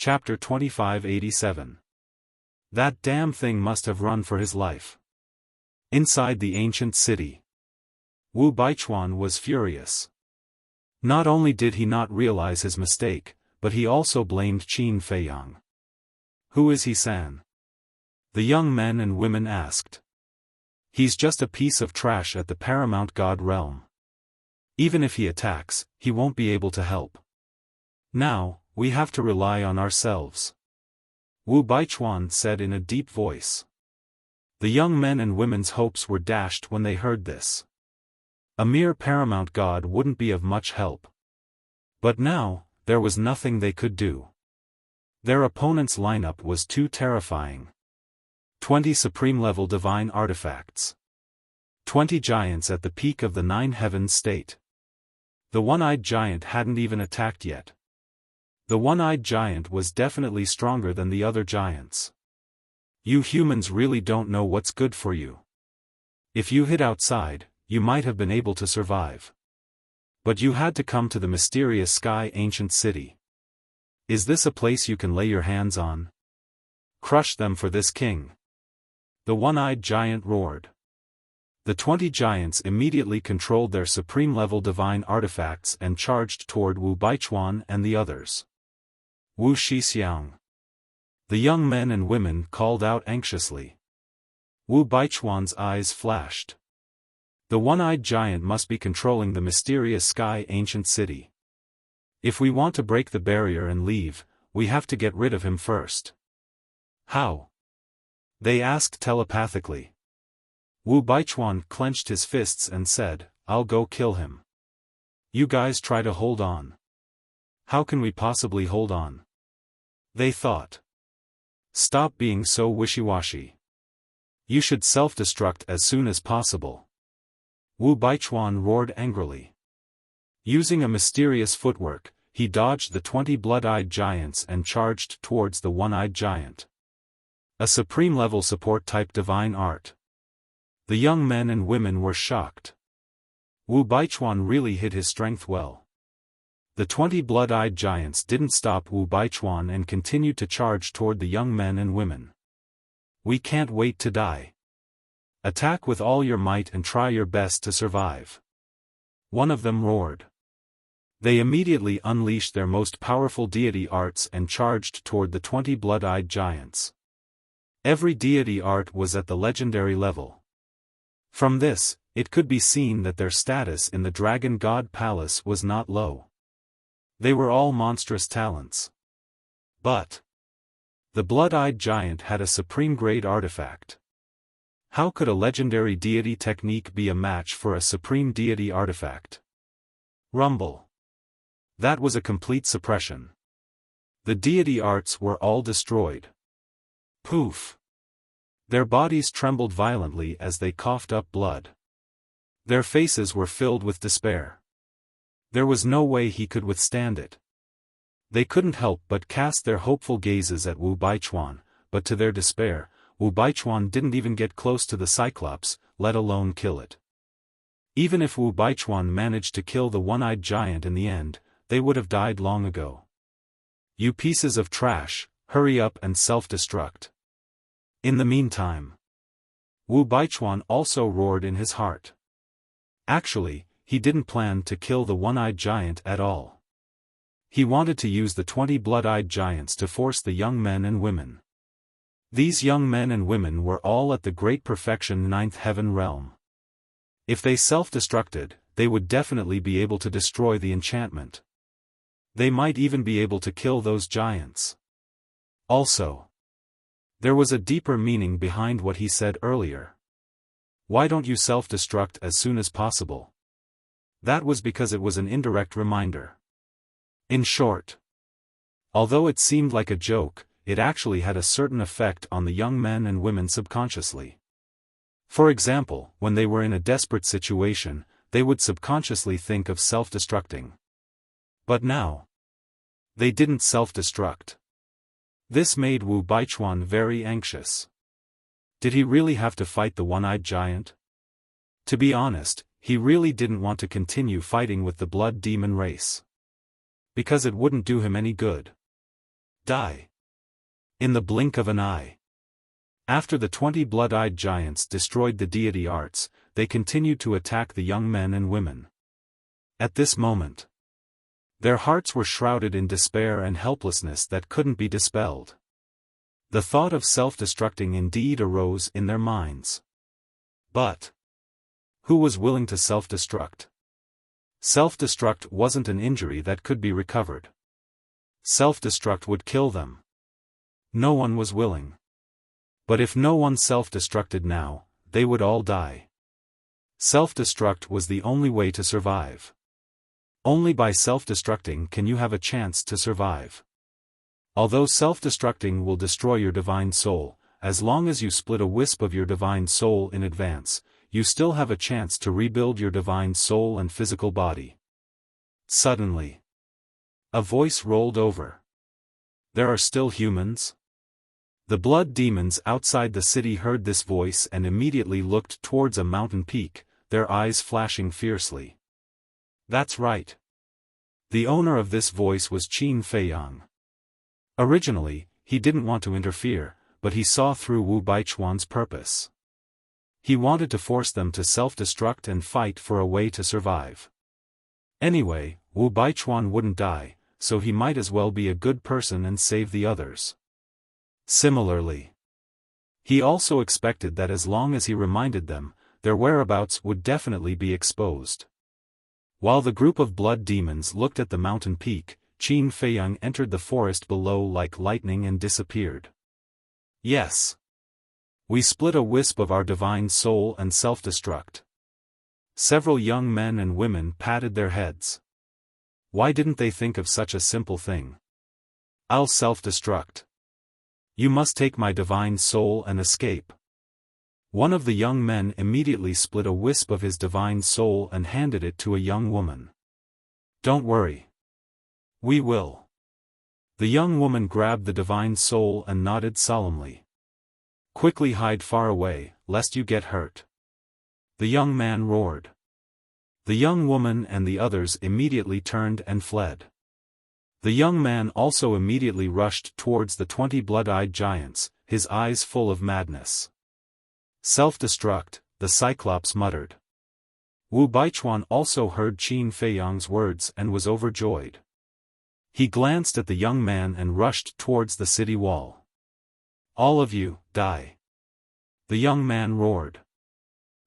Chapter 2587. That damn thing must have run for his life. Inside the ancient city, Wu Baichuan was furious. Not only did he not realize his mistake, but he also blamed Qin Feiyang. "Who is he, San?" the young men and women asked. "He's just a piece of trash at the paramount god realm. Even if he attacks, he won't be able to help. Now, we have to rely on ourselves," Wu Baichuan said in a deep voice. The young men and women's hopes were dashed when they heard this. A mere paramount god wouldn't be of much help. But now, there was nothing they could do. Their opponent's lineup was too terrifying. 20 supreme-level divine artifacts. 20 giants at the peak of the Nine Heavens state. The one-eyed giant hadn't even attacked yet. The one-eyed giant was definitely stronger than the other giants. You humans really don't know what's good for you. If you hid outside, you might have been able to survive. But you had to come to the mysterious sky ancient city. Is this a place you can lay your hands on? Crush them for this king. The one-eyed giant roared. The 20 giants immediately controlled their supreme-level divine artifacts and charged toward Wu Baichuan and the others. Wu Shixiang. The young men and women called out anxiously. Wu Baichuan's eyes flashed. The one-eyed giant must be controlling the mysterious sky ancient city. If we want to break the barrier and leave, we have to get rid of him first. How? They asked telepathically. Wu Baichuan clenched his fists and said, "I'll go kill him. You guys try to hold on." How can we possibly hold on? They thought. Stop being so wishy-washy. You should self-destruct as soon as possible. Wu Baichuan roared angrily. Using a mysterious footwork, he dodged the 20 blood-eyed giants and charged towards the one-eyed giant. A supreme-level support-type divine art. The young men and women were shocked. Wu Baichuan really hid his strength well. The 20 blood-eyed giants didn't stop Wu Baichuan and continued to charge toward the young men and women. "We can't wait to die. Attack with all your might and try your best to survive," one of them roared. They immediately unleashed their most powerful deity arts and charged toward the 20 blood-eyed giants. Every deity art was at the legendary level. From this, it could be seen that their status in the Dragon God Palace was not low. They were all monstrous talents. But the blood-eyed giant had a supreme-grade artifact. How could a legendary deity technique be a match for a supreme deity artifact? Rumble. That was a complete suppression. The deity arts were all destroyed. Poof. Their bodies trembled violently as they coughed up blood. Their faces were filled with despair. There was no way he could withstand it. They couldn't help but cast their hopeful gazes at Wu Baichuan, but to their despair, Wu Baichuan didn't even get close to the Cyclops, let alone kill it. Even if Wu Baichuan managed to kill the one-eyed giant in the end, they would have died long ago. "You pieces of trash, hurry up and self-destruct." In the meantime, Wu Baichuan also roared in his heart. Actually, he didn't plan to kill the one-eyed giant at all. He wanted to use the 20 blood-eyed giants to force the young men and women. These young men and women were all at the great perfection ninth heaven realm. If they self-destructed, they would definitely be able to destroy the enchantment. They might even be able to kill those giants. Also, there was a deeper meaning behind what he said earlier. Why don't you self-destruct as soon as possible? That was because it was an indirect reminder. In short, although it seemed like a joke, it actually had a certain effect on the young men and women subconsciously. For example, when they were in a desperate situation, they would subconsciously think of self-destructing. But now, they didn't self-destruct. This made Wu Baichuan very anxious. Did he really have to fight the one-eyed giant? To be honest, he really didn't want to continue fighting with the blood demon race. Because it wouldn't do him any good. Die. In the blink of an eye. After the 20 blood-eyed giants destroyed the deity arts, they continued to attack the young men and women. At this moment, their hearts were shrouded in despair and helplessness that couldn't be dispelled. The thought of self-destructing indeed arose in their minds. But who was willing to self-destruct? Self-destruct wasn't an injury that could be recovered. Self-destruct would kill them. No one was willing. But if no one self-destructed now, they would all die. Self-destruct was the only way to survive. Only by self-destructing can you have a chance to survive. Although self-destructing will destroy your divine soul, as long as you split a wisp of your divine soul in advance, you still have a chance to rebuild your divine soul and physical body. Suddenly, a voice rolled over. There are still humans? The blood demons outside the city heard this voice and immediately looked towards a mountain peak, their eyes flashing fiercely. That's right. The owner of this voice was Qin Feiyang. Originally, he didn't want to interfere, but he saw through Wu Baichuan's purpose. He wanted to force them to self-destruct and fight for a way to survive. Anyway, Wu Baichuan wouldn't die, so he might as well be a good person and save the others. Similarly, he also expected that as long as he reminded them, their whereabouts would definitely be exposed. While the group of blood demons looked at the mountain peak, Qin Feiyang entered the forest below like lightning and disappeared. Yes. We split a wisp of our divine soul and self-destruct. Several young men and women patted their heads. Why didn't they think of such a simple thing? I'll self-destruct. You must take my divine soul and escape. One of the young men immediately split a wisp of his divine soul and handed it to a young woman. Don't worry. We will. The young woman grabbed the divine soul and nodded solemnly. Quickly hide far away, lest you get hurt. The young man roared. The young woman and the others immediately turned and fled. The young man also immediately rushed towards the 20 blood-eyed giants, his eyes full of madness. Self-destruct, the Cyclops muttered. Wu Baichuan also heard Qin Feiyang's words and was overjoyed. He glanced at the young man and rushed towards the city wall. All of you, die. The young man roared.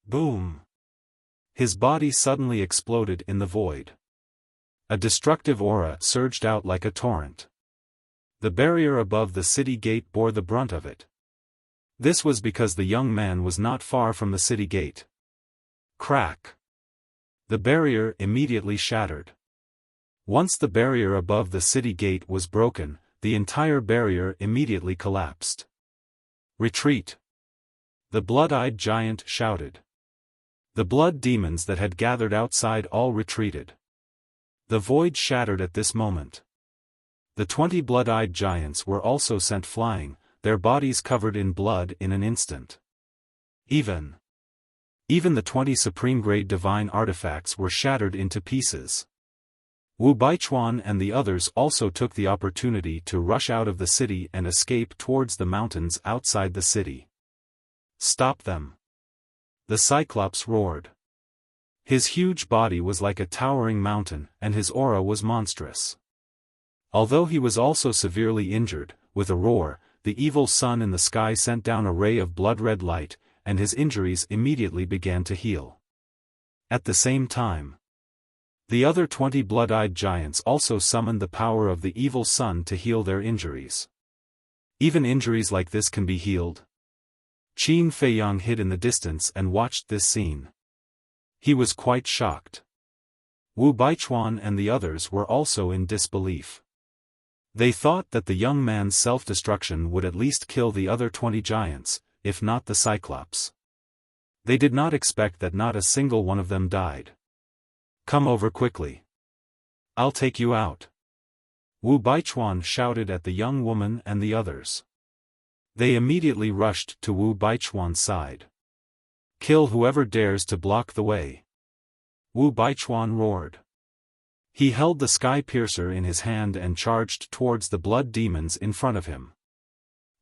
Boom. His body suddenly exploded in the void. A destructive aura surged out like a torrent. The barrier above the city gate bore the brunt of it. This was because the young man was not far from the city gate. Crack. The barrier immediately shattered. Once the barrier above the city gate was broken, the entire barrier immediately collapsed. Retreat! The blood-eyed giant shouted. The blood demons that had gathered outside all retreated. The void shattered at this moment. The 20 blood-eyed giants were also sent flying, their bodies covered in blood in an instant. Even the 20 supreme-grade divine artifacts were shattered into pieces. Wu Baichuan and the others also took the opportunity to rush out of the city and escape towards the mountains outside the city. Stop them! The Cyclops roared. His huge body was like a towering mountain, and his aura was monstrous. Although he was also severely injured, with a roar, the evil sun in the sky sent down a ray of blood-red light, and his injuries immediately began to heal. At the same time, the other 20 blood-eyed giants also summoned the power of the evil sun to heal their injuries. Even injuries like this can be healed. Qin Feiyang hid in the distance and watched this scene. He was quite shocked. Wu Baichuan and the others were also in disbelief. They thought that the young man's self-destruction would at least kill the other 20 giants, if not the Cyclops. They did not expect that not a single one of them died. Come over quickly. I'll take you out. Wu Baichuan shouted at the young woman and the others. They immediately rushed to Wu Baichuan's side. Kill whoever dares to block the way. Wu Baichuan roared. He held the sky piercer in his hand and charged towards the blood demons in front of him.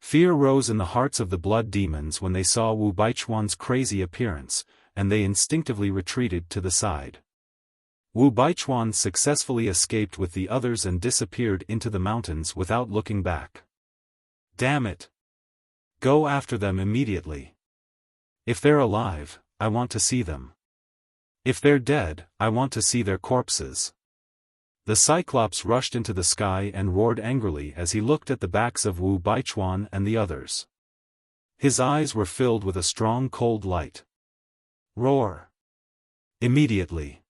Fear rose in the hearts of the blood demons when they saw Wu Baichuan's crazy appearance, and they instinctively retreated to the side. Wu Baichuan successfully escaped with the others and disappeared into the mountains without looking back. Damn it! Go after them immediately. If they're alive, I want to see them. If they're dead, I want to see their corpses. The Cyclops rushed into the sky and roared angrily as he looked at the backs of Wu Baichuan and the others. His eyes were filled with a strong cold light. Roar! Immediately.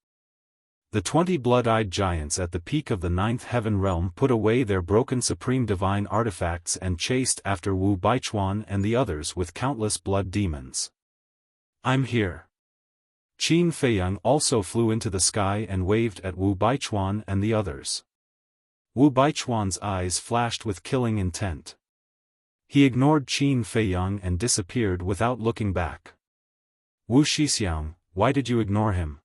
The 20 blood-eyed giants at the peak of the 9th heaven realm put away their broken supreme divine artifacts and chased after Wu Baichuan and the others with countless blood demons. I'm here. Qin Feiyang also flew into the sky and waved at Wu Baichuan and the others. Wu Baichuan's eyes flashed with killing intent. He ignored Qin Feiyang and disappeared without looking back. Wu Shixiang, why did you ignore him?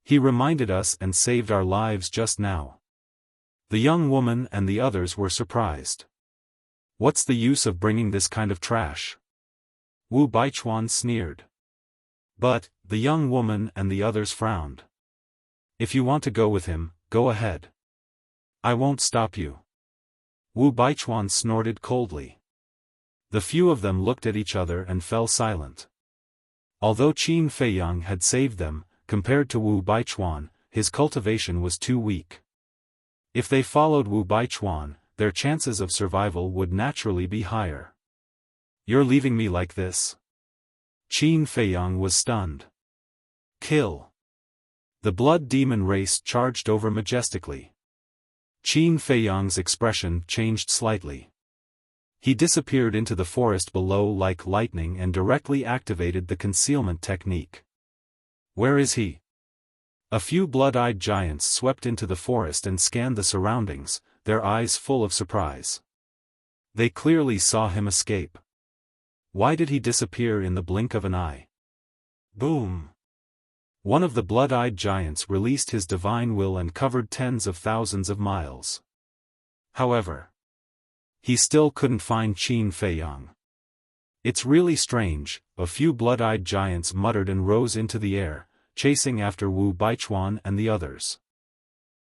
He reminded us and saved our lives just now. The young woman and the others were surprised. What's the use of bringing this kind of trash? Wu Baichuan sneered. But, the young woman and the others frowned. If you want to go with him, go ahead. I won't stop you. Wu Baichuan snorted coldly. The few of them looked at each other and fell silent. Although Qin Feiyang had saved them, compared to Wu Baichuan, his cultivation was too weak. If they followed Wu Baichuan, their chances of survival would naturally be higher. You're leaving me like this? Qin Feiyang was stunned. Kill! The blood demon race charged over majestically. Qin Feiyang's expression changed slightly. He disappeared into the forest below like lightning and directly activated the concealment technique. Where is he? A few blood-eyed giants swept into the forest and scanned the surroundings, their eyes full of surprise. They clearly saw him escape. Why did he disappear in the blink of an eye? Boom! One of the blood-eyed giants released his divine will and covered tens of thousands of miles. However, he still couldn't find Qin Feiyang. It's really strange, a few blood-eyed giants muttered and rose into the air, chasing after Wu Baichuan and the others.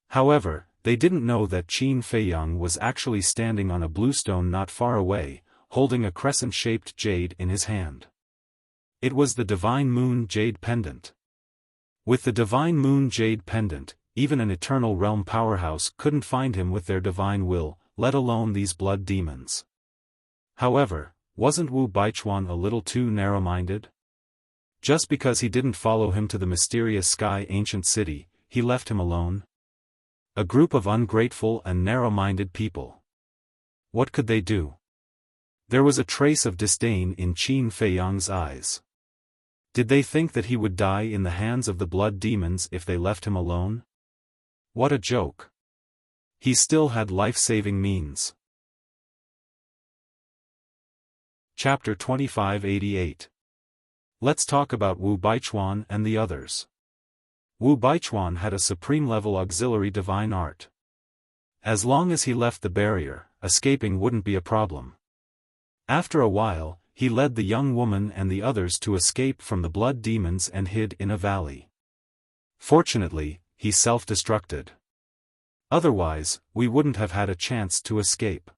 However, they didn't know that Qin Feiyang was actually standing on a bluestone not far away, holding a crescent-shaped jade in his hand. It was the Divine Moon Jade Pendant. With the Divine Moon Jade Pendant, even an Eternal Realm powerhouse couldn't find him with their divine will, let alone these blood demons. However, wasn't Wu Baichuan a little too narrow-minded? Just because he didn't follow him to the mysterious sky ancient city, he left him alone? A group of ungrateful and narrow-minded people. What could they do? There was a trace of disdain in Qin Feiyang's eyes. Did they think that he would die in the hands of the blood demons if they left him alone? What a joke. He still had life-saving means. Chapter 2588. Let's talk about Wu Baichuan and the others. Wu Baichuan had a supreme-level auxiliary divine art. As long as he left the barrier, escaping wouldn't be a problem. After a while, he led the young woman and the others to escape from the blood demons and hid in a valley. Fortunately, he self-destructed. Otherwise, we wouldn't have had a chance to escape.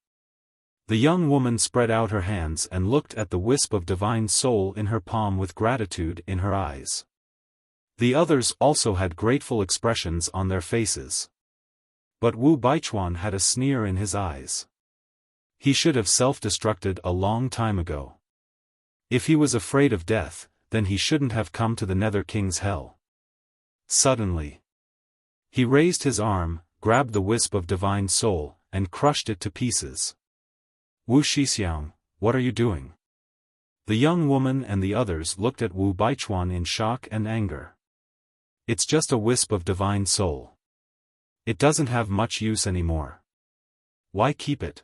The young woman spread out her hands and looked at the wisp of divine soul in her palm with gratitude in her eyes. The others also had grateful expressions on their faces. But Wu Baichuan had a sneer in his eyes. He should have self-destructed a long time ago. If he was afraid of death, then he shouldn't have come to the Nether King's hell. Suddenly, he raised his arm, grabbed the wisp of divine soul, and crushed it to pieces. Wu Shixiang, what are you doing? The young woman and the others looked at Wu Baichuan in shock and anger. It's just a wisp of divine soul. It doesn't have much use anymore. Why keep it?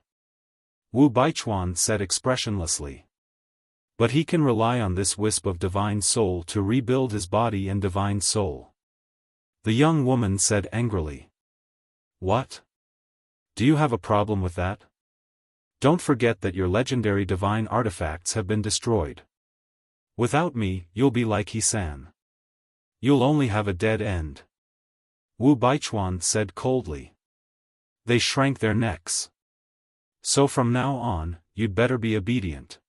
Wu Baichuan said expressionlessly. But he can rely on this wisp of divine soul to rebuild his body and divine soul. The young woman said angrily. What? Do you have a problem with that? Don't forget that your legendary divine artifacts have been destroyed. Without me, you'll be like He-san. You'll only have a dead end. Wu Baichuan said coldly. They shrank their necks. So from now on, you'd better be obedient.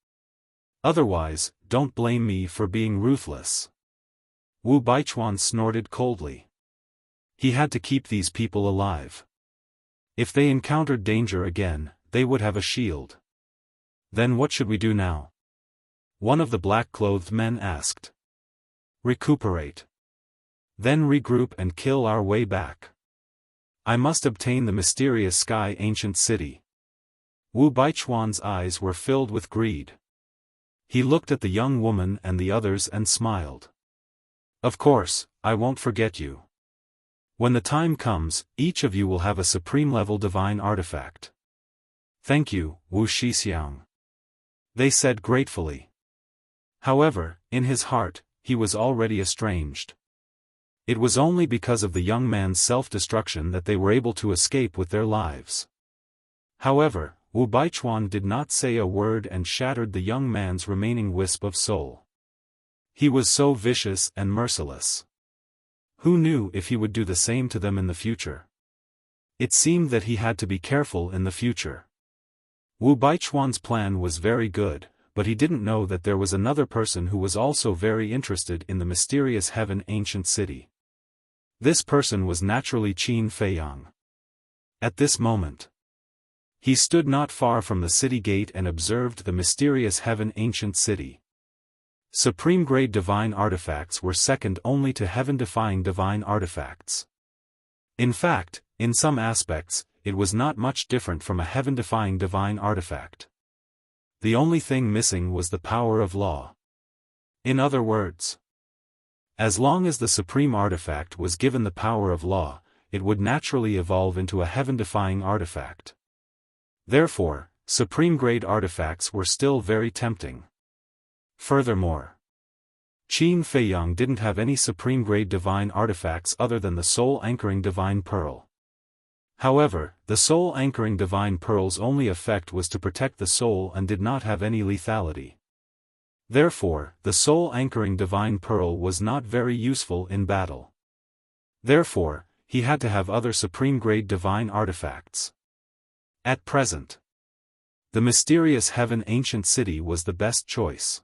Otherwise, don't blame me for being ruthless. Wu Baichuan snorted coldly. He had to keep these people alive. If they encountered danger again, they would have a shield. Then what should we do now? One of the black-clothed men asked. Recuperate. Then regroup and kill our way back. I must obtain the mysterious sky ancient city. Wu Baichuan's eyes were filled with greed. He looked at the young woman and the others and smiled. Of course, I won't forget you. When the time comes, each of you will have a supreme-level divine artifact. Thank you, Wu Shixiang. They said gratefully. However, in his heart, he was already estranged. It was only because of the young man's self-destruction that they were able to escape with their lives. However, Wu Baichuan did not say a word and shattered the young man's remaining wisp of soul. He was so vicious and merciless. Who knew if he would do the same to them in the future? It seemed that he had to be careful in the future. Wu Baichuan's plan was very good, but he didn't know that there was another person who was also very interested in the mysterious heaven ancient city. This person was naturally Qin Feiyang. At this moment, he stood not far from the city gate and observed the mysterious heaven ancient city. Supreme-grade divine artifacts were second only to heaven-defying divine artifacts. In fact, in some aspects, it was not much different from a heaven-defying divine artifact. The only thing missing was the power of law. In other words, as long as the supreme artifact was given the power of law, it would naturally evolve into a heaven-defying artifact. Therefore, supreme-grade artifacts were still very tempting. Furthermore, Qin Feiyang didn't have any supreme-grade divine artifacts other than the soul-anchoring divine pearl. However, the soul-anchoring divine pearl's only effect was to protect the soul and did not have any lethality. Therefore, the soul-anchoring divine pearl was not very useful in battle. Therefore, he had to have other supreme-grade divine artifacts. At present, the mysterious heaven ancient city was the best choice.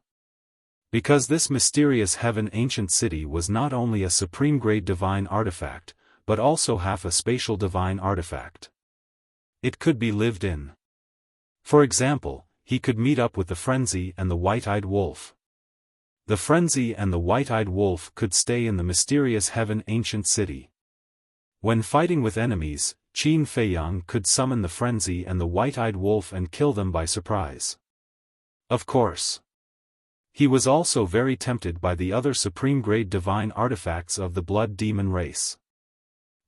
Because this mysterious heaven ancient city was not only a supreme-grade divine artifact, but also half a spatial divine artifact. It could be lived in. For example, he could meet up with the Frenzy and the White-Eyed Wolf. The Frenzy and the White-Eyed Wolf could stay in the mysterious heaven ancient city. When fighting with enemies, Qin Feiyang could summon the Frenzy and the White-Eyed Wolf and kill them by surprise. Of course, he was also very tempted by the other supreme-grade divine artifacts of the Blood Demon race.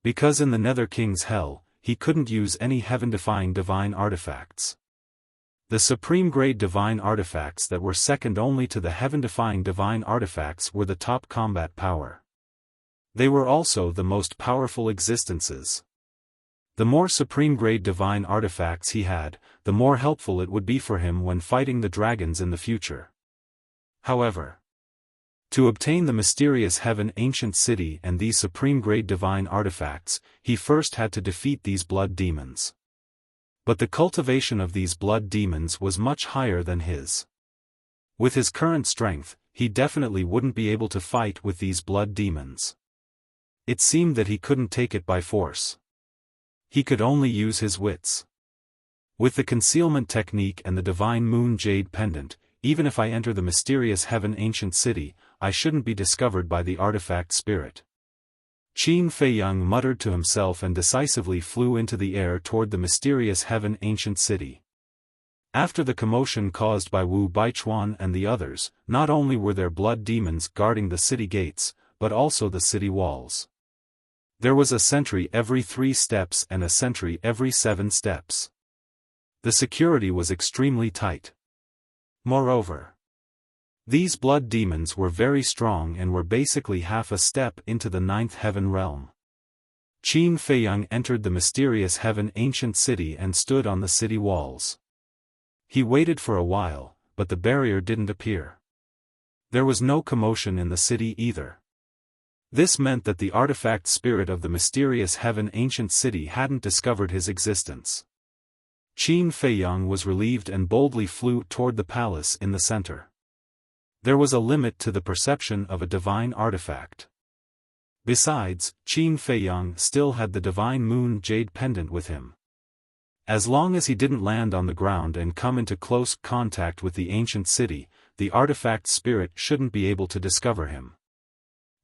Because in the Nether King's Hell, he couldn't use any heaven-defying divine artifacts. The supreme-grade divine artifacts that were second only to the heaven-defying divine artifacts were the top combat power. They were also the most powerful existences. The more supreme-grade divine artifacts he had, the more helpful it would be for him when fighting the dragons in the future. However, to obtain the mysterious heaven ancient city and these supreme-grade divine artifacts, he first had to defeat these blood demons. But the cultivation of these blood demons was much higher than his. With his current strength, he definitely wouldn't be able to fight with these blood demons. It seemed that he couldn't take it by force. He could only use his wits. With the concealment technique and the divine moon jade pendant, even if I enter the mysterious heaven ancient city, I shouldn't be discovered by the artifact spirit. Qin Feiyang muttered to himself and decisively flew into the air toward the mysterious heaven ancient city. After the commotion caused by Wu Baichuan and the others, not only were there blood demons guarding the city gates, but also the city walls. There was a sentry every 3 steps and a sentry every 7 steps. The security was extremely tight. Moreover, these blood demons were very strong and were basically half a step into the 9th heaven realm. Qin Feiyang entered the mysterious heaven ancient city and stood on the city walls. He waited for a while, but the barrier didn't appear. There was no commotion in the city either. This meant that the artifact spirit of the mysterious heaven ancient city hadn't discovered his existence. Qin Feiyang was relieved and boldly flew toward the palace in the center. There was a limit to the perception of a divine artifact. Besides, Qin Feiyang still had the divine moon jade pendant with him. As long as he didn't land on the ground and come into close contact with the ancient city, the artifact spirit shouldn't be able to discover him.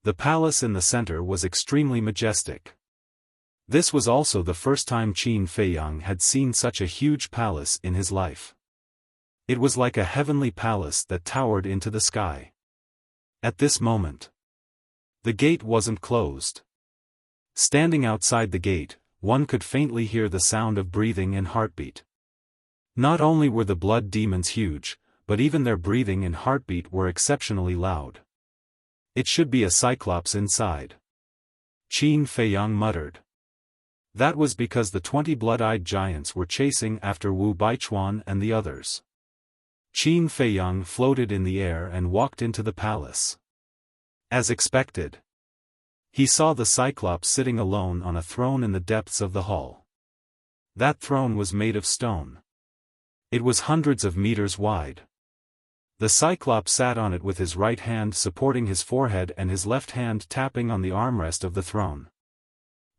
The palace in the center was extremely majestic. This was also the first time Qin Feiyang had seen such a huge palace in his life. It was like a heavenly palace that towered into the sky. At this moment, the gate wasn't closed. Standing outside the gate, one could faintly hear the sound of breathing and heartbeat. Not only were the blood demons huge, but even their breathing and heartbeat were exceptionally loud. It should be a cyclops inside. Qin Feiyang muttered. That was because the 20 blood-eyed giants were chasing after Wu Baichuan and the others. Qin Feiyang floated in the air and walked into the palace. As expected, he saw the Cyclops sitting alone on a throne in the depths of the hall. That throne was made of stone. It was hundreds of meters wide. The Cyclops sat on it with his right hand supporting his forehead and his left hand tapping on the armrest of the throne.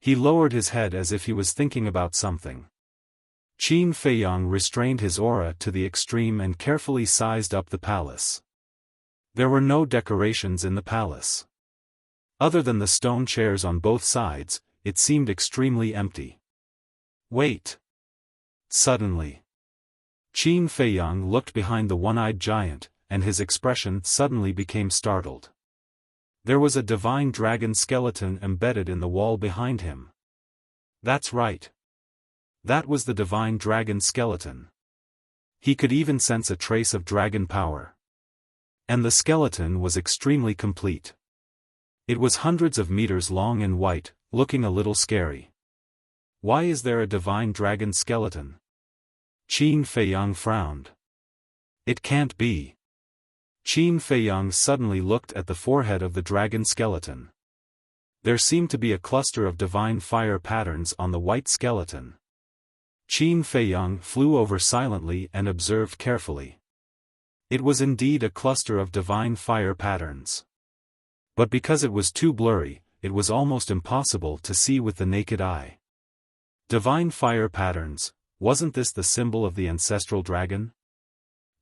He lowered his head as if he was thinking about something. Qin Feiyang restrained his aura to the extreme and carefully sized up the palace. There were no decorations in the palace. Other than the stone chairs on both sides, it seemed extremely empty. Wait! Suddenly, Qin Feiyang looked behind the one-eyed giant, and his expression suddenly became startled. There was a divine dragon skeleton embedded in the wall behind him. That's right. That was the divine dragon skeleton. He could even sense a trace of dragon power. And the skeleton was extremely complete. It was hundreds of meters long and white, looking a little scary. Why is there a divine dragon skeleton? Qin Feiyang frowned. It can't be. Qin Feiyang suddenly looked at the forehead of the dragon skeleton. There seemed to be a cluster of divine fire patterns on the white skeleton. Qin Feiyang flew over silently and observed carefully. It was indeed a cluster of divine fire patterns. But because it was too blurry, it was almost impossible to see with the naked eye. Divine fire patterns, wasn't this the symbol of the ancestral dragon?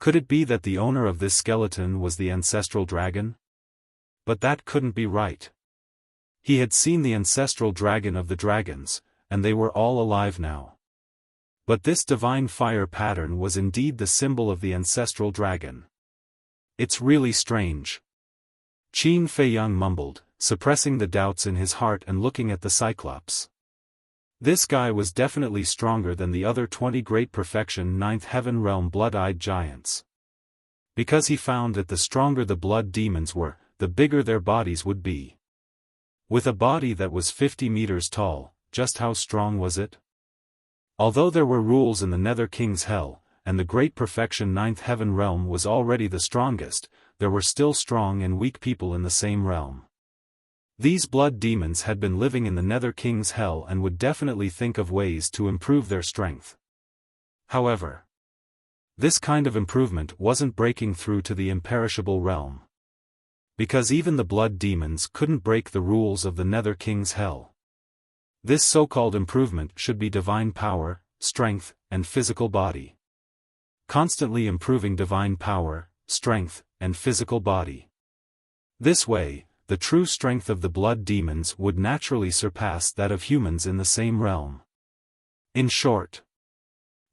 Could it be that the owner of this skeleton was the ancestral dragon? But that couldn't be right. He had seen the ancestral dragon of the dragons, and they were all alive now. But this divine fire pattern was indeed the symbol of the ancestral dragon. It's really strange. Qin Feiyang mumbled, suppressing the doubts in his heart and looking at the Cyclops. This guy was definitely stronger than the other 20 Great Perfection Ninth Heaven Realm blood-eyed giants. Because he found that the stronger the blood demons were, the bigger their bodies would be. With a body that was 50 meters tall, just how strong was it? Although there were rules in the Nether King's Hell, and the Great Perfection Ninth Heaven Realm was already the strongest, there were still strong and weak people in the same realm. These blood demons had been living in the Nether King's Hell and would definitely think of ways to improve their strength. However, this kind of improvement wasn't breaking through to the imperishable realm. Because even the blood demons couldn't break the rules of the Nether King's Hell. This so-called improvement should be divine power, strength, and physical body. Constantly improving divine power, strength, and physical body. This way, the true strength of the blood demons would naturally surpass that of humans in the same realm. In short,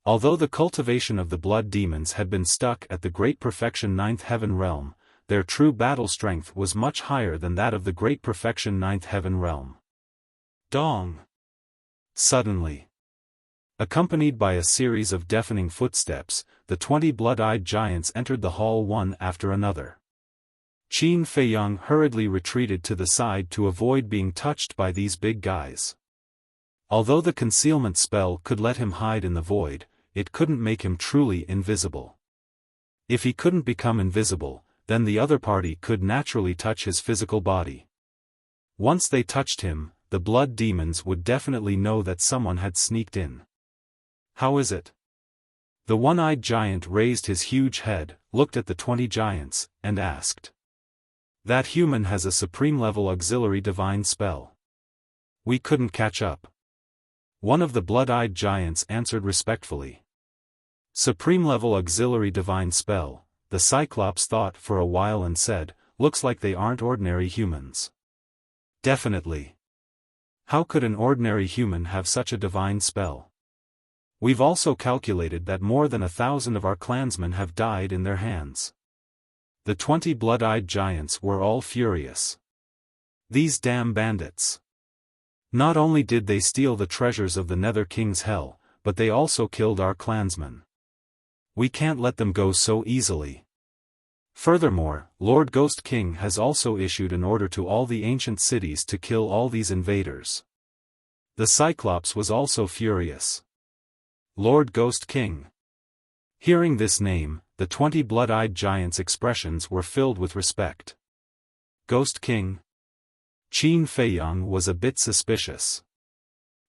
although the cultivation of the blood demons had been stuck at the Great Perfection Ninth Heaven Realm, their true battle strength was much higher than that of the Great Perfection Ninth Heaven Realm. Dong! Suddenly, accompanied by a series of deafening footsteps, the 20 blood-eyed giants entered the hall one after another. Qin Feiyang hurriedly retreated to the side to avoid being touched by these big guys. Although the concealment spell could let him hide in the void, it couldn't make him truly invisible. If he couldn't become invisible, then the other party could naturally touch his physical body. Once they touched him, the blood demons would definitely know that someone had sneaked in. How is it? The one-eyed giant raised his huge head, looked at the 20 giants, and asked. That human has a supreme-level auxiliary divine spell. We couldn't catch up. One of the blood-eyed giants answered respectfully. Supreme-level auxiliary divine spell, the Cyclops thought for a while and said, looks like they aren't ordinary humans. Definitely. How could an ordinary human have such a divine spell? We've also calculated that more than 1,000 of our clansmen have died in their hands. The 20 blood-eyed giants were all furious. These damn bandits. Not only did they steal the treasures of the Nether King's hell, but they also killed our clansmen. We can't let them go so easily. Furthermore, Lord Ghost King has also issued an order to all the ancient cities to kill all these invaders. The Cyclops was also furious. Lord Ghost King. Hearing this name, the 20 blood-eyed giants' expressions were filled with respect. Ghost King? Qin Feiyang was a bit suspicious.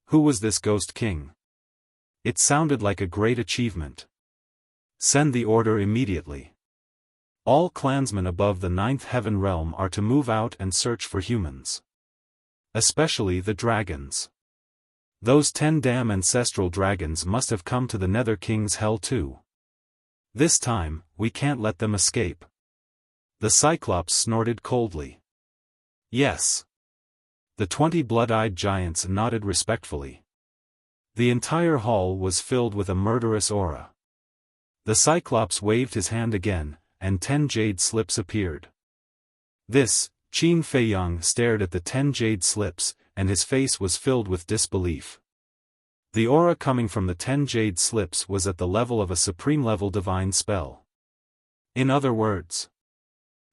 Who was this Ghost King? It sounded like a great achievement. Send the order immediately. All clansmen above the 9th heaven realm are to move out and search for humans. Especially the dragons. Those 10 damn ancestral dragons must have come to the Nether King's hell too. This time, we can't let them escape. The Cyclops snorted coldly. Yes. The 20 blood-eyed giants nodded respectfully. The entire hall was filled with a murderous aura. The Cyclops waved his hand again, and 10 jade slips appeared. This, Qin Feiyang stared at the 10 jade slips, and his face was filled with disbelief. The aura coming from the 10 jade slips was at the level of a supreme-level divine spell. In other words,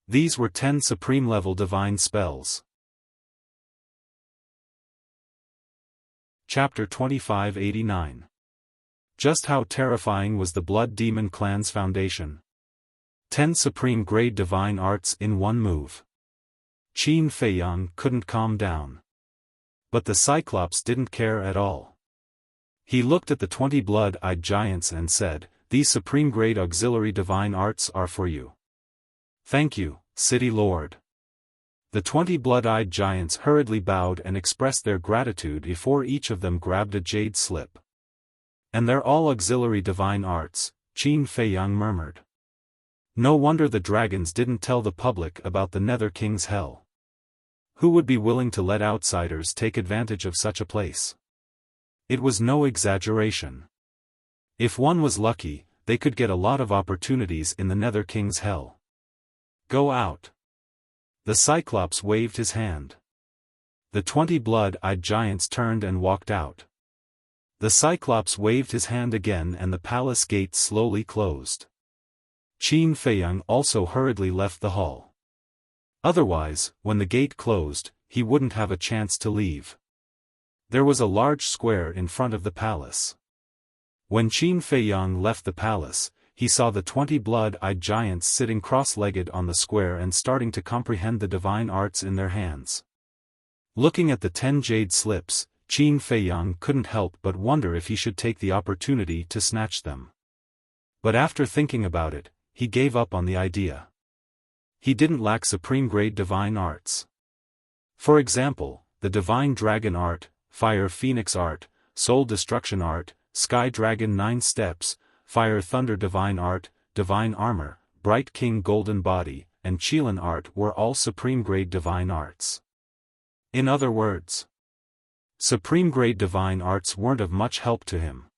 these were 10 supreme-level divine spells. Chapter 2589. Just how terrifying was the Blood Demon Clan's foundation? 10 supreme-grade divine arts in one move. Qin Feiyang couldn't calm down. But the Cyclops didn't care at all. He looked at the 20 blood-eyed giants and said, "These supreme-grade auxiliary divine arts are for you." "Thank you, City Lord." The 20 blood-eyed giants hurriedly bowed and expressed their gratitude before each of them grabbed a jade slip. "And they're all auxiliary divine arts," Qin Feiyang murmured. No wonder the dragons didn't tell the public about the Nether King's hell. Who would be willing to let outsiders take advantage of such a place? It was no exaggeration. If one was lucky, they could get a lot of opportunities in the Nether King's hell. Go out. The Cyclops waved his hand. The 20 blood-eyed giants turned and walked out. The Cyclops waved his hand again and the palace gate slowly closed. Qin Feiyang also hurriedly left the hall. Otherwise, when the gate closed, he wouldn't have a chance to leave. There was a large square in front of the palace. When Qin Feiyang left the palace, he saw the 20 blood-eyed giants sitting cross-legged on the square and starting to comprehend the divine arts in their hands. Looking at the 10 jade slips, Qin Feiyang couldn't help but wonder if he should take the opportunity to snatch them. But after thinking about it, he gave up on the idea. He didn't lack supreme-grade divine arts. For example, the Divine Dragon Art, Fire Phoenix Art, Soul Destruction Art, Sky Dragon 9 Steps, Fire Thunder Divine Art, Divine Armor, Bright King Golden Body, and Qilin Art were all supreme-grade divine arts. In other words, supreme-grade divine arts weren't of much help to him.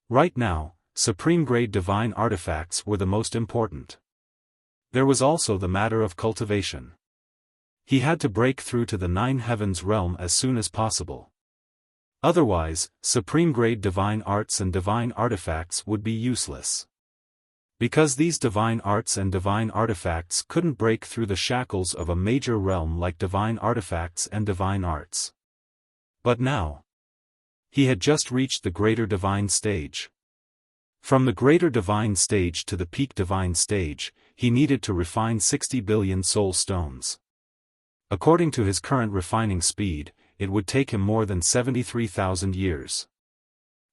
Right now, supreme-grade divine artifacts were the most important. There was also the matter of cultivation. He had to break through to the 9 heavens realm as soon as possible. Otherwise, supreme-grade divine arts and divine artifacts would be useless. Because these divine arts and divine artifacts couldn't break through the shackles of a major realm like divine artifacts and divine arts. But now, He had just reached the greater divine stage. From the greater divine stage to the peak divine stage, he needed to refine 60 billion soul stones. According to his current refining speed, it would take him more than 73,000 years.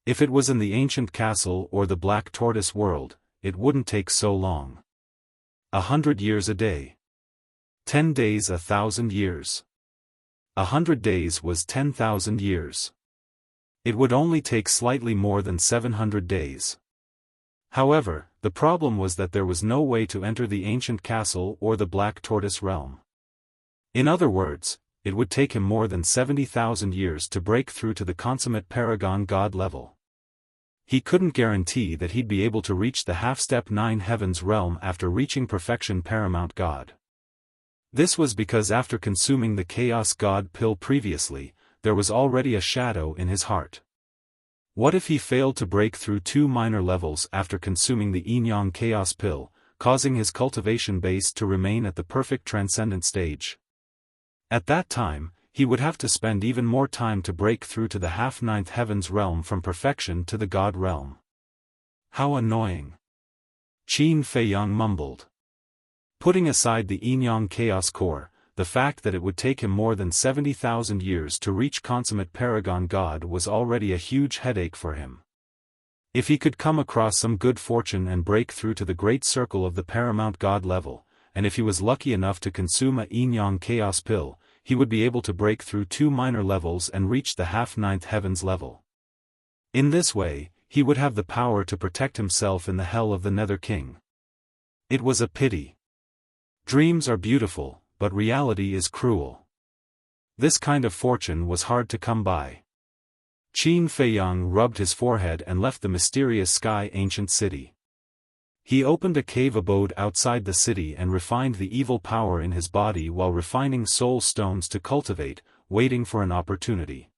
If it was in the ancient castle or the black tortoise world, it wouldn't take so long. 100 years a day. 10 days 1,000 years. 100 days was 10,000 years. It would only take slightly more than 700 days. However, the problem was that there was no way to enter the ancient castle or the black tortoise realm. In other words, it would take him more than 70,000 years to break through to the consummate paragon god level. He couldn't guarantee that he'd be able to reach the half-step 9 heavens realm after reaching perfection paramount god. This was because after consuming the chaos god pill previously, there was already a shadow in his heart. What if he failed to break through 2 minor levels after consuming the yin-yang chaos pill, causing his cultivation base to remain at the perfect transcendent stage? At that time, he would have to spend even more time to break through to the half-ninth heavens realm from perfection to the god realm. How annoying! Qin Feiyang mumbled. Putting aside the yin-yang chaos core, the fact that it would take him more than 70,000 years to reach consummate paragon god was already a huge headache for him. If he could come across some good fortune and break through to the great circle of the paramount god level, and if he was lucky enough to consume a yin-yang chaos pill, he would be able to break through 2 minor levels and reach the half-ninth heavens level. In this way, he would have the power to protect himself in the hell of the Nether King. It was a pity. Dreams are beautiful, but reality is cruel. This kind of fortune was hard to come by. Qin Feiyang rubbed his forehead and left the mysterious sky ancient city. He opened a cave abode outside the city and refined the evil power in his body while refining soul stones to cultivate, waiting for an opportunity.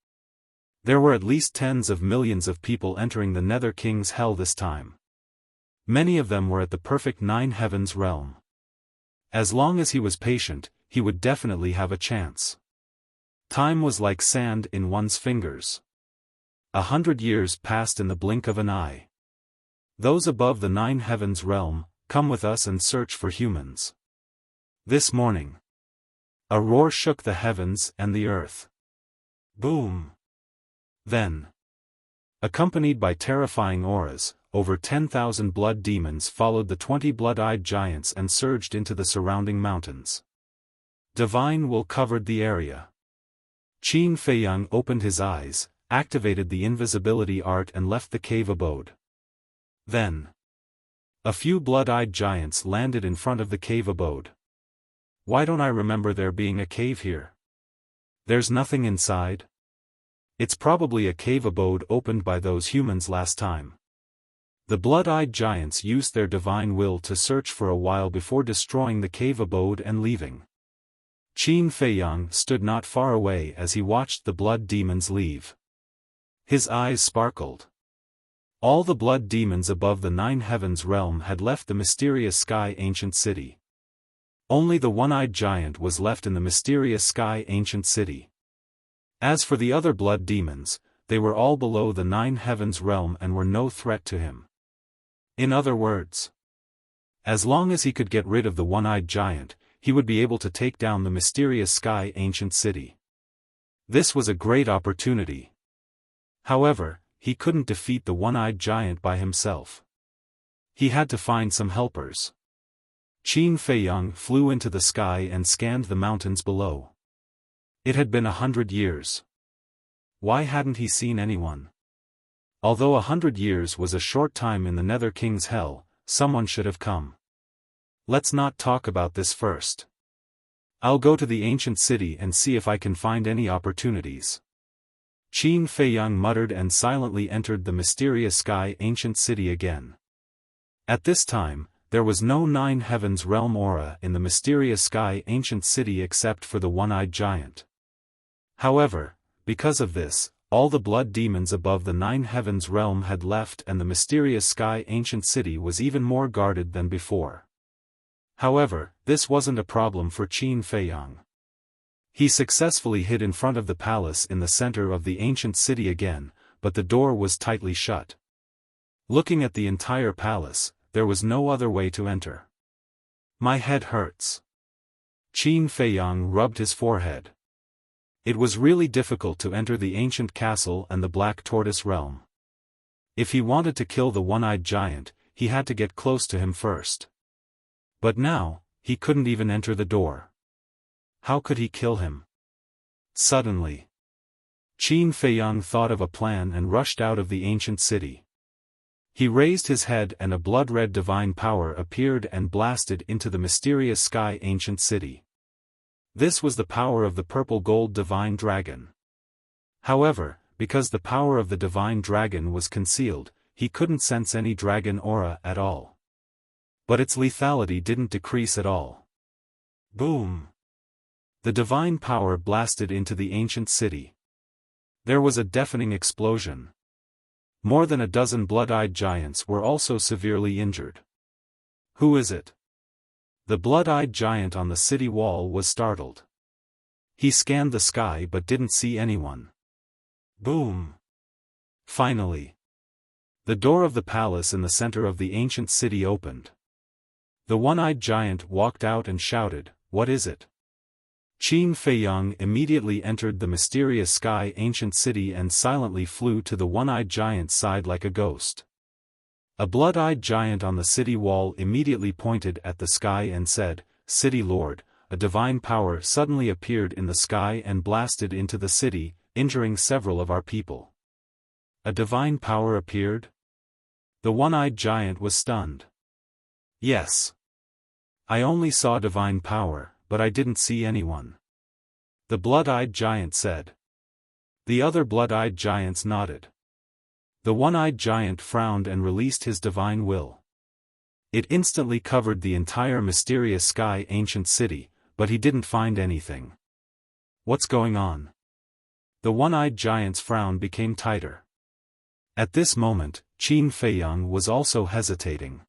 There were at least tens of millions of people entering the Nether King's hell this time. Many of them were at the perfect 9 heavens realm. As long as he was patient, he would definitely have a chance. Time was like sand in one's fingers. 100 years passed in the blink of an eye. Those above the 9 heavens realm, come with us and search for humans. This morning. A roar shook the heavens and the earth. Boom. Then. Accompanied by terrifying auras, over 10,000 blood demons followed the 20 blood-eyed giants and surged into the surrounding mountains. Divine will covered the area. Qin Feiyang opened his eyes, activated the invisibility art and left the cave abode. Then. A few blood-eyed giants landed in front of the cave abode. Why don't I remember there being a cave here? There's nothing inside? It's probably a cave abode opened by those humans last time. The blood-eyed giants used their divine will to search for a while before destroying the cave abode and leaving. Qin Feiyang stood not far away as he watched the blood demons leave. His eyes sparkled. All the blood demons above the 9 heavens realm had left the mysterious sky ancient city. Only the one-eyed giant was left in the mysterious sky ancient city. As for the other blood demons, they were all below the 9 heavens realm and were no threat to him. In other words, as long as he could get rid of the one-eyed giant, he would be able to take down the mysterious sky ancient city. This was a great opportunity. However, he couldn't defeat the one-eyed giant by himself. He had to find some helpers. Qin Feiyang flew into the sky and scanned the mountains below. It had been 100 years. Why hadn't he seen anyone? Although 100 years was a short time in the Nether King's hell, someone should have come. Let's not talk about this first. I'll go to the ancient city and see if I can find any opportunities. Qin Feiyang muttered and silently entered the mysterious sky ancient city again. At this time, there was no 9 heavens realm aura in the mysterious sky ancient city except for the one-eyed giant. However, because of this, all the blood demons above the 9 heavens realm had left and the mysterious sky ancient city was even more guarded than before. However, this wasn't a problem for Qin Feiyang. He successfully hid in front of the palace in the center of the ancient city again, but the door was tightly shut. Looking at the entire palace, there was no other way to enter. My head hurts. Qin Feiyang rubbed his forehead. It was really difficult to enter the ancient castle and the Black Tortoise realm. If he wanted to kill the one-eyed giant, he had to get close to him first. But now, he couldn't even enter the door. How could he kill him? Suddenly, Qin Feiyang thought of a plan and rushed out of the ancient city. He raised his head and a blood-red divine power appeared and blasted into the mysterious sky ancient city. This was the power of the purple-gold divine dragon. However, because the power of the divine dragon was concealed, he couldn't sense any dragon aura at all. But its lethality didn't decrease at all. Boom! The divine power blasted into the ancient city. There was a deafening explosion. More than a dozen blood-eyed giants were also severely injured. Who is it? The blood-eyed giant on the city wall was startled. He scanned the sky but didn't see anyone. Boom! Finally, the door of the palace in the center of the ancient city opened. The one-eyed giant walked out and shouted, "What is it?" Qin Feiyang immediately entered the mysterious sky ancient city and silently flew to the one-eyed giant's side like a ghost. A blood-eyed giant on the city wall immediately pointed at the sky and said, "City Lord, a divine power suddenly appeared in the sky and blasted into the city, injuring several of our people." A divine power appeared? The one-eyed giant was stunned. Yes. I only saw divine power, but I didn't see anyone. The blood-eyed giant said. The other blood-eyed giants nodded. The one-eyed giant frowned and released his divine will. It instantly covered the entire mysterious sky ancient city, but he didn't find anything. What's going on? The one-eyed giant's frown became tighter. At this moment, Qin Feiyang was also hesitating.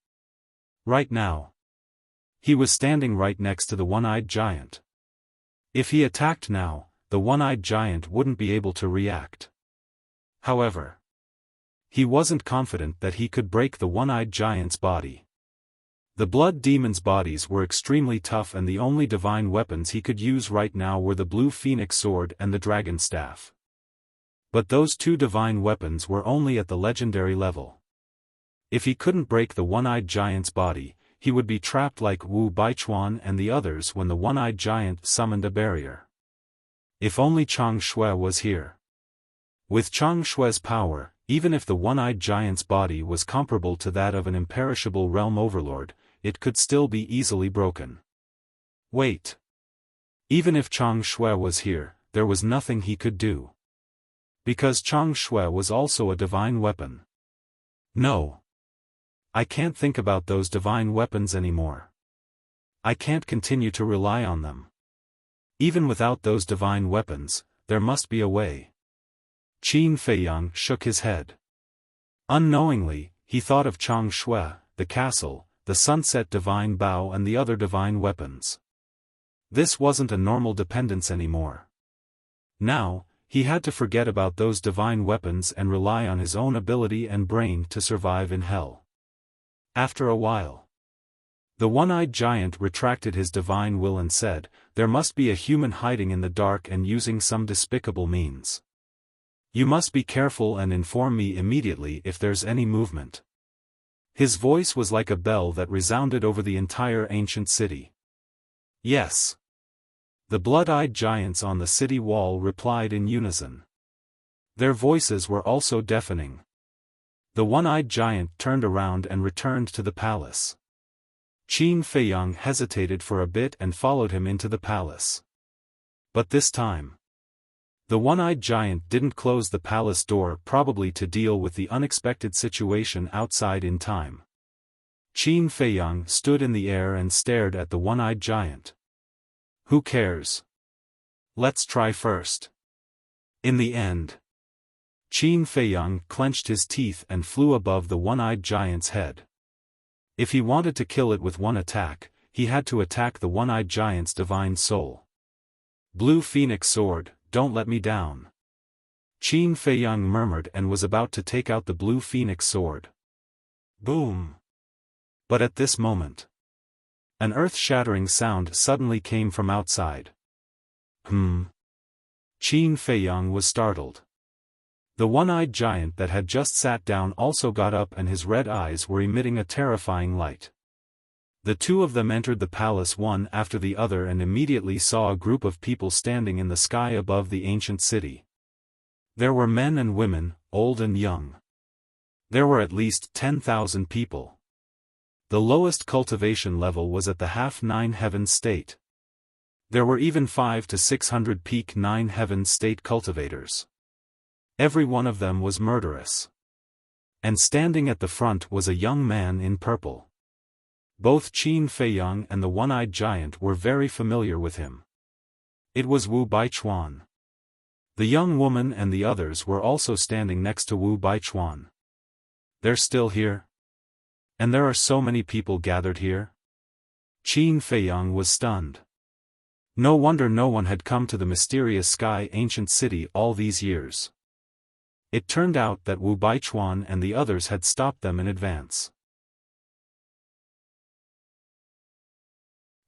Right now, he was standing right next to the one-eyed giant. If he attacked now, the one-eyed giant wouldn't be able to react. However, he wasn't confident that he could break the one-eyed giant's body. The blood demon's bodies were extremely tough and the only divine weapons he could use right now were the blue phoenix sword and the dragon staff. But those two divine weapons were only at the legendary level. If he couldn't break the one-eyed giant's body, he would be trapped like Wu Baichuan and the others when the one-eyed giant summoned a barrier. If only Chang Shui was here. With Chang Shui's power, even if the one-eyed giant's body was comparable to that of an imperishable realm overlord, it could still be easily broken. Wait. Even if Chang Shui was here, there was nothing he could do. Because Chang Shui was also a divine weapon. No. I can't think about those divine weapons anymore. I can't continue to rely on them. Even without those divine weapons, there must be a way. Qin Feiyang shook his head. Unknowingly, he thought of Chang Shui, the castle, the sunset divine bow and the other divine weapons. This wasn't a normal dependence anymore. Now, he had to forget about those divine weapons and rely on his own ability and brain to survive in hell. After a while, the one-eyed giant retracted his divine will and said, "There must be a human hiding in the dark and using some despicable means. You must be careful and inform me immediately if there's any movement." His voice was like a bell that resounded over the entire ancient city. Yes. The blood-eyed giants on the city wall replied in unison. Their voices were also deafening. The one-eyed giant turned around and returned to the palace. Qin Feiyang hesitated for a bit and followed him into the palace. But this time, the one-eyed giant didn't close the palace door, probably to deal with the unexpected situation outside in time. Qin Feiyang stood in the air and stared at the one-eyed giant. Who cares? Let's try first. In the end, Qin Feiyang clenched his teeth and flew above the one-eyed giant's head. If he wanted to kill it with one attack, he had to attack the one-eyed giant's divine soul. Blue Phoenix Sword, don't let me down. Qin Feiyang murmured and was about to take out the blue phoenix sword. Boom! But at this moment, an earth-shattering sound suddenly came from outside. Qin Feiyang was startled. The one-eyed giant that had just sat down also got up and his red eyes were emitting a terrifying light. The two of them entered the palace one after the other and immediately saw a group of people standing in the sky above the ancient city. There were men and women, old and young. There were at least 10,000 people. The lowest cultivation level was at the half-9 heavens state. There were even 500 to 600 peak 9 heavens state cultivators. Every one of them was murderous. And standing at the front was a young man in purple. Both Qin Feiyang and the one-eyed giant were very familiar with him. It was Wu Baichuan. The young woman and the others were also standing next to Wu Baichuan. They're still here? And there are so many people gathered here? Qin Feiyang was stunned. No wonder no one had come to the mysterious sky ancient city all these years. It turned out that Wu Baichuan and the others had stopped them in advance.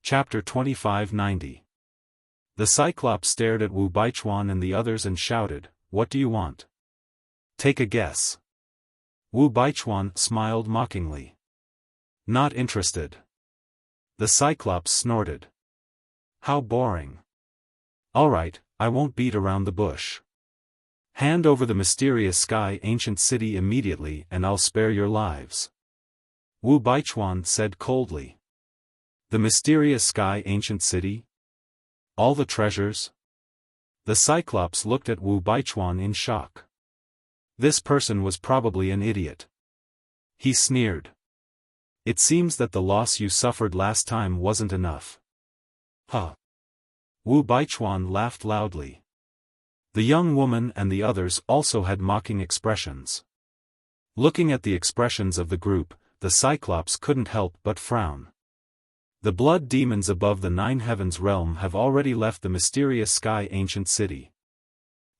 Chapter 2590. The Cyclops stared at Wu Baichuan and the others and shouted, "What do you want? Take a guess." Wu Baichuan smiled mockingly. "Not interested." The Cyclops snorted. "How boring. Alright, I won't beat around the bush. Hand over the mysterious sky ancient city immediately and I'll spare your lives." Wu Baichuan said coldly. The mysterious sky ancient city? All the treasures? The Cyclops looked at Wu Baichuan in shock. This person was probably an idiot. He sneered. "It seems that the loss you suffered last time wasn't enough." Huh. Wu Baichuan laughed loudly. The young woman and the others also had mocking expressions. Looking at the expressions of the group, the Cyclops couldn't help but frown. The blood demons above the 9 heavens realm have already left the mysterious sky ancient city.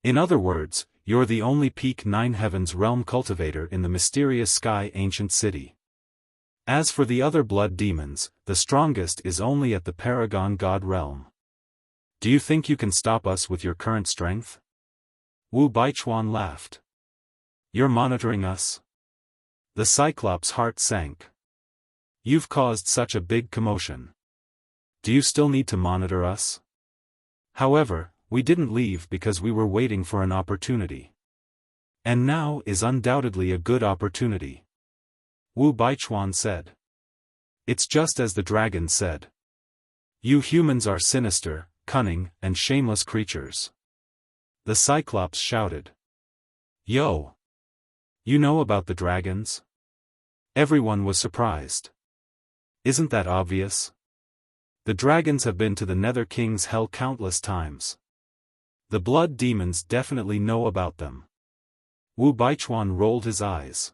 In other words, you're the only peak 9 heavens realm cultivator in the mysterious sky ancient city. As for the other blood demons, the strongest is only at the Paragon God realm. Do you think you can stop us with your current strength? Wu Baichuan laughed. You're monitoring us? The Cyclops' heart sank. You've caused such a big commotion. Do you still need to monitor us? However, we didn't leave because we were waiting for an opportunity. And now is undoubtedly a good opportunity. Wu Baichuan said. It's just as the dragon said. You humans are sinister, cunning, and shameless creatures. The Cyclops shouted. Yo! You know about the dragons? Everyone was surprised. Isn't that obvious? The dragons have been to the Nether King's hell countless times. The blood demons definitely know about them. Wu Baichuan rolled his eyes.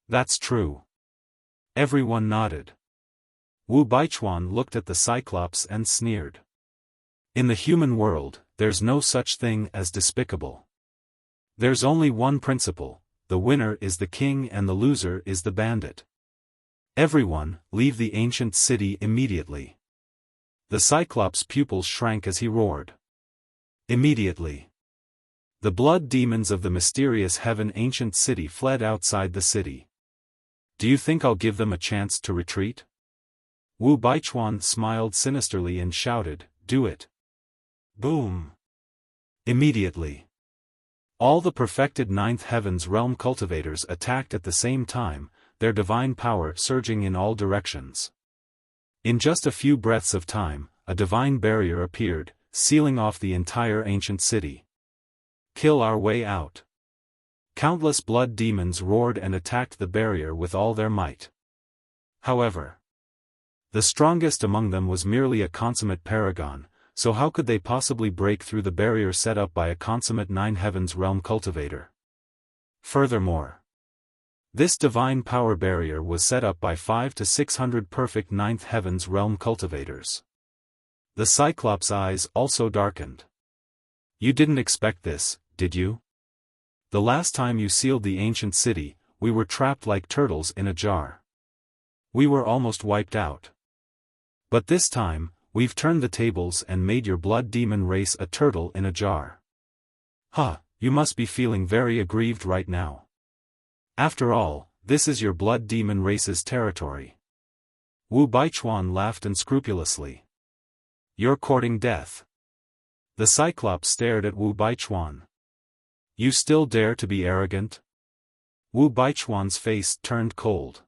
That's true. Everyone nodded. Wu Baichuan looked at the Cyclops and sneered. In the human world, there's no such thing as despicable. There's only one principle, the winner is the king and the loser is the bandit. Everyone, leave the ancient city immediately. The Cyclops' pupils shrank as he roared. Immediately. The blood demons of the mysterious heaven ancient city fled outside the city. Do you think I'll give them a chance to retreat? Wu Baichuan smiled sinisterly and shouted, do it. Boom. Immediately. All the perfected 9th heavens realm cultivators attacked at the same time, their divine power surging in all directions. In just a few breaths of time, a divine barrier appeared, sealing off the entire ancient city. Kill our way out. Countless blood demons roared and attacked the barrier with all their might. However, the strongest among them was merely a consummate paragon, so how could they possibly break through the barrier set up by a consummate 9 heavens realm cultivator? Furthermore, this divine power barrier was set up by 500 to 600 perfect 9th heavens realm cultivators. The Cyclops' eyes also darkened. You didn't expect this, did you? The last time you sealed the ancient city, we were trapped like turtles in a jar. We were almost wiped out. But this time, we've turned the tables and made your blood demon race a turtle in a jar. Huh, you must be feeling very aggrieved right now. After all, this is your blood demon race's territory. Wu Baichuan laughed unscrupulously. You're courting death. The Cyclops stared at Wu Baichuan. You still dare to be arrogant? Wu Baichuan's face turned cold.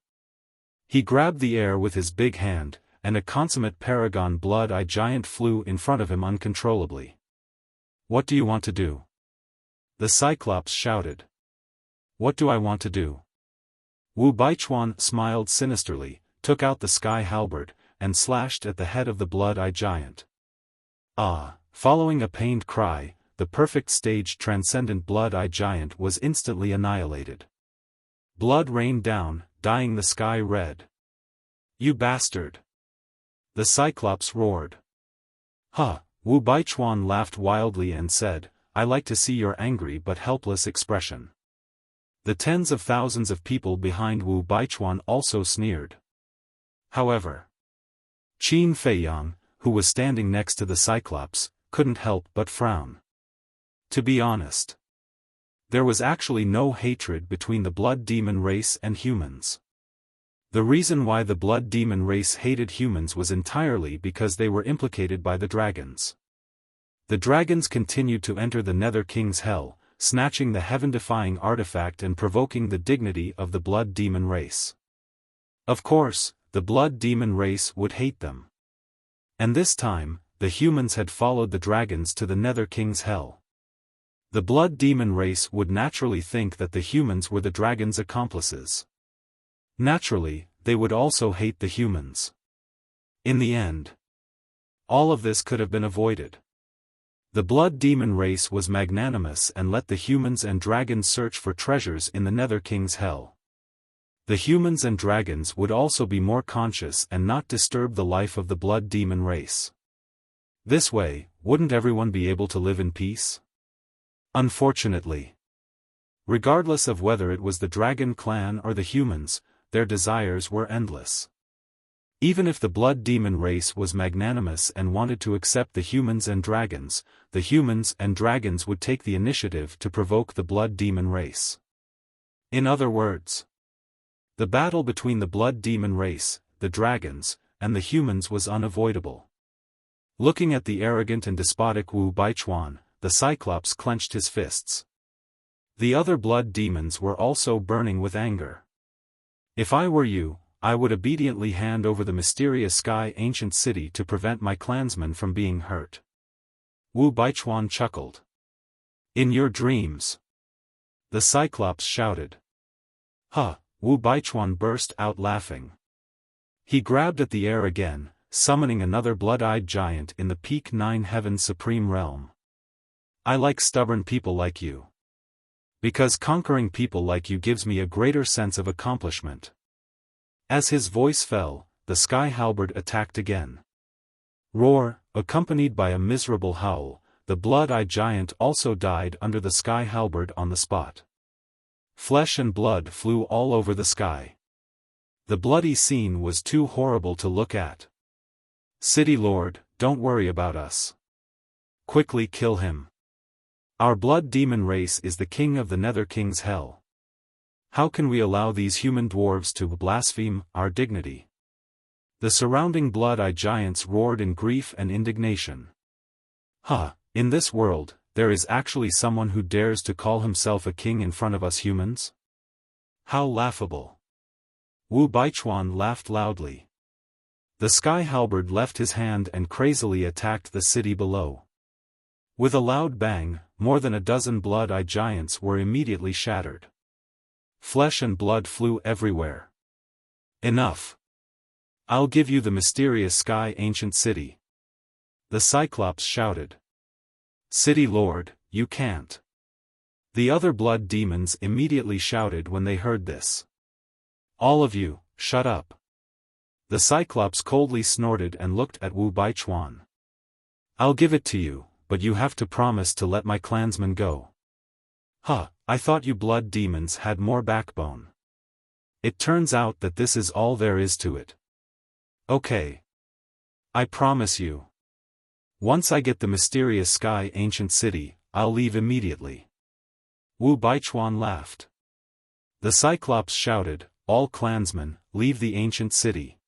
He grabbed the air with his big hand, and a consummate paragon blood-eye giant flew in front of him uncontrollably. What do you want to do? The Cyclops shouted. What do I want to do? Wu Baichuan smiled sinisterly, took out the sky halberd, and slashed at the head of the blood-eye giant. Ah! Following a pained cry, the perfect stage transcendent blood-eye giant was instantly annihilated. Blood rained down, dyeing the sky red. You bastard! The Cyclops roared. Huh! Wu Baichuan laughed wildly and said, I like to see your angry but helpless expression. The tens of thousands of people behind Wu Baichuan also sneered. However, Qin Feiyang, who was standing next to the Cyclops, couldn't help but frown. To be honest, there was actually no hatred between the blood demon race and humans. The reason why the blood demon race hated humans was entirely because they were implicated by the dragons. The dragons continued to enter the Nether King's hell, snatching the heaven-defying artifact and provoking the dignity of the blood demon race. Of course, the blood demon race would hate them. And this time, the humans had followed the dragons to the Nether King's hell. The blood demon race would naturally think that the humans were the dragons' accomplices. Naturally, they would also hate the humans. In the end, all of this could have been avoided. The blood demon race was magnanimous and let the humans and dragons search for treasures in the Nether King's hell. The humans and dragons would also be more conscious and not disturb the life of the blood demon race. This way, wouldn't everyone be able to live in peace? Unfortunately. Regardless of whether it was the dragon clan or the humans, their desires were endless. Even if the blood demon race was magnanimous and wanted to accept the humans and dragons would take the initiative to provoke the blood demon race. In other words, the battle between the blood demon race, the dragons, and the humans was unavoidable. Looking at the arrogant and despotic Wu Baichuan, the Cyclops clenched his fists. The other blood demons were also burning with anger. If I were you, I would obediently hand over the mysterious sky ancient city to prevent my clansmen from being hurt. Wu Baichuan chuckled. In your dreams. The Cyclops shouted. Huh! Wu Baichuan burst out laughing. He grabbed at the air again, summoning another blood-eyed giant in the Peak 9 Heaven's supreme realm. I like stubborn people like you. Because conquering people like you gives me a greater sense of accomplishment. As his voice fell, the sky halberd attacked again. Roar, accompanied by a miserable howl, the blood-eyed giant also died under the sky halberd on the spot. Flesh and blood flew all over the sky. The bloody scene was too horrible to look at. City Lord, don't worry about us. Quickly kill him. Our blood demon race is the king of the Nether King's hell. How can we allow these human dwarves to blaspheme our dignity? The surrounding blood-eyed giants roared in grief and indignation. In this world, there is actually someone who dares to call himself a king in front of us humans? How laughable. Wu Baichuan laughed loudly. The sky halberd left his hand and crazily attacked the city below. With a loud bang, more than a dozen blood-eyed giants were immediately shattered. Flesh and blood flew everywhere. Enough. I'll give you the mysterious sky ancient city. The Cyclops shouted. City Lord, you can't. The other blood demons immediately shouted when they heard this. All of you, shut up. The Cyclops coldly snorted and looked at Wu Baichuan. I'll give it to you, but you have to promise to let my clansmen go. I thought you blood demons had more backbone. It turns out that this is all there is to it. Okay. I promise you. Once I get the mysterious sky ancient city, I'll leave immediately. Wu Baichuan laughed. The Cyclops shouted, all clansmen, leave the ancient city.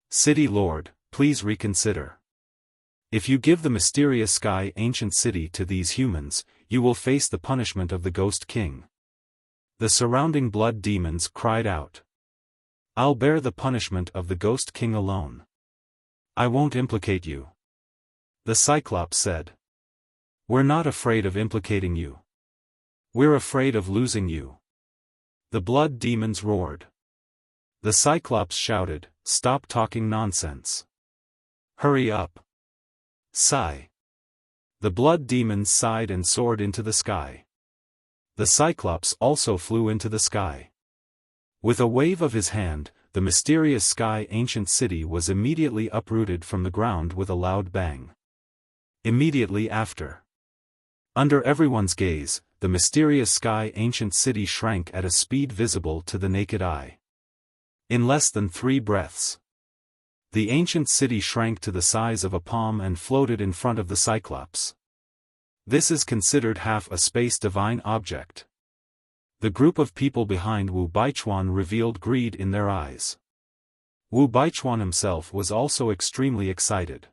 City Lord, please reconsider. If you give the mysterious sky ancient city to these humans, you will face the punishment of the Ghost King. The surrounding blood demons cried out. I'll bear the punishment of the Ghost King alone. I won't implicate you. The Cyclops said. We're not afraid of implicating you. We're afraid of losing you. The blood demons roared. The Cyclops shouted, stop talking nonsense. Hurry up. Sigh. The blood demons sighed and soared into the sky. The Cyclops also flew into the sky. With a wave of his hand, the mysterious sky ancient city was immediately uprooted from the ground with a loud bang. Immediately after. Under everyone's gaze, the mysterious sky ancient city shrank at a speed visible to the naked eye. In less than 3 breaths. The ancient city shrank to the size of a palm and floated in front of the Cyclops. This is considered half a space divine object. The group of people behind Wu Baichuan revealed greed in their eyes. Wu Baichuan himself was also extremely excited.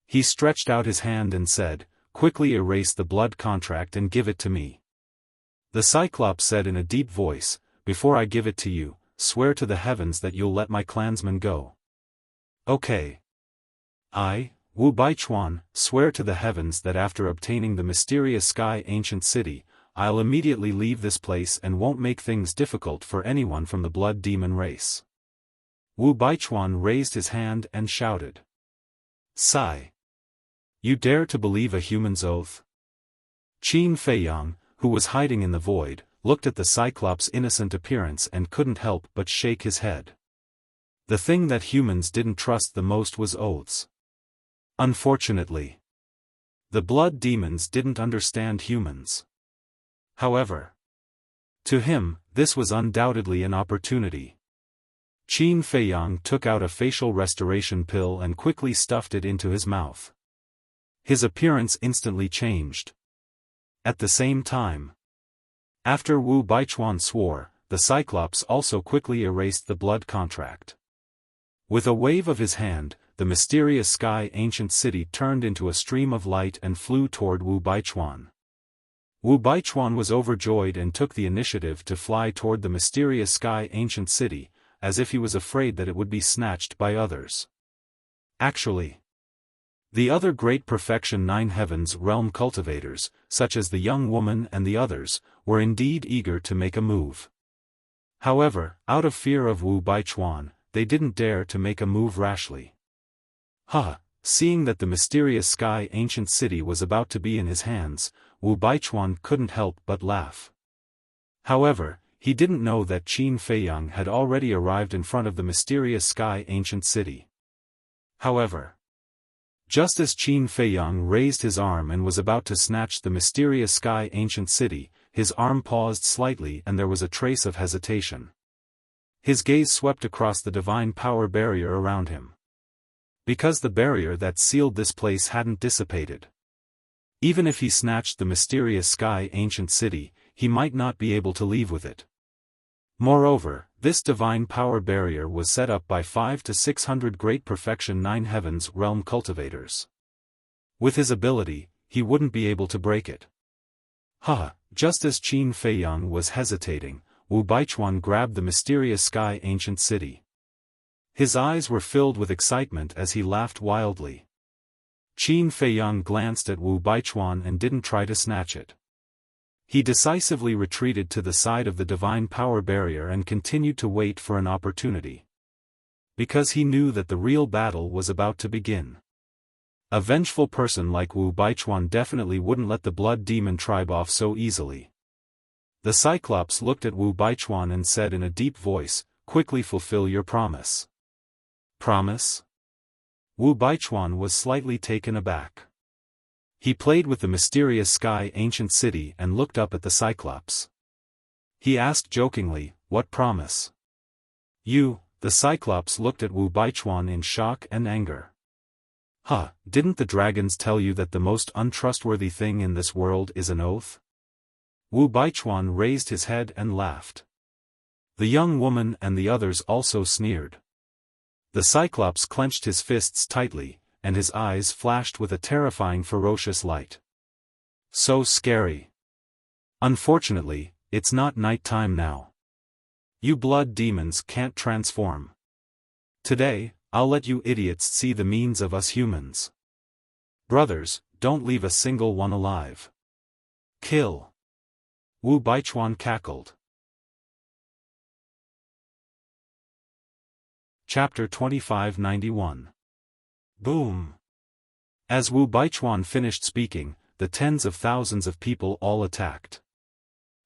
He stretched out his hand and said, quickly erase the blood contract and give it to me. The Cyclops said in a deep voice, before I give it to you, swear to the heavens that you'll let my clansmen go. Okay. I, Wu Baichuan, swear to the heavens that after obtaining the mysterious sky ancient city, I'll immediately leave this place and won't make things difficult for anyone from the blood demon race. Wu Baichuan raised his hand and shouted. Sigh. You dare to believe a human's oath? Qin Feiyang, who was hiding in the void, looked at the Cyclops' innocent appearance and couldn't help but shake his head. The thing that humans didn't trust the most was oaths. Unfortunately, the blood demons didn't understand humans. However, to him, this was undoubtedly an opportunity. Qin Feiyang took out a facial restoration pill and quickly stuffed it into his mouth. His appearance instantly changed. At the same time, after Wu Baichuan swore, the Cyclops also quickly erased the blood contract. With a wave of his hand, the mysterious sky ancient city turned into a stream of light and flew toward Wu Baichuan. Wu Baichuan was overjoyed and took the initiative to fly toward the mysterious sky ancient city, as if he was afraid that it would be snatched by others. Actually, the other great perfection 9 heavens realm cultivators, such as the young woman and the others, were indeed eager to make a move. However, out of fear of Wu Baichuan, they didn't dare to make a move rashly. Seeing that the mysterious sky ancient city was about to be in his hands, Wu Baichuan couldn't help but laugh. However, he didn't know that Qin Feiyang had already arrived in front of the mysterious sky ancient city. However, just as Qin Feiyang raised his arm and was about to snatch the mysterious sky ancient city, his arm paused slightly and there was a trace of hesitation. His gaze swept across the divine power barrier around him. Because the barrier that sealed this place hadn't dissipated. Even if he snatched the mysterious sky ancient city, he might not be able to leave with it. Moreover, this divine power barrier was set up by 500 to 600 great perfection 9 heavens realm cultivators. With his ability, he wouldn't be able to break it. Just as Qin Feiyang was hesitating, Wu Baichuan grabbed the mysterious sky ancient city. His eyes were filled with excitement as he laughed wildly. Qin Feiyang glanced at Wu Baichuan and didn't try to snatch it. He decisively retreated to the side of the divine power barrier and continued to wait for an opportunity. Because he knew that the real battle was about to begin. A vengeful person like Wu Baichuan definitely wouldn't let the blood demon tribe off so easily. The Cyclops looked at Wu Baichuan and said in a deep voice, quickly fulfill your promise. Promise? Wu Baichuan was slightly taken aback. He played with the mysterious sky ancient city and looked up at the Cyclops. He asked jokingly, "What promise?" "You," the Cyclops looked at Wu Baichuan in shock and anger. "Huh, didn't the dragons tell you that the most untrustworthy thing in this world is an oath?" Wu Baichuan raised his head and laughed. The young woman and the others also sneered. The Cyclops clenched his fists tightly, and his eyes flashed with a terrifying ferocious light. "So scary. Unfortunately, it's not night time now. You blood demons can't transform. Today, I'll let you idiots see the means of us humans. Brothers, don't leave a single one alive. Kill." Wu Baichuan cackled. Chapter 2591. Boom! As Wu Baichuan finished speaking, the tens of thousands of people all attacked.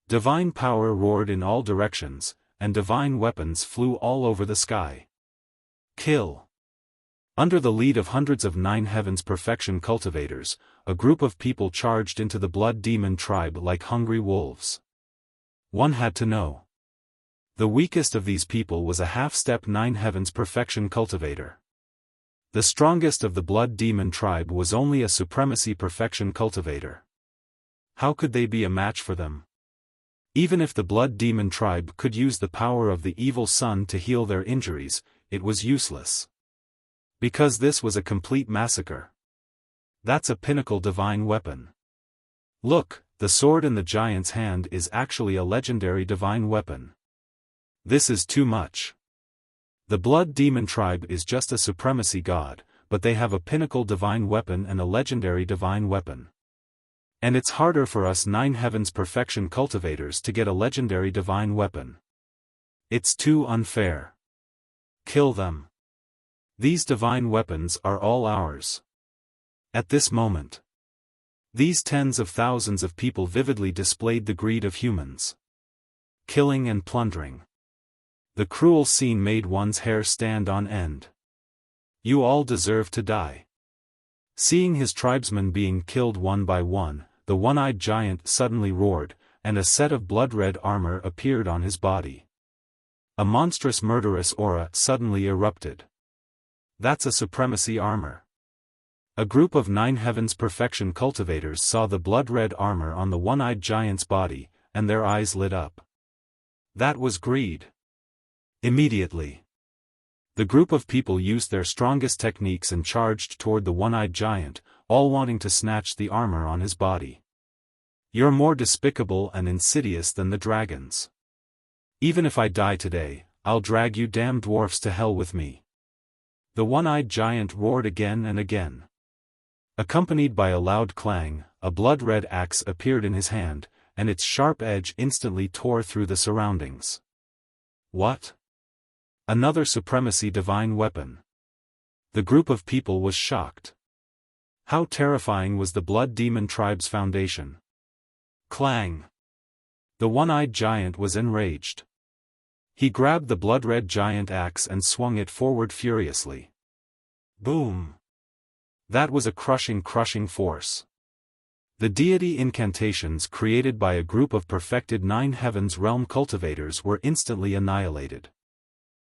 Divine power roared in all directions, and divine weapons flew all over the sky. Kill! Under the lead of hundreds of Nine Heavens perfection cultivators, a group of people charged into the blood demon tribe like hungry wolves. One had to know. The weakest of these people was a half-step Nine Heavens perfection cultivator. The strongest of the blood demon tribe was only a supremacy perfection cultivator. How could they be a match for them? Even if the blood demon tribe could use the power of the evil sun to heal their injuries, it was useless. Because this was a complete massacre. That's a pinnacle divine weapon. Look, the sword in the giant's hand is actually a legendary divine weapon. This is too much. The blood demon tribe is just a supremacy god, but they have a pinnacle divine weapon and a legendary divine weapon. And it's harder for us Nine Heavens perfection cultivators to get a legendary divine weapon. It's too unfair. Kill them. These divine weapons are all ours. At this moment, these tens of thousands of people vividly displayed the greed of humans. Killing and plundering. The cruel scene made one's hair stand on end. You all deserve to die. Seeing his tribesmen being killed one by one, the one-eyed giant suddenly roared, and a set of blood-red armor appeared on his body. A monstrous murderous aura suddenly erupted. That's a supremacy armor. A group of Nine Heavens perfection cultivators saw the blood-red armor on the one-eyed giant's body, and their eyes lit up. That was greed. Immediately, the group of people used their strongest techniques and charged toward the one-eyed giant, all wanting to snatch the armor on his body. You're more despicable and insidious than the dragons. Even if I die today, I'll drag you damn dwarfs to hell with me. The one-eyed giant roared again and again. Accompanied by a loud clang, a blood-red axe appeared in his hand, and its sharp edge instantly tore through the surroundings. What? Another supremacy divine weapon. The group of people was shocked. How terrifying was the blood demon tribe's foundation? Clang! The one-eyed giant was enraged. He grabbed the blood-red giant axe and swung it forward furiously. Boom! That was a crushing force. The deity incantations created by a group of perfected Nine Heavens realm cultivators were instantly annihilated.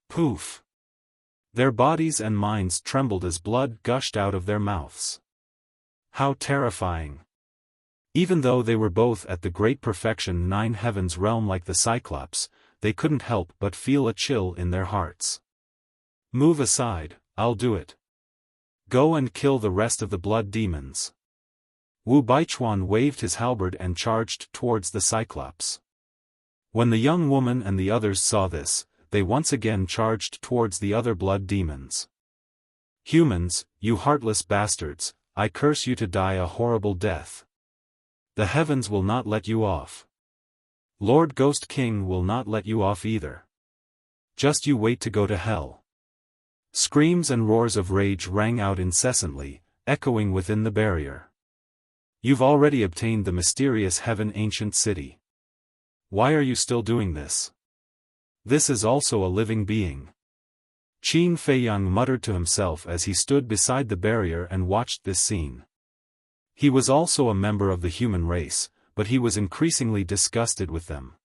Poof! Their bodies and minds trembled as blood gushed out of their mouths. How terrifying! Even though they were both at the great perfection Nine Heavens realm like the Cyclops, they couldn't help but feel a chill in their hearts. Move aside, I'll do it. Go and kill the rest of the blood demons. Wu Baichuan waved his halberd and charged towards the Cyclops. When the young woman and the others saw this, they once again charged towards the other blood demons. Humans, you heartless bastards, I curse you to die a horrible death. The heavens will not let you off. Lord Ghost King will not let you off either. Just you wait to go to hell. Screams and roars of rage rang out incessantly, echoing within the barrier. You've already obtained the mysterious heaven ancient city. Why are you still doing this? This is also a living being. Qin Feiyang muttered to himself as he stood beside the barrier and watched this scene. He was also a member of the human race, but he was increasingly disgusted with them.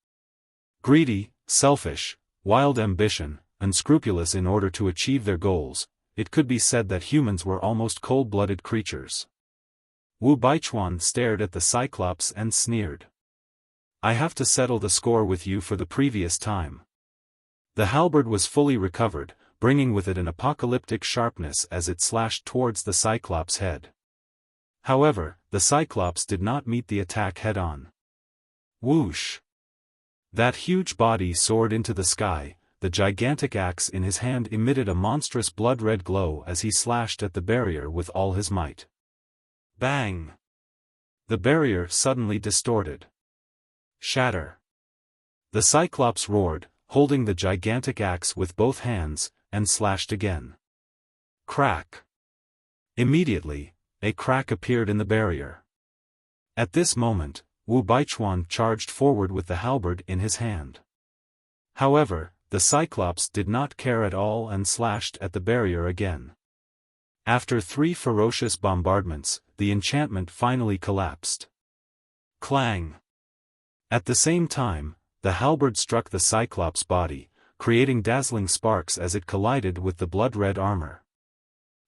Greedy, selfish, wild ambition, unscrupulous in order to achieve their goals, it could be said that humans were almost cold-blooded creatures. Wu Baichuan stared at the Cyclops and sneered. I have to settle the score with you for the previous time. The halberd was fully recovered, bringing with it an apocalyptic sharpness as it slashed towards the Cyclops' head. However, the Cyclops did not meet the attack head-on. Whoosh! That huge body soared into the sky, the gigantic axe in his hand emitted a monstrous blood-red glow as he slashed at the barrier with all his might. Bang! The barrier suddenly distorted. Shatter! The Cyclops roared, holding the gigantic axe with both hands, and slashed again. Crack! Immediately, a crack appeared in the barrier. At this moment, Wu Baichuan charged forward with the halberd in his hand. However, the Cyclops did not care at all and slashed at the barrier again. After 3 ferocious bombardments, the enchantment finally collapsed. Clang! At the same time, the halberd struck the Cyclops' body, creating dazzling sparks as it collided with the blood-red armor.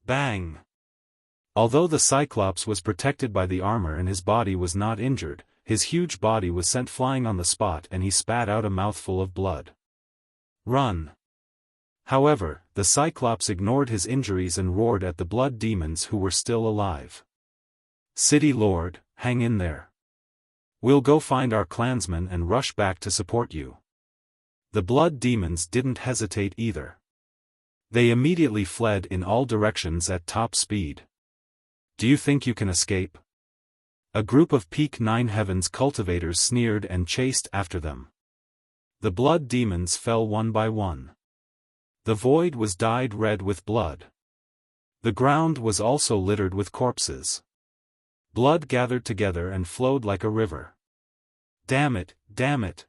Bang! Although the Cyclops was protected by the armor and his body was not injured, his huge body was sent flying on the spot and he spat out a mouthful of blood. Run! However, the Cyclops ignored his injuries and roared at the blood demons who were still alive. City Lord, hang in there. We'll go find our clansmen and rush back to support you. The blood demons didn't hesitate either. They immediately fled in all directions at top speed. Do you think you can escape? A group of Peak 9 Heavens cultivators sneered and chased after them. The blood demons fell one by one. The void was dyed red with blood. The ground was also littered with corpses. Blood gathered together and flowed like a river. Damn it, damn it!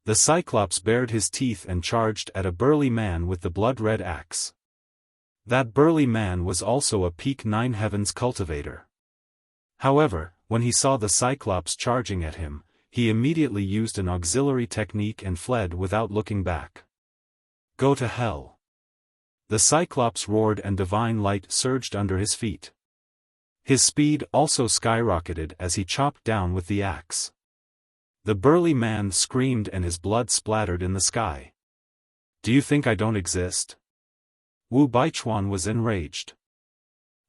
The Cyclops bared his teeth and charged at a burly man with the blood-red axe. That burly man was also a Peak 9 Heavens cultivator. However, when he saw the Cyclops charging at him, he immediately used an auxiliary technique and fled without looking back. Go to hell! The Cyclops roared and divine light surged under his feet. His speed also skyrocketed as he chopped down with the axe. The burly man screamed and his blood splattered in the sky. Do you think I don't exist? Wu Baichuan was enraged.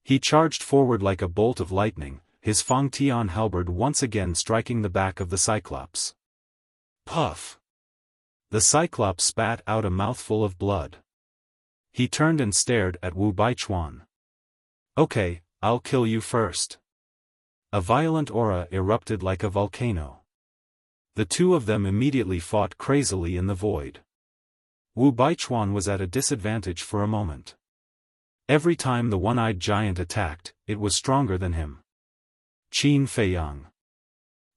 He charged forward like a bolt of lightning, his Fangtian halberd once again striking the back of the Cyclops. Puff! The Cyclops spat out a mouthful of blood. He turned and stared at Wu Baichuan. Okay, I'll kill you first. A violent aura erupted like a volcano. The two of them immediately fought crazily in the void. Wu Baichuan was at a disadvantage for a moment. Every time the one-eyed giant attacked, it was stronger than him. Qin Feiyang.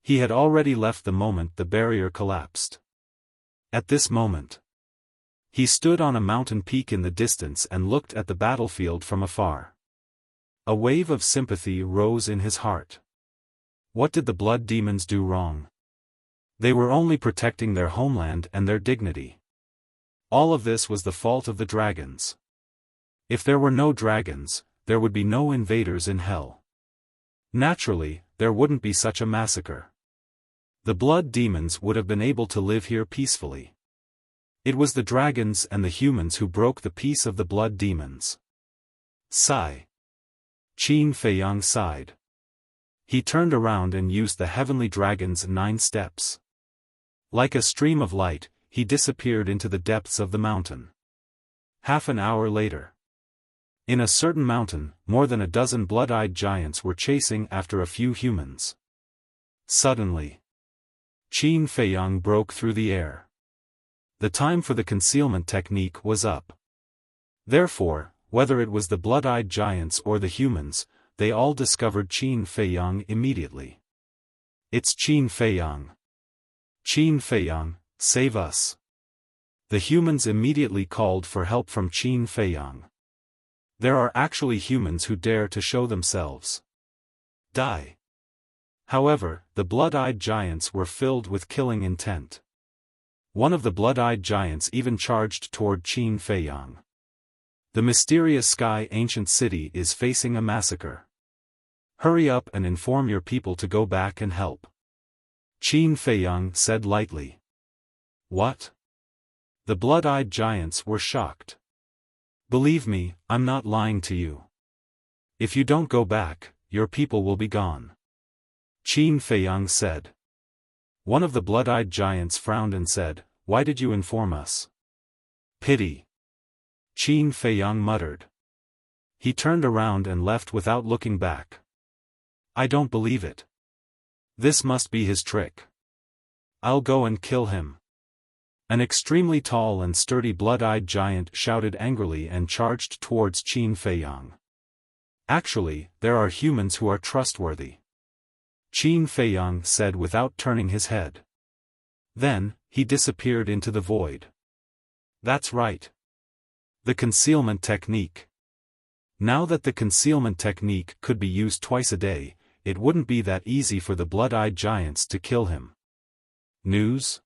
He had already left the moment the barrier collapsed. At this moment, he stood on a mountain peak in the distance and looked at the battlefield from afar. A wave of sympathy rose in his heart. What did the blood demons do wrong? They were only protecting their homeland and their dignity. All of this was the fault of the dragons. If there were no dragons, there would be no invaders in hell. Naturally, there wouldn't be such a massacre. The blood demons would have been able to live here peacefully. It was the dragons and the humans who broke the peace of the blood demons. Sigh. Qin Feiyang sighed. He turned around and used the heavenly dragon's 9 steps. Like a stream of light, he disappeared into the depths of the mountain. Half an hour later. In a certain mountain, more than a dozen blood-eyed giants were chasing after a few humans. Suddenly, Qin Feiyang broke through the air. The time for the concealment technique was up. Therefore, whether it was the blood-eyed giants or the humans, they all discovered Qin Feiyang immediately. It's Qin Feiyang. Qin Feiyang, save us. The humans immediately called for help from Qin Feiyang. There are actually humans who dare to show themselves. Die. However, the blood-eyed giants were filled with killing intent. One of the blood-eyed giants even charged toward Qin Feiyang. The mysterious sky ancient city is facing a massacre. Hurry up and inform your people to go back and help. Qin Feiyang said lightly. What? The blood-eyed giants were shocked. Believe me, I'm not lying to you. If you don't go back, your people will be gone. Qin Feiyang said. One of the blood-eyed giants frowned and said, Why did you inform us? Pity. Qin Feiyang muttered. He turned around and left without looking back. I don't believe it. This must be his trick. I'll go and kill him. An extremely tall and sturdy blood-eyed giant shouted angrily and charged towards Qin Feiyang. Actually, there are humans who are trustworthy. Qin Feiyang said without turning his head. Then, he disappeared into the void. That's right. The concealment technique. Now that the concealment technique could be used twice a day, it wouldn't be that easy for the blood-eyed giants to kill him. News?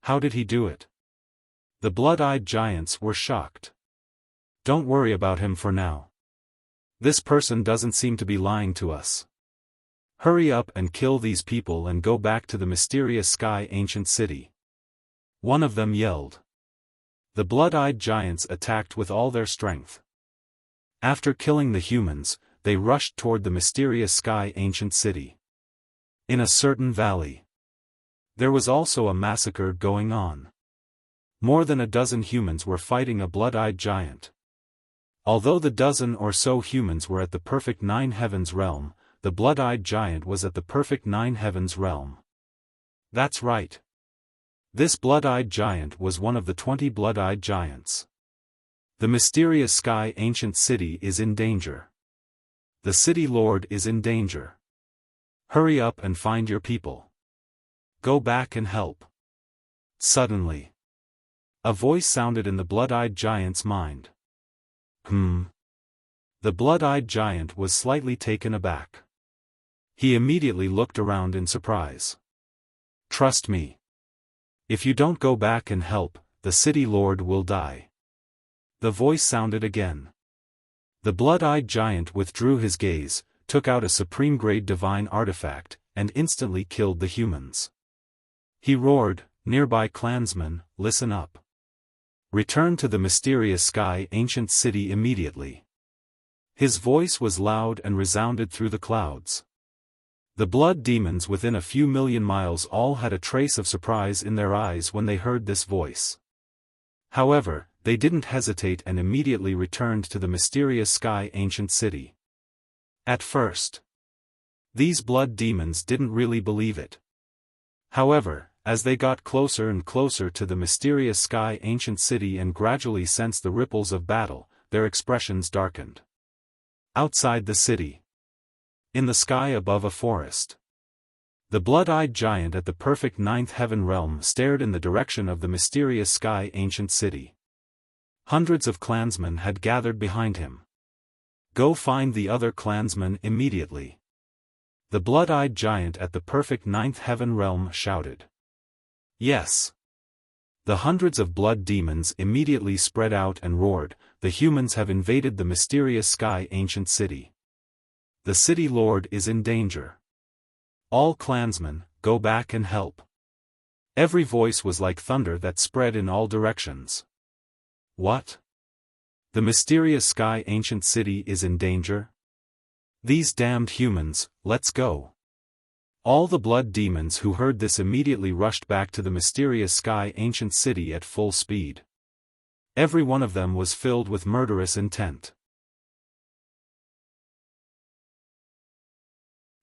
How did he do it? The blood-eyed giants were shocked. Don't worry about him for now. This person doesn't seem to be lying to us. Hurry up and kill these people and go back to the mysterious sky ancient city. One of them yelled. The blood-eyed giants attacked with all their strength. After killing the humans, they rushed toward the mysterious sky ancient city. In a certain valley, there was also a massacre going on. More than a dozen humans were fighting a blood-eyed giant. Although the dozen or so humans were at the perfect Nine Heavens realm, the blood-eyed giant was at the perfect Nine Heavens realm. That's right. This blood-eyed giant was one of the 20 blood-eyed giants. The mysterious sky ancient city is in danger. The city lord is in danger. Hurry up and find your people. Go back and help. Suddenly, a voice sounded in the blood-eyed giant's mind. The blood-eyed giant was slightly taken aback. He immediately looked around in surprise. Trust me. If you don't go back and help, the city lord will die. The voice sounded again. The blood-eyed giant withdrew his gaze, took out a supreme-grade divine artifact, and instantly killed the humans. He roared, Nearby clansmen, listen up. Return to the mysterious sky ancient city immediately. His voice was loud and resounded through the clouds. The blood demons within a few million miles all had a trace of surprise in their eyes when they heard this voice. However, they didn't hesitate and immediately returned to the mysterious sky ancient city. At first, these blood demons didn't really believe it. However, as they got closer and closer to the mysterious sky ancient city and gradually sensed the ripples of battle, their expressions darkened. Outside the city, in the sky above a forest, the blood-eyed giant at the perfect ninth heaven realm stared in the direction of the mysterious sky ancient city. Hundreds of clansmen had gathered behind him. Go find the other clansmen immediately. The blood-eyed giant at the perfect ninth heaven realm shouted. Yes. The hundreds of blood demons immediately spread out and roared, the humans have invaded the mysterious sky ancient city. The city lord is in danger. All clansmen, go back and help. Every voice was like thunder that spread in all directions. What? The mysterious sky ancient city is in danger? These damned humans, let's go. All the blood demons who heard this immediately rushed back to the mysterious sky ancient city at full speed. Every one of them was filled with murderous intent.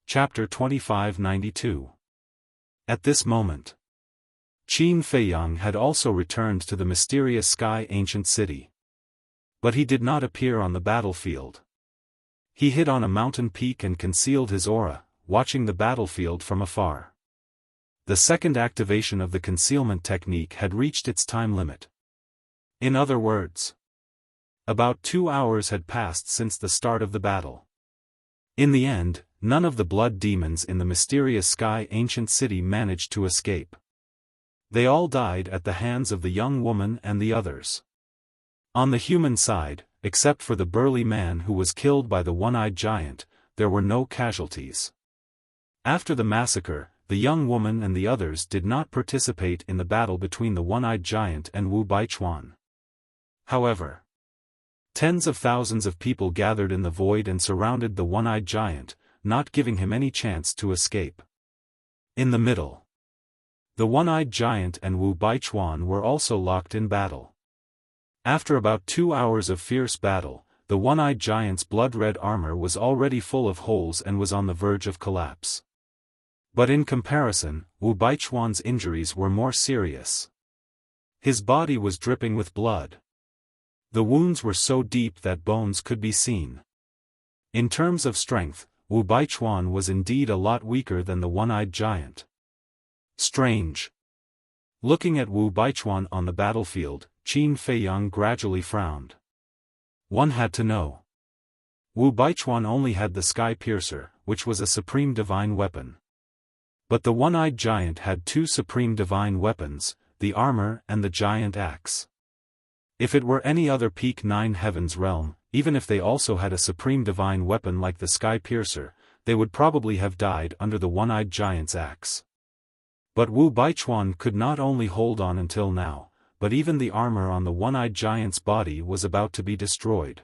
Chapter 2592. At this moment, Qin Feiyang had also returned to the mysterious sky ancient city. But he did not appear on the battlefield. He hid on a mountain peak and concealed his aura, watching the battlefield from afar. The second activation of the concealment technique had reached its time limit. In other words, about 2 hours had passed since the start of the battle. In the end, none of the blood demons in the mysterious sky ancient city managed to escape. They all died at the hands of the young woman and the others. On the human side, except for the burly man who was killed by the one-eyed giant, there were no casualties. After the massacre, the young woman and the others did not participate in the battle between the one-eyed giant and Wu Baichuan. However, tens of thousands of people gathered in the void and surrounded the one-eyed giant, not giving him any chance to escape. In the middle, the one-eyed giant and Wu Baichuan were also locked in battle. After about 2 hours of fierce battle, the one-eyed giant's blood-red armor was already full of holes and was on the verge of collapse. But in comparison, Wu Baichuan's injuries were more serious. His body was dripping with blood. The wounds were so deep that bones could be seen. In terms of strength, Wu Baichuan was indeed a lot weaker than the one-eyed giant. Strange. Looking at Wu Baichuan on the battlefield, Qin Feiyang gradually frowned. One had to know. Wu Baichuan only had the Sky Piercer, which was a supreme divine weapon. But the one-eyed giant had 2 supreme divine weapons, the armor and the giant axe. If it were any other Peak 9 Heavens realm, even if they also had a supreme divine weapon like the Sky Piercer, they would probably have died under the one-eyed giant's axe. But Wu Baichuan could not only hold on until now, but even the armor on the one-eyed giant's body was about to be destroyed.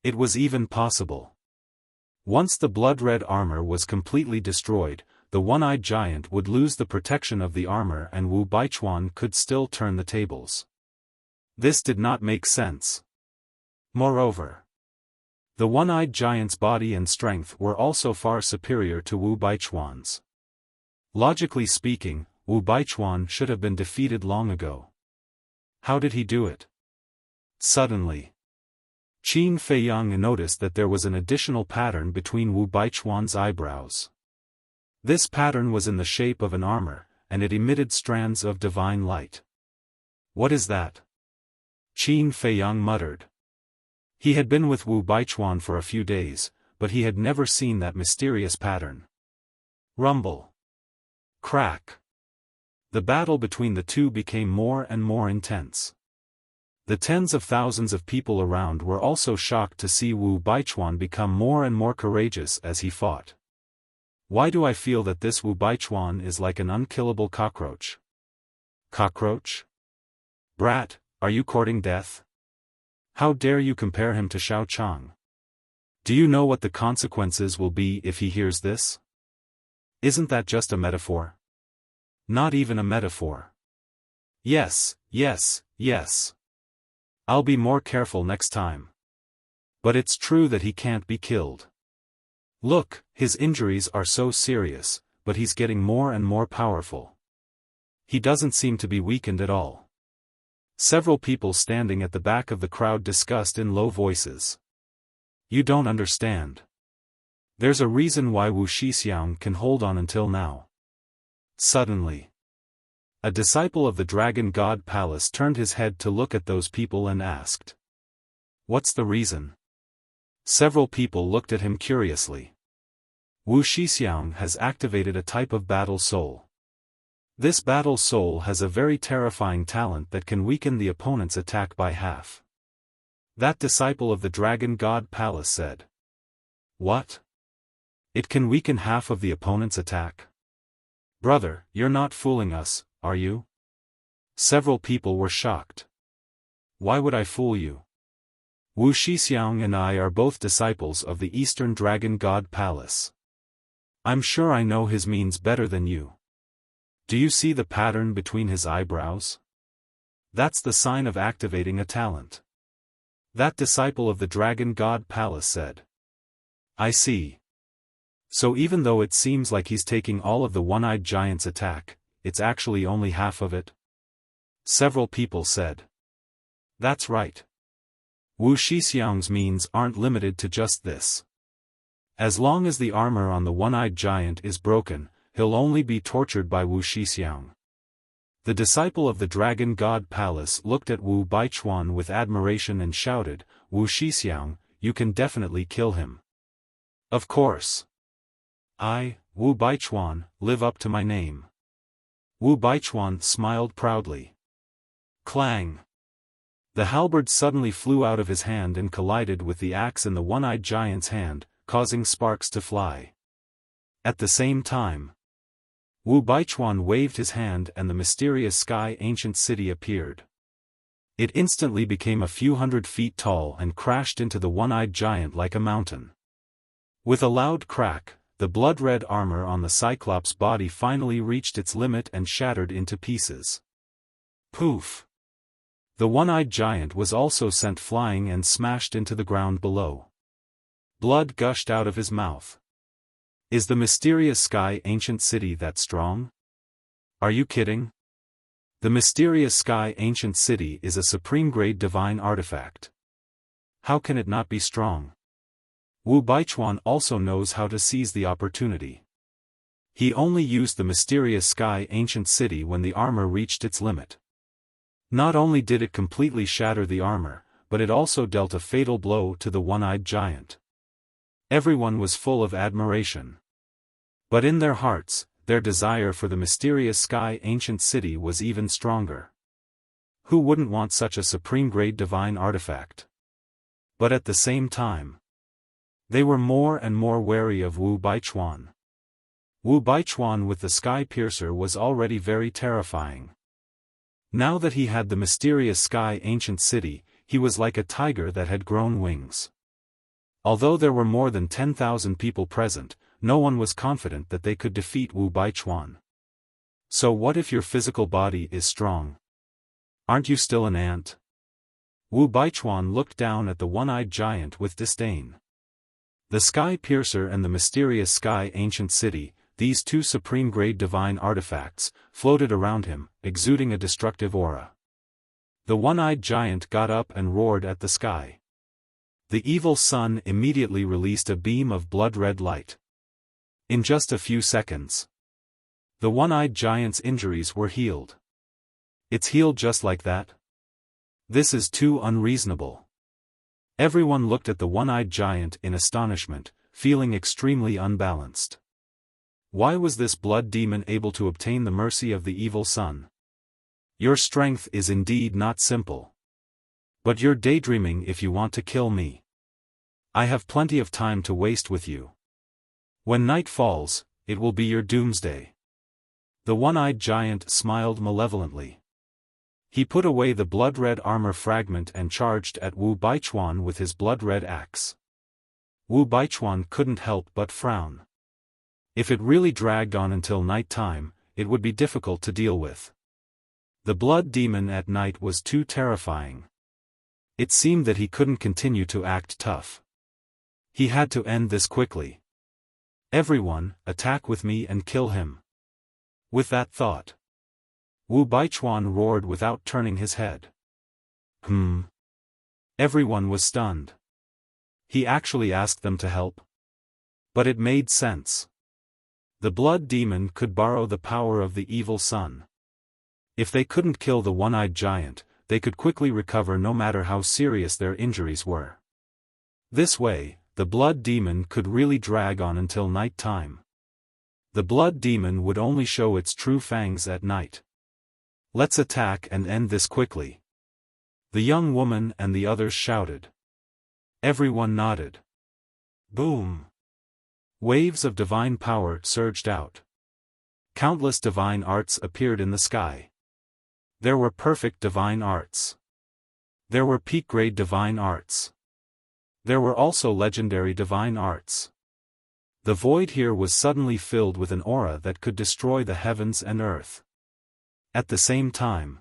It was even possible. Once the blood-red armor was completely destroyed, the one-eyed giant would lose the protection of the armor and Wu Baichuan could still turn the tables. This did not make sense. Moreover, the one-eyed giant's body and strength were also far superior to Wu Baichuan's. Logically speaking, Wu Baichuan should have been defeated long ago. How did he do it? Suddenly, Qin Feiyang noticed that there was an additional pattern between Wu Baichuan's eyebrows. This pattern was in the shape of an armor, and it emitted strands of divine light. What is that? Qin Feiyang muttered. He had been with Wu Baichuan for a few days, but he had never seen that mysterious pattern. Rumble. Crack. The battle between the two became more and more intense. The tens of thousands of people around were also shocked to see Wu Baichuan become more and more courageous as he fought. Why do I feel that this Wu Baichuan is like an unkillable cockroach? Cockroach? Brat, are you courting death? How dare you compare him to Xiao Chang? Do you know what the consequences will be if he hears this? Isn't that just a metaphor? Not even a metaphor. Yes, yes, yes. I'll be more careful next time. But it's true that he can't be killed. Look, his injuries are so serious, but he's getting more and more powerful. He doesn't seem to be weakened at all. Several people standing at the back of the crowd discussed in low voices. You don't understand. There's a reason why Wu Shixiang can hold on until now. Suddenly, a disciple of the Dragon God Palace turned his head to look at those people and asked, "What's the reason?" Several people looked at him curiously. Wu Shixiang has activated a type of battle soul. This battle soul has a very terrifying talent that can weaken the opponent's attack by half. That disciple of the Dragon God Palace said. What? It can weaken half of the opponent's attack? Brother, you're not fooling us, are you? Several people were shocked. Why would I fool you? Wu Shixiang and I are both disciples of the Eastern Dragon God Palace. I'm sure I know his means better than you. Do you see the pattern between his eyebrows? That's the sign of activating a talent. That disciple of the Dragon God Palace said. I see. So even though it seems like he's taking all of the one-eyed giant's attack, it's actually only half of it? Several people said. That's right. Wu Shixiang's means aren't limited to just this. As long as the armor on the one-eyed giant is broken, he'll only be tortured by Wu Shixiang. The disciple of the Dragon God Palace looked at Wu Baichuan with admiration and shouted, Wu Shixiang, you can definitely kill him. Of course. I, Wu Baichuan, live up to my name. Wu Baichuan smiled proudly. Clang! The halberd suddenly flew out of his hand and collided with the axe in the one-eyed giant's hand, causing sparks to fly. At the same time, Wu Baichuan waved his hand and the mysterious sky ancient city appeared. It instantly became a few hundred feet tall and crashed into the one-eyed giant like a mountain. With a loud crack, the blood-red armor on the Cyclops' body finally reached its limit and shattered into pieces. Poof! The one-eyed giant was also sent flying and smashed into the ground below. Blood gushed out of his mouth. Is the mysterious sky ancient city that strong? Are you kidding? The mysterious sky ancient city is a supreme-grade divine artifact. How can it not be strong? Wu Baichuan also knows how to seize the opportunity. He only used the mysterious sky ancient city when the armor reached its limit. Not only did it completely shatter the armor, but it also dealt a fatal blow to the one-eyed giant. Everyone was full of admiration. But in their hearts, their desire for the mysterious sky ancient city was even stronger. Who wouldn't want such a supreme-grade divine artifact? But at the same time, they were more and more wary of Wu Baichuan. Wu Baichuan with the sky piercer was already very terrifying. Now that he had the mysterious sky ancient city, he was like a tiger that had grown wings. Although there were more than 10,000 people present, no one was confident that they could defeat Wu Baichuan. So what if your physical body is strong? Aren't you still an ant? Wu Baichuan looked down at the one-eyed giant with disdain. The sky piercer and the mysterious sky ancient city, these two supreme-grade divine artifacts, floated around him, exuding a destructive aura. The one-eyed giant got up and roared at the sky. The evil sun immediately released a beam of blood-red light. In just a few seconds, the one-eyed giant's injuries were healed. It's healed just like that? This is too unreasonable. Everyone looked at the one-eyed giant in astonishment, feeling extremely unbalanced. Why was this blood demon able to obtain the mercy of the evil sun? Your strength is indeed not simple. But you're daydreaming if you want to kill me. I have plenty of time to waste with you. When night falls, it will be your doomsday. The one-eyed giant smiled malevolently. He put away the blood-red armor fragment and charged at Wu Baichuan with his blood-red axe. Wu Baichuan couldn't help but frown. If it really dragged on until night time, it would be difficult to deal with. The blood demon at night was too terrifying. It seemed that he couldn't continue to act tough. He had to end this quickly. Everyone, attack with me and kill him. With that thought, Wu Baichuan roared without turning his head. Everyone was stunned. He actually asked them to help. But it made sense. The blood demon could borrow the power of the evil sun. If they couldn't kill the one-eyed giant, they could quickly recover no matter how serious their injuries were. This way, the blood demon could really drag on until night time. The blood demon would only show its true fangs at night. Let's attack and end this quickly. The young woman and the others shouted. Everyone nodded. Boom! Waves of divine power surged out. Countless divine arts appeared in the sky. There were perfect divine arts. There were peak-grade divine arts. There were also legendary divine arts. The void here was suddenly filled with an aura that could destroy the heavens and earth. At the same time,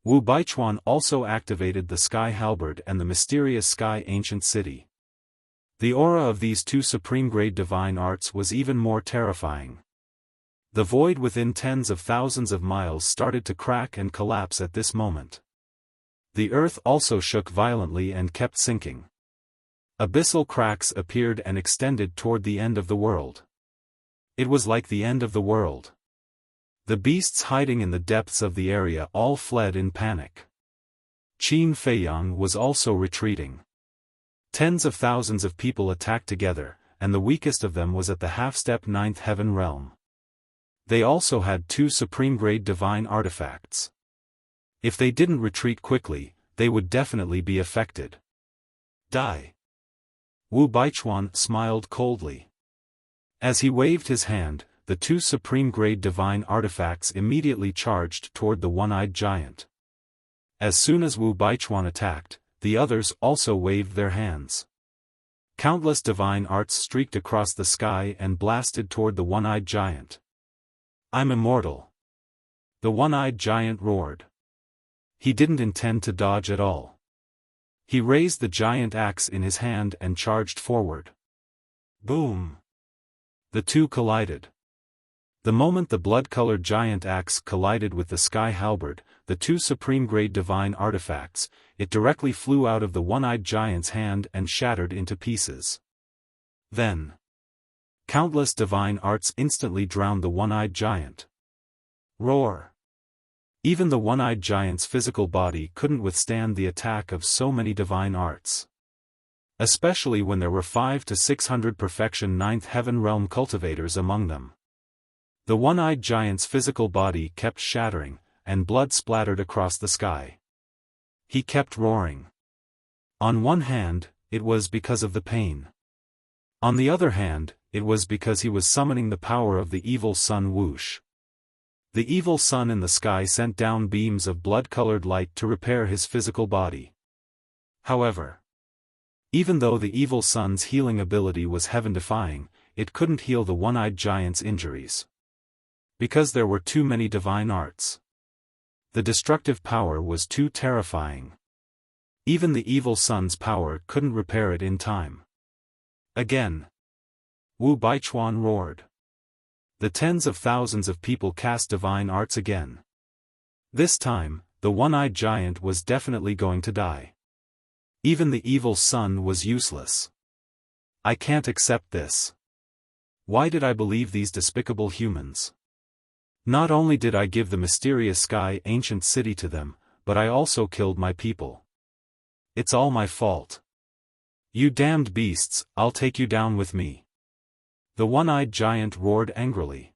Wu Baichuan also activated the sky halberd and the mysterious sky ancient city. The aura of these two supreme-grade divine arts was even more terrifying. The void within tens of thousands of miles started to crack and collapse at this moment. The earth also shook violently and kept sinking. Abyssal cracks appeared and extended toward the end of the world. It was like the end of the world. The beasts hiding in the depths of the area all fled in panic. Qin Feiyang was also retreating. Tens of thousands of people attacked together, and the weakest of them was at the half-step ninth heaven realm. They also had 2 supreme-grade divine artifacts. If they didn't retreat quickly, they would definitely be affected. Die. Wu Baichuan smiled coldly. As he waved his hand, the 2 supreme-grade divine artifacts immediately charged toward the one-eyed giant. As soon as Wu Baichuan attacked, the others also waved their hands. Countless divine arts streaked across the sky and blasted toward the one-eyed giant. I'm immortal. The one-eyed giant roared. He didn't intend to dodge at all. He raised the giant axe in his hand and charged forward. Boom! The 2 collided. The moment the blood-colored giant axe collided with the sky halberd, the 2 supreme-grade divine artifacts, it directly flew out of the one-eyed giant's hand and shattered into pieces. Then, countless divine arts instantly drowned the one-eyed giant. Roar! Even the one-eyed giant's physical body couldn't withstand the attack of so many divine arts. Especially when there were 500 to 600 perfection ninth heaven realm cultivators among them. The one-eyed giant's physical body kept shattering, and blood splattered across the sky. He kept roaring. On one hand, it was because of the pain. On the other hand, it was because he was summoning the power of the evil sun Wuxia. The evil sun in the sky sent down beams of blood-colored light to repair his physical body. However, even though the evil sun's healing ability was heaven-defying, it couldn't heal the one-eyed giant's injuries. Because there were too many divine arts. The destructive power was too terrifying. Even the evil sun's power couldn't repair it in time. Again. Wu Baichuan roared. The tens of thousands of people cast divine arts again. This time, the one-eyed giant was definitely going to die. Even the evil sun was useless. I can't accept this. Why did I believe these despicable humans? Not only did I give the mysterious sky ancient city to them, but I also killed my people. It's all my fault. You damned beasts, I'll take you down with me. The one-eyed giant roared angrily.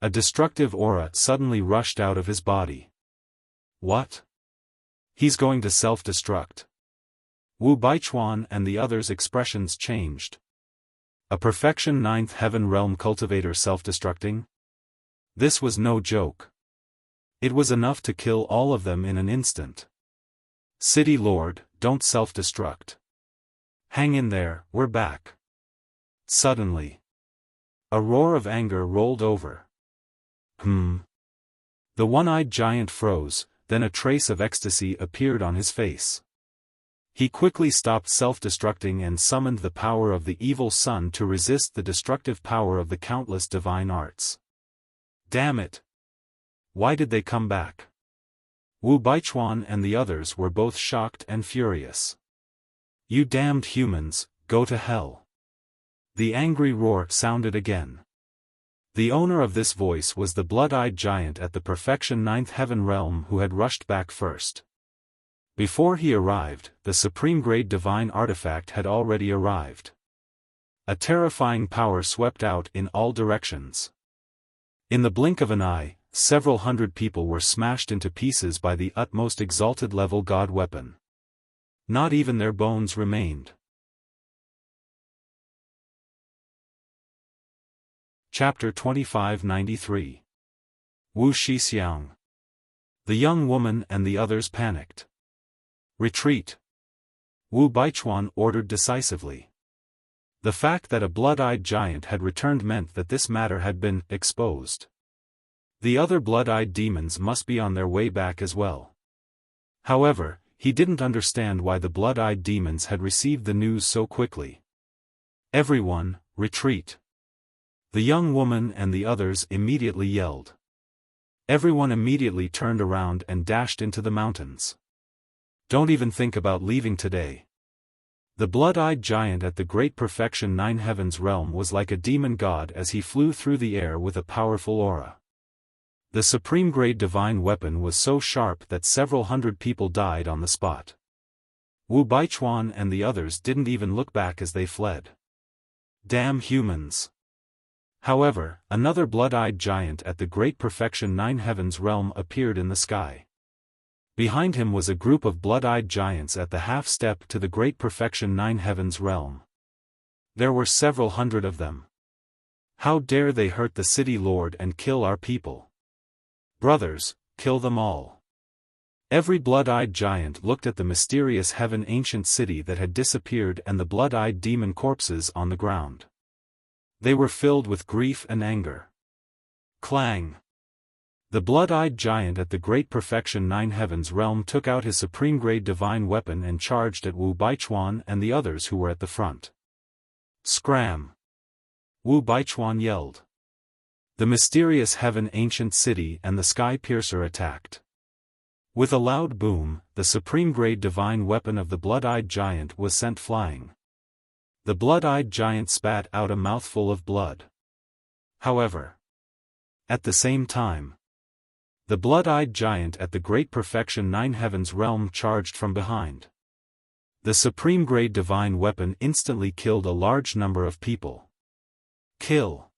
A destructive aura suddenly rushed out of his body. What? He's going to self-destruct. Wu Baichuan and the others' expressions changed. A perfection ninth heaven realm cultivator self-destructing? This was no joke. It was enough to kill all of them in an instant. City Lord, don't self-destruct. Hang in there, we're back. Suddenly, a roar of anger rolled over. The one-eyed giant froze, then a trace of ecstasy appeared on his face. He quickly stopped self-destructing and summoned the power of the evil sun to resist the destructive power of the countless divine arts. Damn it! Why did they come back? Wu Baichuan and the others were both shocked and furious. You damned humans, go to hell. The angry roar sounded again. The owner of this voice was the blood-eyed giant at the perfection ninth heaven realm who had rushed back first. Before he arrived, the supreme-grade divine artifact had already arrived. A terrifying power swept out in all directions. In the blink of an eye, several hundred people were smashed into pieces by the utmost exalted level god weapon. Not even their bones remained. Chapter 2593. Wu Xixiang. The young woman and the others panicked. Retreat. Wu Baichuan ordered decisively. The fact that a blood-eyed giant had returned meant that this matter had been exposed. The other blood-eyed demons must be on their way back as well. However, he didn't understand why the blood-eyed demons had received the news so quickly. Everyone, retreat. The young woman and the others immediately yelled. Everyone immediately turned around and dashed into the mountains. Don't even think about leaving today. The blood-eyed giant at the great perfection nine heavens realm was like a demon god as he flew through the air with a powerful aura. The supreme-grade divine weapon was so sharp that several hundred people died on the spot. Wu Baichuan and the others didn't even look back as they fled. Damn humans. However, another blood-eyed giant at the Great Perfection Nine Heavens realm appeared in the sky. Behind him was a group of blood-eyed giants at the half-step to the Great Perfection Nine Heavens realm. There were several hundred of them. How dare they hurt the city lord and kill our people? Brothers, kill them all. Every blood-eyed giant looked at the mysterious heaven ancient city that had disappeared and the blood-eyed demon corpses on the ground. They were filled with grief and anger. Clang! The blood-eyed giant at the Great Perfection Nine Heavens realm took out his supreme-grade divine weapon and charged at Wu Baichuan and the others who were at the front. Scram! Wu Baichuan yelled. The mysterious heaven ancient city and the sky piercer attacked. With a loud boom, the supreme-grade divine weapon of the blood-eyed giant was sent flying. The blood-eyed giant spat out a mouthful of blood. However, at the same time, the blood-eyed giant at the Great Perfection Nine Heavens realm charged from behind. The supreme-grade divine weapon instantly killed a large number of people. Kill!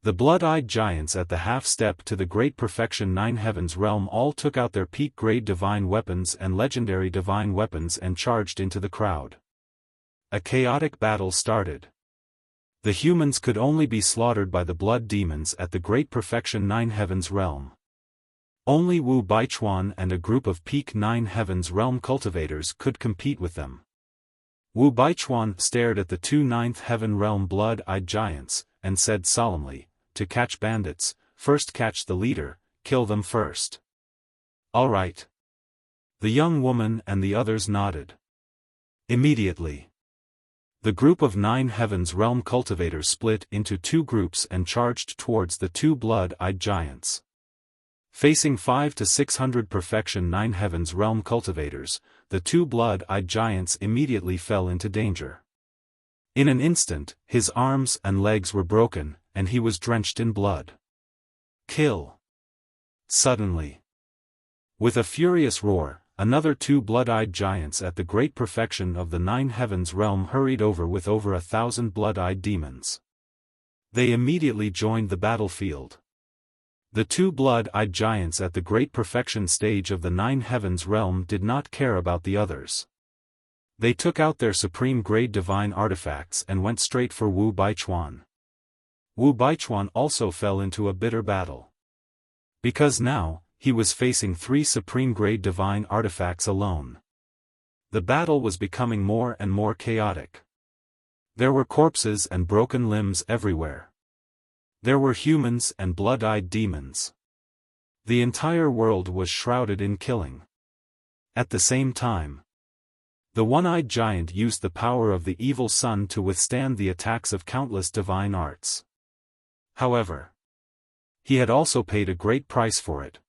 The blood-eyed giants at the half-step to the Great Perfection Nine Heavens realm all took out their peak-grade divine weapons and legendary divine weapons and charged into the crowd. A chaotic battle started. The humans could only be slaughtered by the blood demons at the Great Perfection Nine Heavens realm. Only Wu Baichuan and a group of peak Nine Heavens realm cultivators could compete with them. Wu Baichuan stared at the two Ninth Heaven realm blood-eyed giants, and said solemnly, "To catch bandits, first catch the leader, kill them first." "All right." The young woman and the others nodded. Immediately, the group of Nine Heavens realm cultivators split into two groups and charged towards the two blood-eyed giants. Facing 500 to 600 Perfection Nine Heavens realm cultivators, the two blood-eyed giants immediately fell into danger. In an instant, his arms and legs were broken, and he was drenched in blood. Kill! Suddenly, with a furious roar, another two blood-eyed giants at the Great Perfection of the Nine Heavens realm hurried over with over 1,000 blood-eyed demons. They immediately joined the battlefield. The two blood-eyed giants at the Great Perfection stage of the Nine Heavens realm did not care about the others. They took out their supreme-grade divine artifacts and went straight for Wu Baichuan. Wu Baichuan also fell into a bitter battle. Because now, he was facing 3 supreme-grade divine artifacts alone. The battle was becoming more and more chaotic. There were corpses and broken limbs everywhere. There were humans and blood-eyed demons. The entire world was shrouded in killing. At the same time, the one-eyed giant used the power of the evil sun to withstand the attacks of countless divine arts. However, he had also paid a great price for it.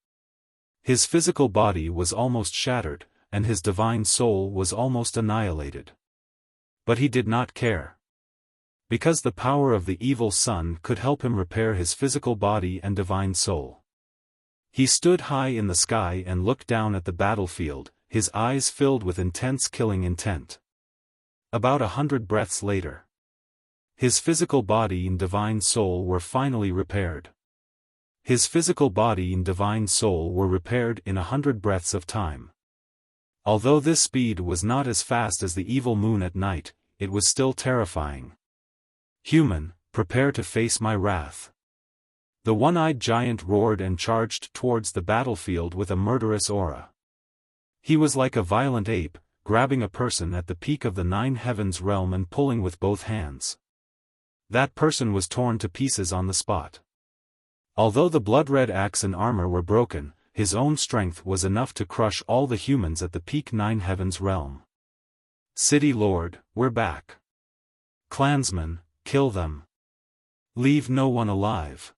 His physical body was almost shattered, and his divine soul was almost annihilated. But he did not care. Because the power of the evil sun could help him repair his physical body and divine soul. He stood high in the sky and looked down at the battlefield, his eyes filled with intense killing intent. About 100 breaths later, his physical body and divine soul were finally repaired. His physical body and divine soul were repaired in 100 breaths of time. Although this speed was not as fast as the evil moon at night, it was still terrifying. "Human, prepare to face my wrath." The one-eyed giant roared and charged towards the battlefield with a murderous aura. He was like a violent ape, grabbing a person at the peak of the Nine Heavens realm and pulling with both hands. That person was torn to pieces on the spot. Although the blood-red axe and armor were broken, his own strength was enough to crush all the humans at the peak Nine Heavens realm. "City Lord, we're back. Clansmen, kill them. Leave no one alive."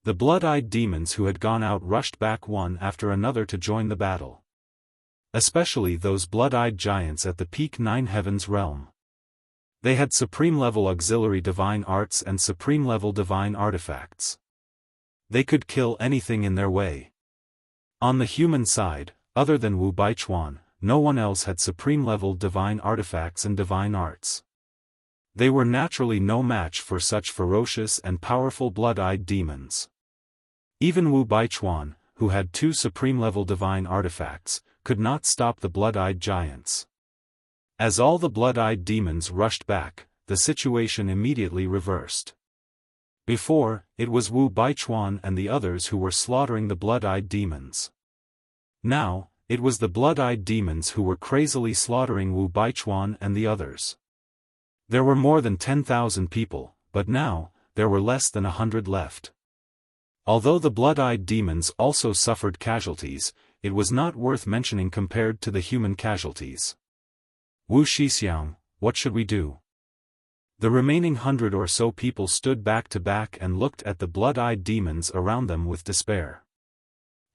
The blood-eyed demons who had gone out rushed back one after another to join the battle. Especially those blood-eyed giants at the peak Nine Heavens realm. They had supreme-level auxiliary divine arts and supreme-level divine artifacts. They could kill anything in their way. On the human side, other than Wu Baichuan, no one else had supreme-level divine artifacts and divine arts. They were naturally no match for such ferocious and powerful blood-eyed demons. Even Wu Baichuan, who had 2 supreme-level divine artifacts, could not stop the blood-eyed giants. As all the blood-eyed demons rushed back, the situation immediately reversed. Before, it was Wu Baichuan and the others who were slaughtering the blood-eyed demons. Now, it was the blood-eyed demons who were crazily slaughtering Wu Baichuan and the others. There were more than 10,000 people, but now, there were less than 100 left. Although the blood-eyed demons also suffered casualties, it was not worth mentioning compared to the human casualties. Wu Shixiang, what should we do? The remaining 100 or so people stood back to back and looked at the blood-eyed demons around them with despair.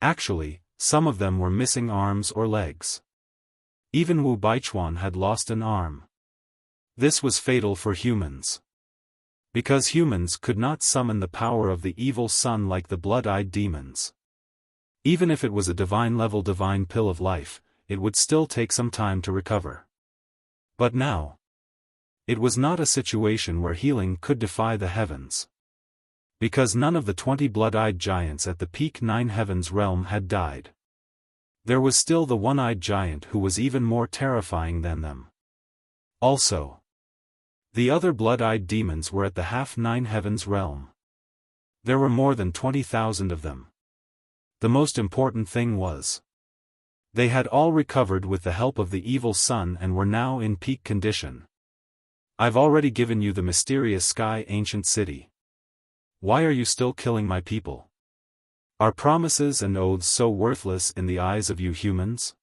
Actually, some of them were missing arms or legs. Even Wu Baichuan had lost an arm. This was fatal for humans. Because humans could not summon the power of the evil sun like the blood-eyed demons. Even if it was a divine-level divine pill of life, it would still take some time to recover. But now, it was not a situation where healing could defy the heavens. Because none of the 20 blood-eyed giants at the peak 9 heavens realm had died. There was still the one-eyed giant who was even more terrifying than them. Also, the other blood-eyed demons were at the half 9 heavens realm. There were more than 20,000 of them. The most important thing was, they had all recovered with the help of the evil sun and were now in peak condition. I've already given you the mysterious sky ancient city. Why are you still killing my people? Are promises and oaths so worthless in the eyes of you humans?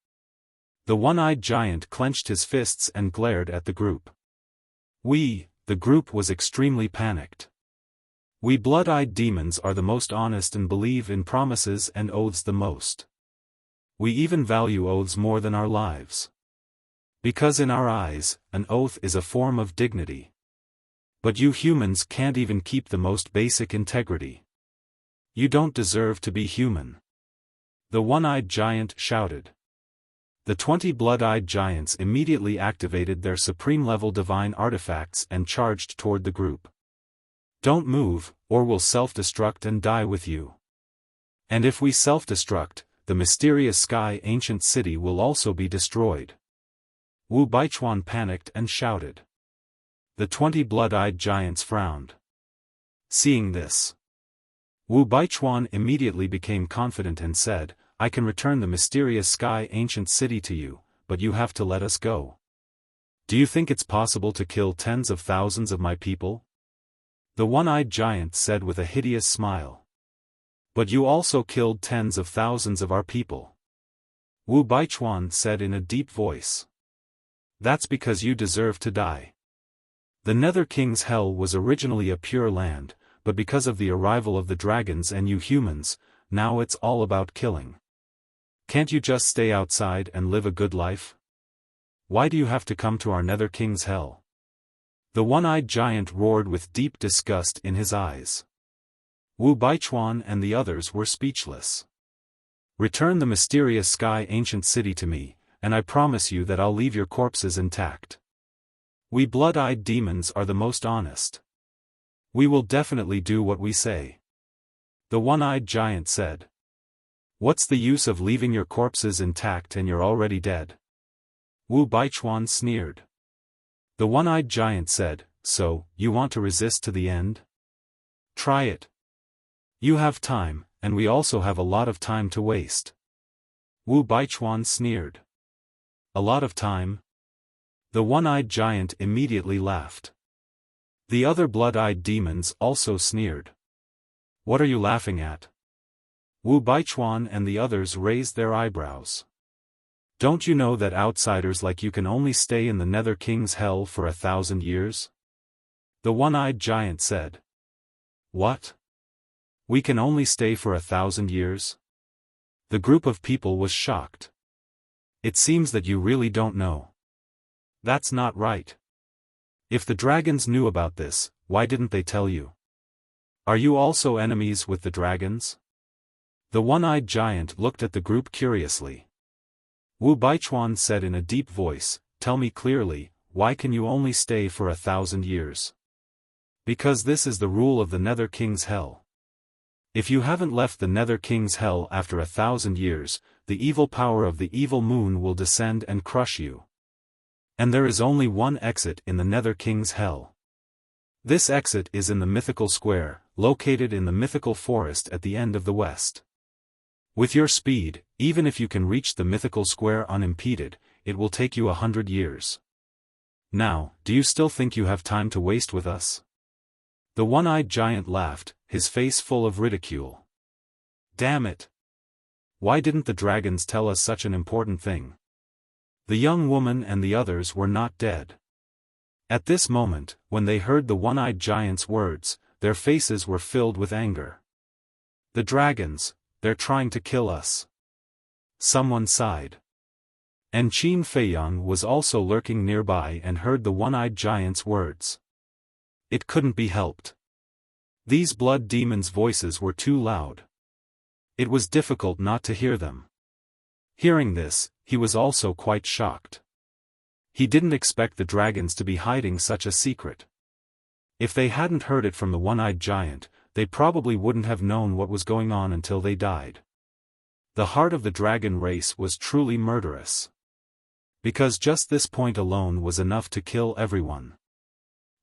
The one-eyed giant clenched his fists and glared at the group. The group was extremely panicked. We blood-eyed demons are the most honest and believe in promises and oaths the most. We even value oaths more than our lives. Because in our eyes, an oath is a form of dignity. But you humans can't even keep the most basic integrity. You don't deserve to be human. The one-eyed giant shouted. The 20 blood-eyed giants immediately activated their supreme-level divine artifacts and charged toward the group. Don't move, or we'll self-destruct and die with you. And if we self-destruct, the mysterious sky ancient city will also be destroyed. Wu Baichuan panicked and shouted. The 20 blood-eyed giants frowned. Seeing this, Wu Baichuan immediately became confident and said, I can return the mysterious sky ancient city to you, but you have to let us go. Do you think it's possible to kill tens of thousands of my people? The one-eyed giant said with a hideous smile. But you also killed tens of thousands of our people. Wu Baichuan said in a deep voice. That's because you deserve to die. The Nether King's hell was originally a pure land, but because of the arrival of the dragons and you humans, now it's all about killing. Can't you just stay outside and live a good life? Why do you have to come to our Nether King's hell? The one-eyed giant roared with deep disgust in his eyes. Wu Baichuan and the others were speechless. Return the mysterious sky ancient city to me, and I promise you that I'll leave your corpses intact. We blood-eyed demons are the most honest. We will definitely do what we say. The one-eyed giant said. What's the use of leaving your corpses intact and you're already dead? Wu Baichuan sneered. The one-eyed giant said, so, you want to resist to the end? Try it. You have time, and we also have a lot of time to waste. Wu Baichuan sneered. A lot of time? The one-eyed giant immediately laughed. The other blood-eyed demons also sneered. What are you laughing at? Wu Baichuan and the others raised their eyebrows. Don't you know that outsiders like you can only stay in the Nether King's hell for 1,000 years? The one-eyed giant said. What? We can only stay for 1,000 years? The group of people was shocked. It seems that you really don't know. That's not right. If the dragons knew about this, why didn't they tell you? Are you also enemies with the dragons? The one-eyed giant looked at the group curiously. Wu Baichuan said in a deep voice, tell me clearly, why can you only stay for 1,000 years? Because this is the rule of the Nether King's Hell. If you haven't left the Nether King's Hell after 1,000 years, the evil power of the evil moon will descend and crush you. And there is only one exit in the Nether King's Hell. This exit is in the mythical square, located in the mythical forest at the end of the west. With your speed, even if you can reach the mythical square unimpeded, it will take you 100 years. Now, do you still think you have time to waste with us? The one-eyed giant laughed, his face full of ridicule. Damn it! Why didn't the dragons tell us such an important thing? The young woman and the others were not dead. At this moment, when they heard the one-eyed giant's words, their faces were filled with anger. The dragons, they're trying to kill us. Someone sighed. And Qin Feiyang was also lurking nearby and heard the one-eyed giant's words. It couldn't be helped. These blood demons' voices were too loud. It was difficult not to hear them. Hearing this, he was also quite shocked. He didn't expect the dragons to be hiding such a secret. If they hadn't heard it from the one-eyed giant, they probably wouldn't have known what was going on until they died. The heart of the dragon race was truly murderous. Because just this point alone was enough to kill everyone.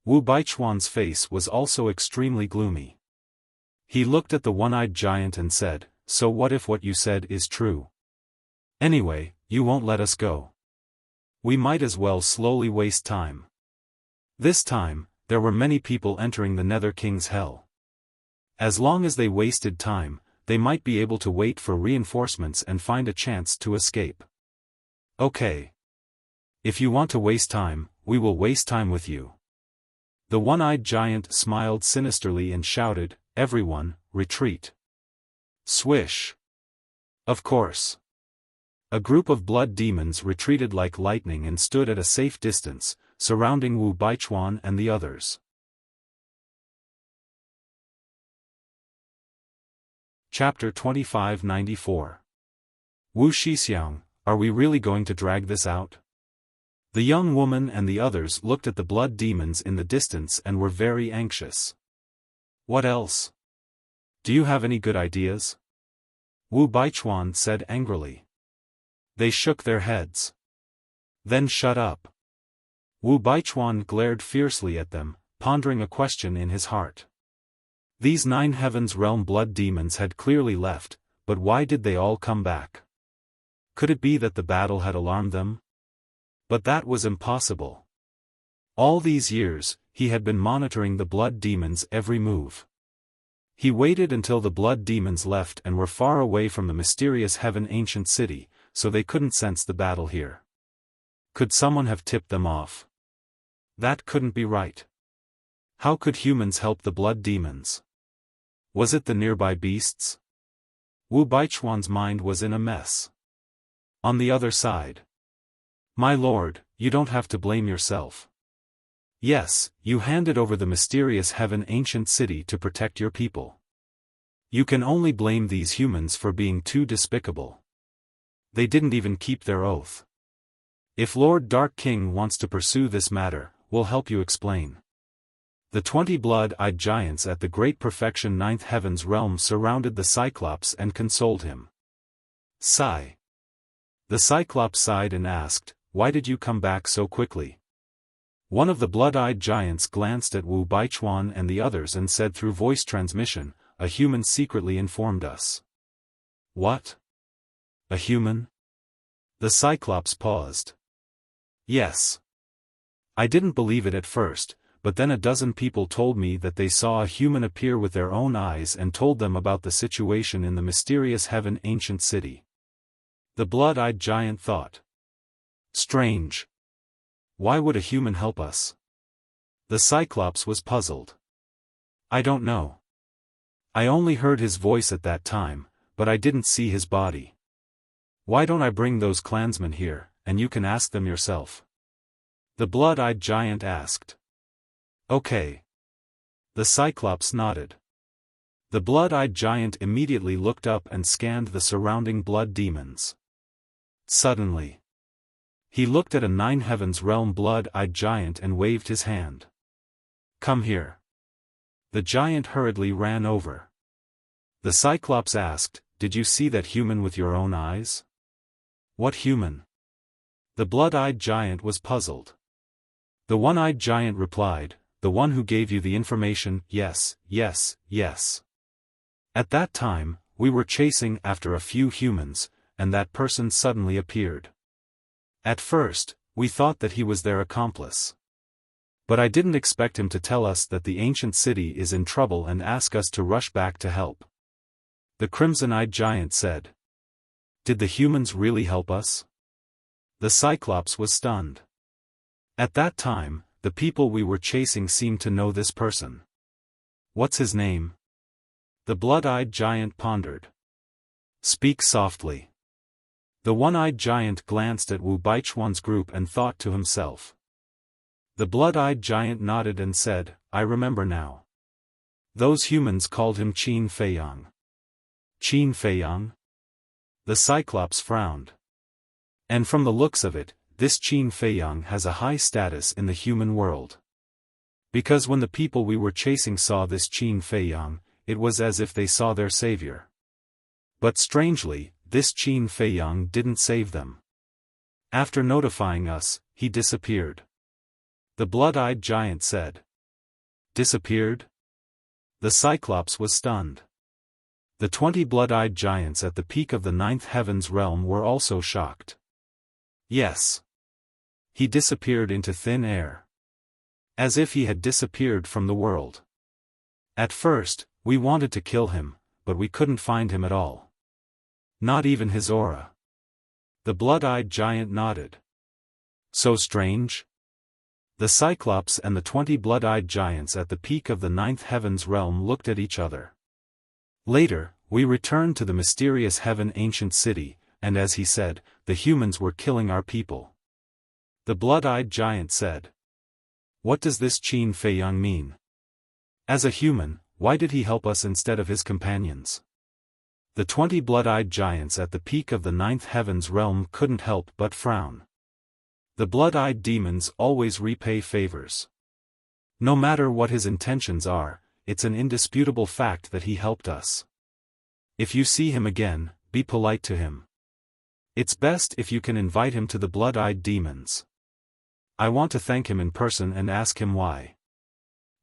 Wu Baichuan's face was also extremely gloomy. He looked at the one-eyed giant and said, "So what if what you said is true? Anyway, you won't let us go. We might as well slowly waste time." This time, there were many people entering the Nether King's Hell. As long as they wasted time, they might be able to wait for reinforcements and find a chance to escape. Okay. If you want to waste time, we will waste time with you. The one-eyed giant smiled sinisterly and shouted, "Everyone, retreat." Swish. Of course. A group of blood demons retreated like lightning and stood at a safe distance, surrounding Wu Baichuan and the others. Chapter 2594. Wu Shixiang, are we really going to drag this out? The young woman and the others looked at the blood demons in the distance and were very anxious. What else? Do you have any good ideas? Wu Baichuan said angrily. They shook their heads. Then shut up. Wu Baichuan glared fiercely at them, pondering a question in his heart. These 9 Heavens Realm blood demons had clearly left, but why did they all come back? Could it be that the battle had alarmed them? But that was impossible. All these years, he had been monitoring the blood demons' every move. He waited until the blood demons left and were far away from the mysterious Heaven Ancient City, so they couldn't sense the battle here. Could someone have tipped them off? That couldn't be right. How could humans help the blood demons? Was it the nearby beasts? Wu Baichuan's mind was in a mess. On the other side. My lord, you don't have to blame yourself. Yes, you handed over the mysterious Heaven Ancient City to protect your people. You can only blame these humans for being too despicable. They didn't even keep their oath. If Lord Dark King wants to pursue this matter, we'll help you explain. The 20 blood-eyed giants at the Great Perfection 9th Heaven's Realm surrounded the Cyclops and consoled him. Sigh. The Cyclops sighed and asked, "Why did you come back so quickly?" One of the blood-eyed giants glanced at Wu Baichuan and the others and said through voice transmission, "A human secretly informed us." What? A human? The Cyclops paused. Yes. I didn't believe it at first, but then a dozen people told me that they saw a human appear with their own eyes and told them about the situation in the mysterious Heaven Ancient City. The blood-eyed giant thought. Strange. Why would a human help us? The Cyclops was puzzled. I don't know. I only heard his voice at that time, but I didn't see his body. Why don't I bring those clansmen here, and you can ask them yourself? The blood-eyed giant asked. Okay. The Cyclops nodded. The blood-eyed giant immediately looked up and scanned the surrounding blood demons. Suddenly, He looked at a nine heavens realm blood-eyed giant and waved his hand. "Come here." The giant hurriedly ran over. The Cyclops asked, "Did you see that human with your own eyes?" "What human?" The blood-eyed giant was puzzled. The one-eyed giant replied, "The one who gave you the information, yes, yes, yes. At that time, we were chasing after a few humans, and that person suddenly appeared. At first, we thought that he was their accomplice. But I didn't expect him to tell us that the ancient city is in trouble and ask us to rush back to help." The crimson-eyed giant said. "Did the humans really help us?" The Cyclops was stunned. At that time, the people we were chasing seemed to know this person. "What's his name?" The blood-eyed giant pondered. "Speak softly." The one-eyed giant glanced at Wu Baichuan's group and thought to himself. The blood-eyed giant nodded and said, "I remember now. Those humans called him Qin Feiyang." "Qin Feiyang?" The Cyclops frowned. "And from the looks of it, this Qin Feiyang has a high status in the human world. Because when the people we were chasing saw this Qin Feiyang, it was as if they saw their savior. But strangely, this Qin Feiyang didn't save them. After notifying us, he disappeared." The blood-eyed giant said. "Disappeared?" The Cyclops was stunned. The 20 blood-eyed giants at the peak of the ninth heavens realm were also shocked. "Yes. He disappeared into thin air. As if he had disappeared from the world. At first, we wanted to kill him, but we couldn't find him at all. Not even his aura." The blood-eyed giant nodded. "So strange?" The Cyclops and the 20 blood-eyed giants at the peak of the ninth heavens realm looked at each other. Later, we returned to the mysterious heaven ancient city, and as he said, the humans were killing our people. The blood-eyed giant said. "What does this Qin Feiyang mean? As a human, why did he help us instead of his companions?" The 20 blood-eyed giants at the peak of the ninth heavens realm couldn't help but frown. The blood-eyed demons always repay favors. No matter what his intentions are, it's an indisputable fact that he helped us. If you see him again, be polite to him. It's best if you can invite him to the blood-eyed demons. I want to thank him in person and ask him why."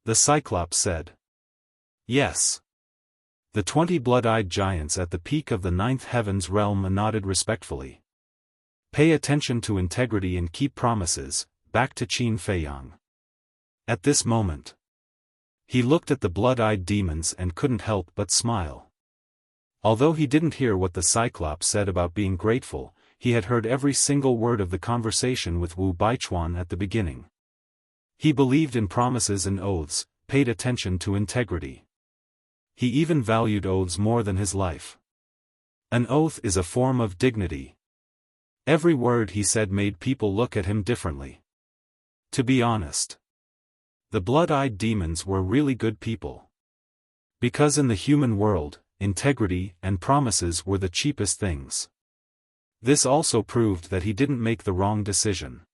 The Cyclops said. "Yes." The 20 blood-eyed giants at the peak of the ninth heavens realm nodded respectfully. "Pay attention to integrity and keep promises, back to Qin Feiyang." At this moment, he looked at the blood-eyed demons and couldn't help but smile. Although he didn't hear what the Cyclops said about being grateful, he had heard every single word of the conversation with Wu Baichuan at the beginning. He believed in promises and oaths, paid attention to integrity. He even valued oaths more than his life. An oath is a form of dignity. Every word he said made people look at him differently. To be honest, the blood-eyed demons were really good people. Because in the human world, integrity and promises were the cheapest things. This also proved that he didn't make the wrong decision.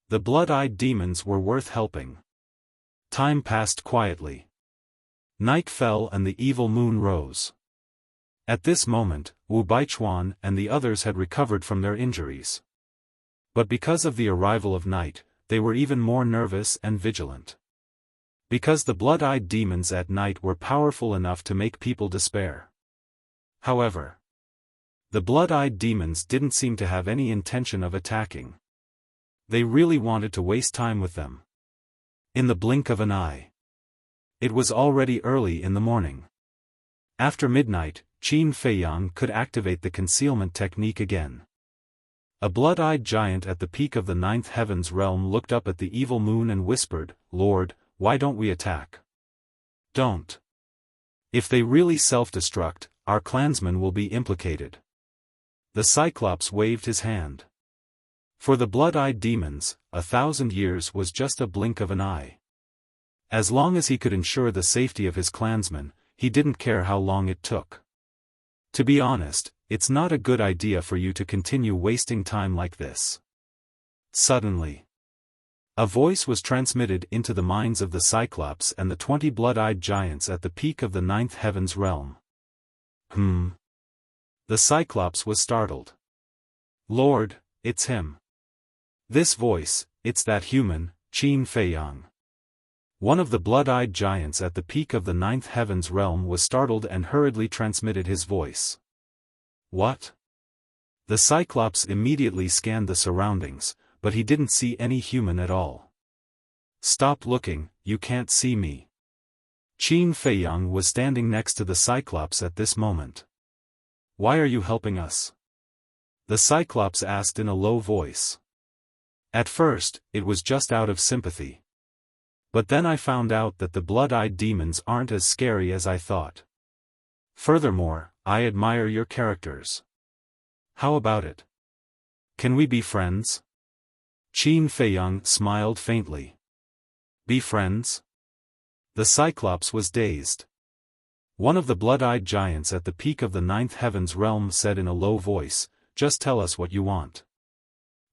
The blood-eyed demons were worth helping. Time passed quietly. Night fell and the evil moon rose. At this moment, Wu Baichuan and the others had recovered from their injuries. But because of the arrival of night, they were even more nervous and vigilant. Because the blood-eyed demons at night were powerful enough to make people despair. However, the blood-eyed demons didn't seem to have any intention of attacking. They really wanted to waste time with them. In the blink of an eye. It was already early in the morning. After midnight, Qin Feiyang could activate the concealment technique again. A blood-eyed giant at the peak of the ninth heavens realm looked up at the evil moon and whispered, "Lord, why don't we attack?" "Don't. If they really self-destruct, our clansmen will be implicated." The Cyclops waved his hand. For the blood-eyed demons, 1,000 years was just a blink of an eye. As long as he could ensure the safety of his clansmen, he didn't care how long it took. To be honest, it's not a good idea for you to continue wasting time like this. Suddenly, a voice was transmitted into the minds of the Cyclops and the 20 blood-eyed giants at the peak of the 9th heaven's realm. The Cyclops was startled. Lord, it's him. This voice, it's that human, Qin Feiyang. One of the blood-eyed giants at the peak of the 9th heaven's realm was startled and hurriedly transmitted his voice. What? The Cyclops immediately scanned the surroundings, but he didn't see any human at all. Stop looking, you can't see me. Qin Feiyang was standing next to the Cyclops at this moment. Why are you helping us? The Cyclops asked in a low voice. At first, it was just out of sympathy. But then I found out that the blood-eyed demons aren't as scary as I thought. Furthermore, I admire your characters. How about it? Can we be friends? Qin Feiyang smiled faintly. Be friends? The Cyclops was dazed. One of the blood-eyed giants at the peak of the 9th heaven's realm said in a low voice, just tell us what you want.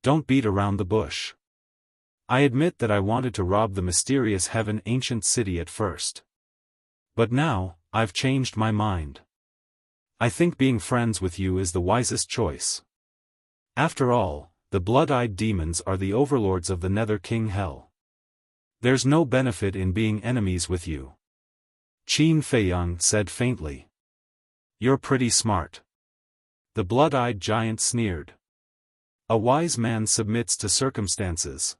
Don't beat around the bush. I admit that I wanted to rob the mysterious heaven ancient city at first. But now, I've changed my mind. I think being friends with you is the wisest choice. After all, the blood-eyed demons are the overlords of the Nether King Hell. There's no benefit in being enemies with you. Qin Feiyang said faintly. You're pretty smart. The blood-eyed giant sneered. A wise man submits to circumstances.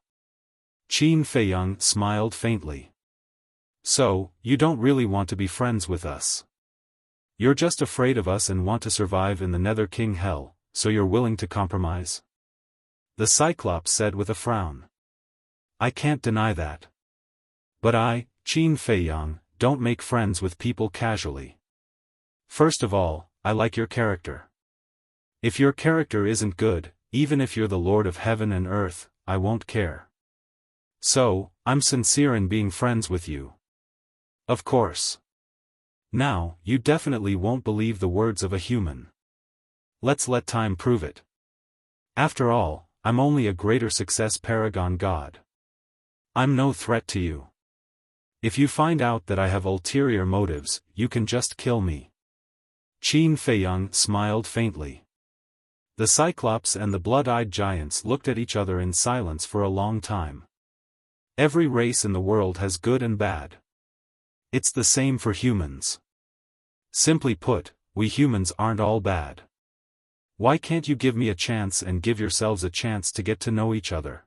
Qin Feiyang smiled faintly. So, you don't really want to be friends with us. You're just afraid of us and want to survive in the Nether King Hell, so you're willing to compromise? The Cyclops said with a frown. I can't deny that. But I, Qin Feiyang, don't make friends with people casually. First of all, I like your character. If your character isn't good, even if you're the Lord of Heaven and Earth, I won't care. So, I'm sincere in being friends with you. Of course. Now, you definitely won't believe the words of a human. Let's let time prove it. After all, I'm only a greater success paragon god. I'm no threat to you. If you find out that I have ulterior motives, you can just kill me. Qin Feiyang smiled faintly. The Cyclops and the blood-eyed giants looked at each other in silence for a long time. Every race in the world has good and bad. It's the same for humans. Simply put, we humans aren't all bad. Why can't you give me a chance and give yourselves a chance to get to know each other?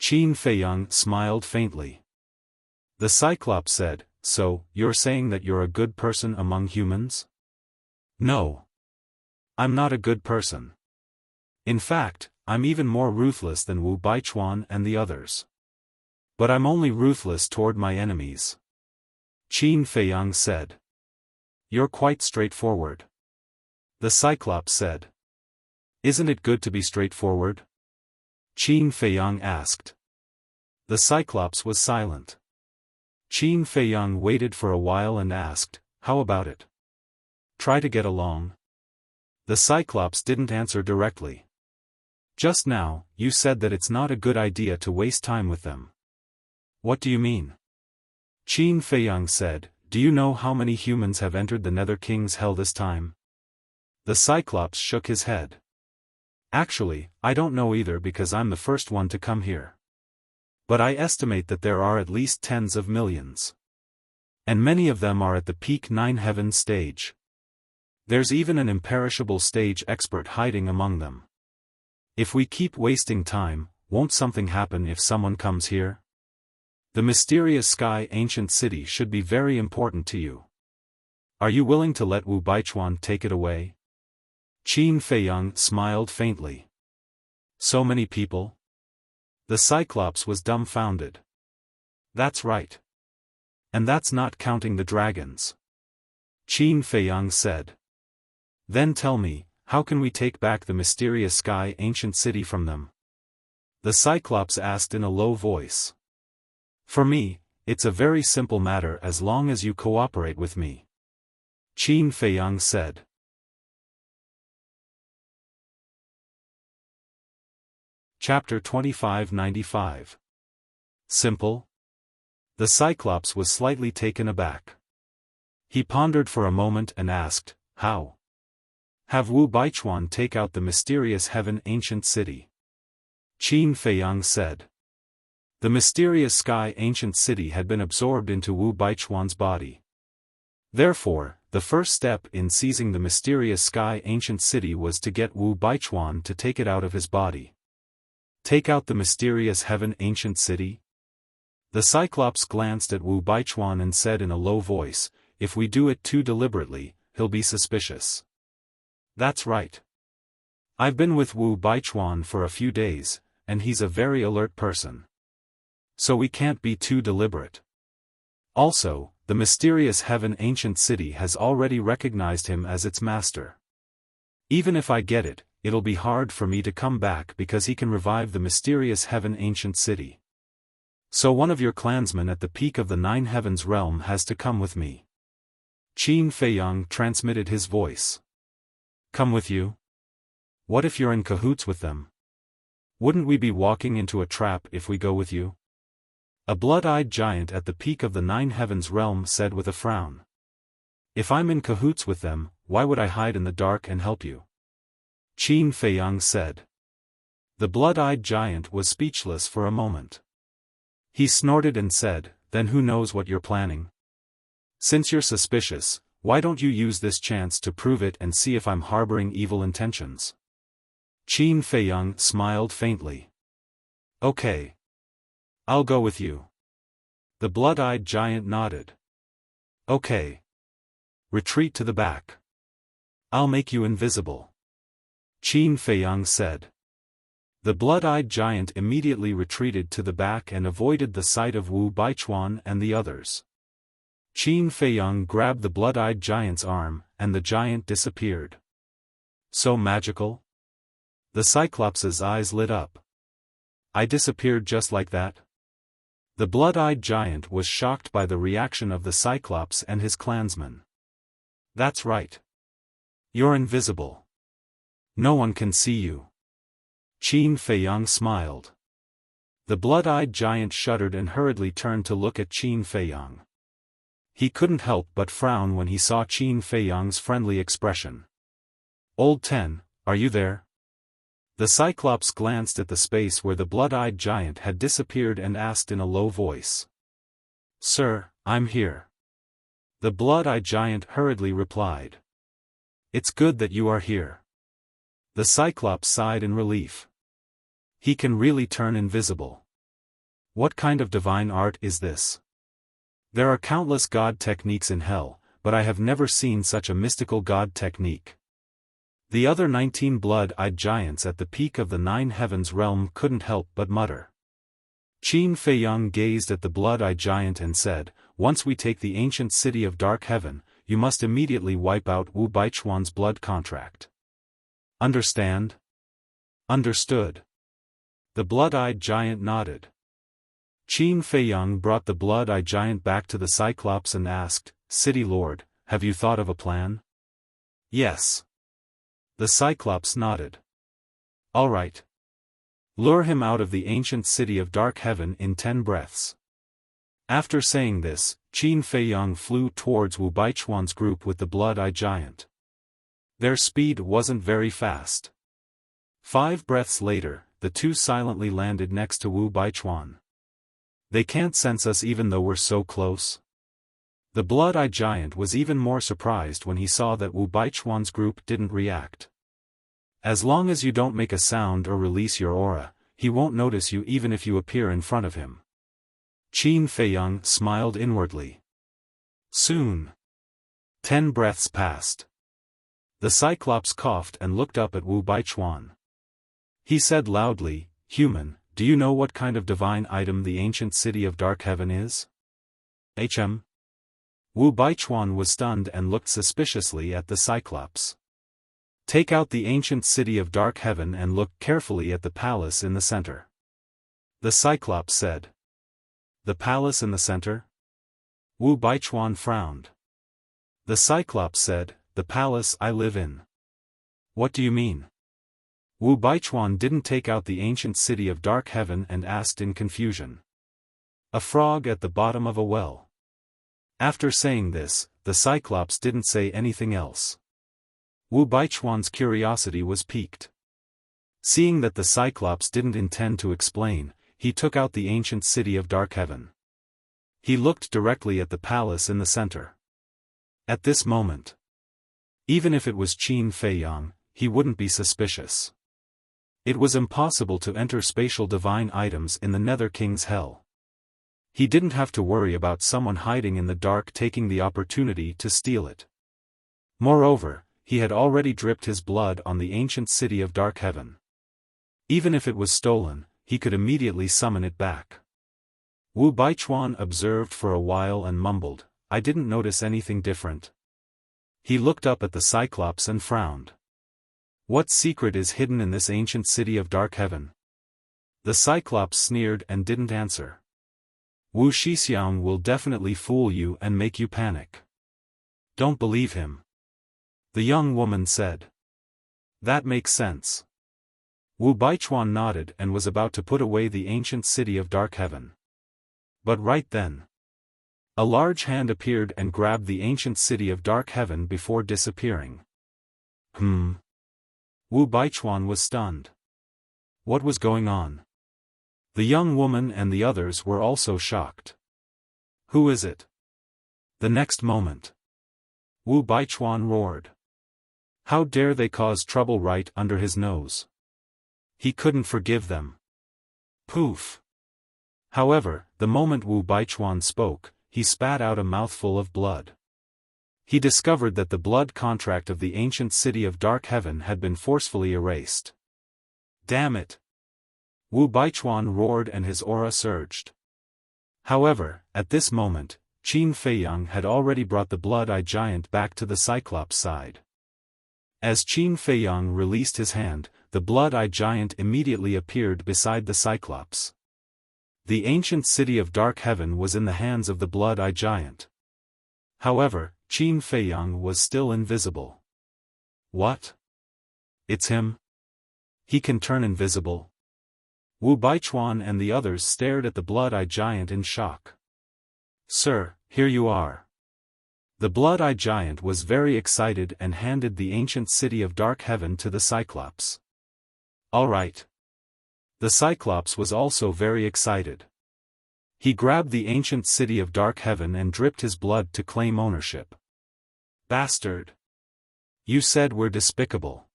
Qin Feiyang smiled faintly. The Cyclops said, so, you're saying that you're a good person among humans? No. I'm not a good person. In fact, I'm even more ruthless than Wu Baichuan and the others. But I'm only ruthless toward my enemies. Qin Feiyang said. You're quite straightforward. The Cyclops said. Isn't it good to be straightforward? Qin Feiyang asked. The Cyclops was silent. Qin Feiyang waited for a while and asked, how about it? Try to get along? The Cyclops didn't answer directly. Just now, you said that it's not a good idea to waste time with them. What do you mean? Qin Feiyang said, do you know how many humans have entered the Nether King's Hell this time? The Cyclops shook his head. Actually, I don't know either because I'm the first one to come here. But I estimate that there are at least tens of millions. And many of them are at the peak 9 heaven stage. There's even an imperishable stage expert hiding among them. If we keep wasting time, won't something happen if someone comes here? The mysterious sky ancient city should be very important to you. Are you willing to let Wu Baichuan take it away? Qin Feiyang smiled faintly. So many people? The Cyclops was dumbfounded. That's right. And that's not counting the dragons. Qin Feiyang said. Then tell me, how can we take back the mysterious sky ancient city from them? The Cyclops asked in a low voice. For me, it's a very simple matter as long as you cooperate with me. Qin Feiyang said. Chapter 2595. Simple? The Cyclops was slightly taken aback. He pondered for a moment and asked, how? Have Wu Baichuan take out the mysterious heaven ancient city? Qin Feiyang said. The mysterious sky ancient city had been absorbed into Wu Baichuan's body. Therefore, the first step in seizing the mysterious sky ancient city was to get Wu Baichuan to take it out of his body. Take out the mysterious heaven ancient city? The Cyclops glanced at Wu Baichuan and said in a low voice, if we do it too deliberately, he'll be suspicious. That's right. I've been with Wu Baichuan for a few days, and he's a very alert person. So we can't be too deliberate. Also, the mysterious heaven ancient city has already recognized him as its master. Even if I get it, it'll be hard for me to come back because he can revive the mysterious heaven ancient city. So one of your clansmen at the peak of the Nine Heavens realm has to come with me. Qin Feiyang transmitted his voice. Come with you? What if you're in cahoots with them? Wouldn't we be walking into a trap if we go with you? A blood-eyed giant at the peak of the Nine Heavens realm said with a frown. If I'm in cahoots with them, why would I hide in the dark and help you? Qin Feiyang said. The blood-eyed giant was speechless for a moment. He snorted and said, then who knows what you're planning? Since you're suspicious, why don't you use this chance to prove it and see if I'm harboring evil intentions? Qin Feiyang smiled faintly. Okay. I'll go with you. The blood-eyed giant nodded. Okay. Retreat to the back. I'll make you invisible. Qin Feiyang said. The blood-eyed giant immediately retreated to the back and avoided the sight of Wu Baichuan and the others. Qin Feiyang grabbed the blood-eyed giant's arm, and the giant disappeared. So magical? The Cyclops' eyes lit up. I disappeared just like that? The blood-eyed giant was shocked by the reaction of the Cyclops and his clansmen. That's right. You're invisible. No one can see you. Qin Feiyang smiled. The blood-eyed giant shuddered and hurriedly turned to look at Qin Feiyang. He couldn't help but frown when he saw Qin Feiyang's friendly expression. Old Ten, are you there? The Cyclops glanced at the space where the blood-eyed giant had disappeared and asked in a low voice. Sir, I'm here. The blood-eyed giant hurriedly replied. It's good that you are here. The Cyclops sighed in relief. He can really turn invisible. What kind of divine art is this? There are countless god techniques in hell, but I have never seen such a mystical god technique. The other 19 blood-eyed giants at the peak of the Nine Heavens realm couldn't help but mutter. Qin Feiyang gazed at the blood-eyed giant and said, once we take the ancient city of Dark Heaven, you must immediately wipe out Wu Baichuan's blood contract. Understand? Understood. The blood-eyed giant nodded. Qin Feiyang brought the blood-eyed giant back to the Cyclops and asked, City Lord, have you thought of a plan? Yes. The Cyclops nodded. All right. Lure him out of the ancient city of Dark Heaven in 10 breaths. After saying this, Qin Feiyang flew towards Wu Baichuan's group with the blood-eyed giant. Their speed wasn't very fast. 5 breaths later, the two silently landed next to Wu Baichuan. They can't sense us even though we're so close? The blood-eyed giant was even more surprised when he saw that Wu Baichuan's group didn't react. As long as you don't make a sound or release your aura, he won't notice you even if you appear in front of him. Qin Feiyang smiled inwardly. Soon. 10 breaths passed. The Cyclops coughed and looked up at Wu Baichuan. He said loudly, Human, do you know what kind of divine item the ancient city of Dark Heaven is? Wu Baichuan was stunned and looked suspiciously at the Cyclops. Take out the ancient city of Dark Heaven and look carefully at the palace in the center. The Cyclops said. The palace in the center? Wu Baichuan frowned. The Cyclops said, the palace I live in. What do you mean? Wu Baichuan didn't take out the ancient city of Dark Heaven and asked in confusion. A frog at the bottom of a well. After saying this, the Cyclops didn't say anything else. Wu Baichuan's curiosity was piqued. Seeing that the Cyclops didn't intend to explain, he took out the ancient city of Dark Heaven. He looked directly at the palace in the center. At this moment, even if it was Qin Feiyang, he wouldn't be suspicious. It was impossible to enter spatial divine items in the Nether King's hell. He didn't have to worry about someone hiding in the dark taking the opportunity to steal it. Moreover, he had already dripped his blood on the ancient city of Dark Heaven. Even if it was stolen, he could immediately summon it back. Wu Baichuan observed for a while and mumbled, "I didn't notice anything different." He looked up at the Cyclops and frowned. What secret is hidden in this ancient city of Dark Heaven? The Cyclops sneered and didn't answer. Wu Shixiang will definitely fool you and make you panic. Don't believe him. The young woman said. That makes sense. Wu Baichuan nodded and was about to put away the ancient city of Dark Heaven. But right then, a large hand appeared and grabbed the ancient city of Dark Heaven before disappearing. Wu Baichuan was stunned. What was going on? The young woman and the others were also shocked. Who is it? The next moment, Wu Baichuan roared. How dare they cause trouble right under his nose? He couldn't forgive them. Poof. However, the moment Wu Baichuan spoke, he spat out a mouthful of blood. He discovered that the blood contract of the ancient city of Dark Heaven had been forcefully erased. Damn it! Wu Baichuan roared and his aura surged. However, at this moment, Qin Feiyang had already brought the blood-eye giant back to the Cyclops side. As Qin Feiyang released his hand, the blood-eye giant immediately appeared beside the Cyclops. The ancient city of Dark Heaven was in the hands of the blood-eye giant. However, Qin Feiyang was still invisible. What? It's him? He can turn invisible? Wu Baichuan and the others stared at the blood-eye giant in shock. Sir, here you are. The blood-eye giant was very excited and handed the ancient city of Dark Heaven to the Cyclops. All right. The Cyclops was also very excited. He grabbed the ancient city of Dark Heaven and dripped his blood to claim ownership. Bastard! You said we're despicable.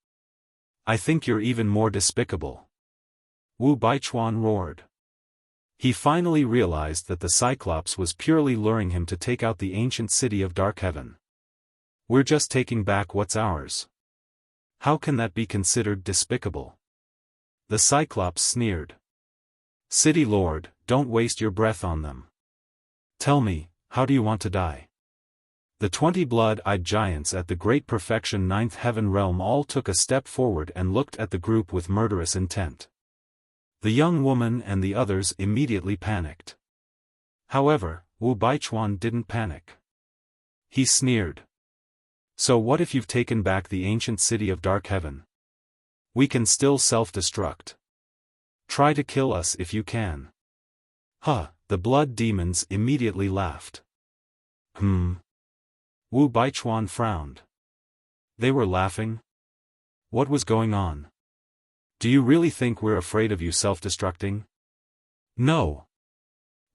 I think you're even more despicable. Wu Baichuan roared. He finally realized that the Cyclops was purely luring him to take out the ancient city of Dark Heaven. We're just taking back what's ours. How can that be considered despicable? The Cyclops sneered. City Lord, don't waste your breath on them. Tell me, how do you want to die? The 20 blood-eyed giants at the Great Perfection Ninth Heaven Realm all took a step forward and looked at the group with murderous intent. The young woman and the others immediately panicked. However, Wu Baichuan didn't panic. He sneered. So what if you've taken back the ancient city of Dark Heaven? We can still self-destruct. Try to kill us if you can. Huh, the blood demons immediately laughed. Wu Baichuan frowned. They were laughing? What was going on? Do you really think we're afraid of you self-destructing? No.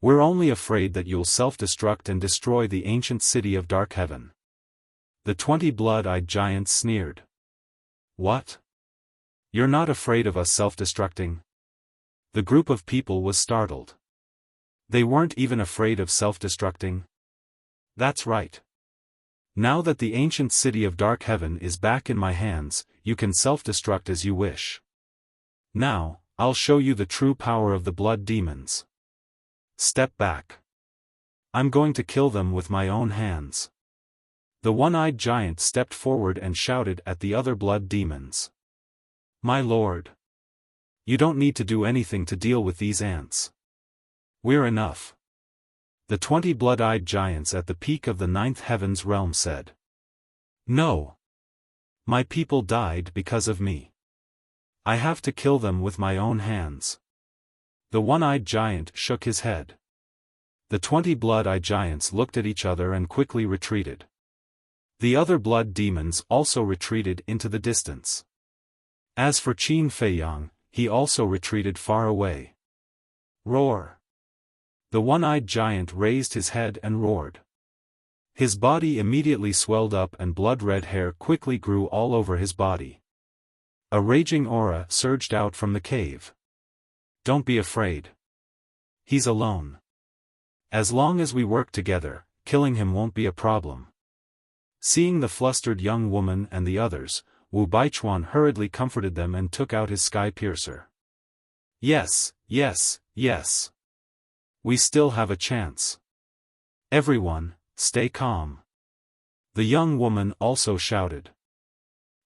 We're only afraid that you'll self-destruct and destroy the ancient city of Dark Heaven. The 20 blood-eyed giants sneered. What? You're not afraid of us self-destructing? The group of people was startled. They weren't even afraid of self-destructing. That's right. Now that the ancient city of Dark Heaven is back in my hands, you can self-destruct as you wish. Now, I'll show you the true power of the blood demons. Step back. I'm going to kill them with my own hands. The one-eyed giant stepped forward and shouted at the other blood demons. My lord. You don't need to do anything to deal with these ants. We're enough. The 20 blood-eyed giants at the peak of the Ninth Heaven's realm said. No. My people died because of me. I have to kill them with my own hands. The one-eyed giant shook his head. The 20 blood-eye giants looked at each other and quickly retreated. The other blood demons also retreated into the distance. As for Qin Feiyang, he also retreated far away. Roar! The one-eyed giant raised his head and roared. His body immediately swelled up and blood-red hair quickly grew all over his body. A raging aura surged out from the cave. Don't be afraid. He's alone. As long as we work together, killing him won't be a problem. Seeing the flustered young woman and the others, Wu Baichuan hurriedly comforted them and took out his sky piercer. Yes, yes, yes. We still have a chance. Everyone, stay calm. The young woman also shouted.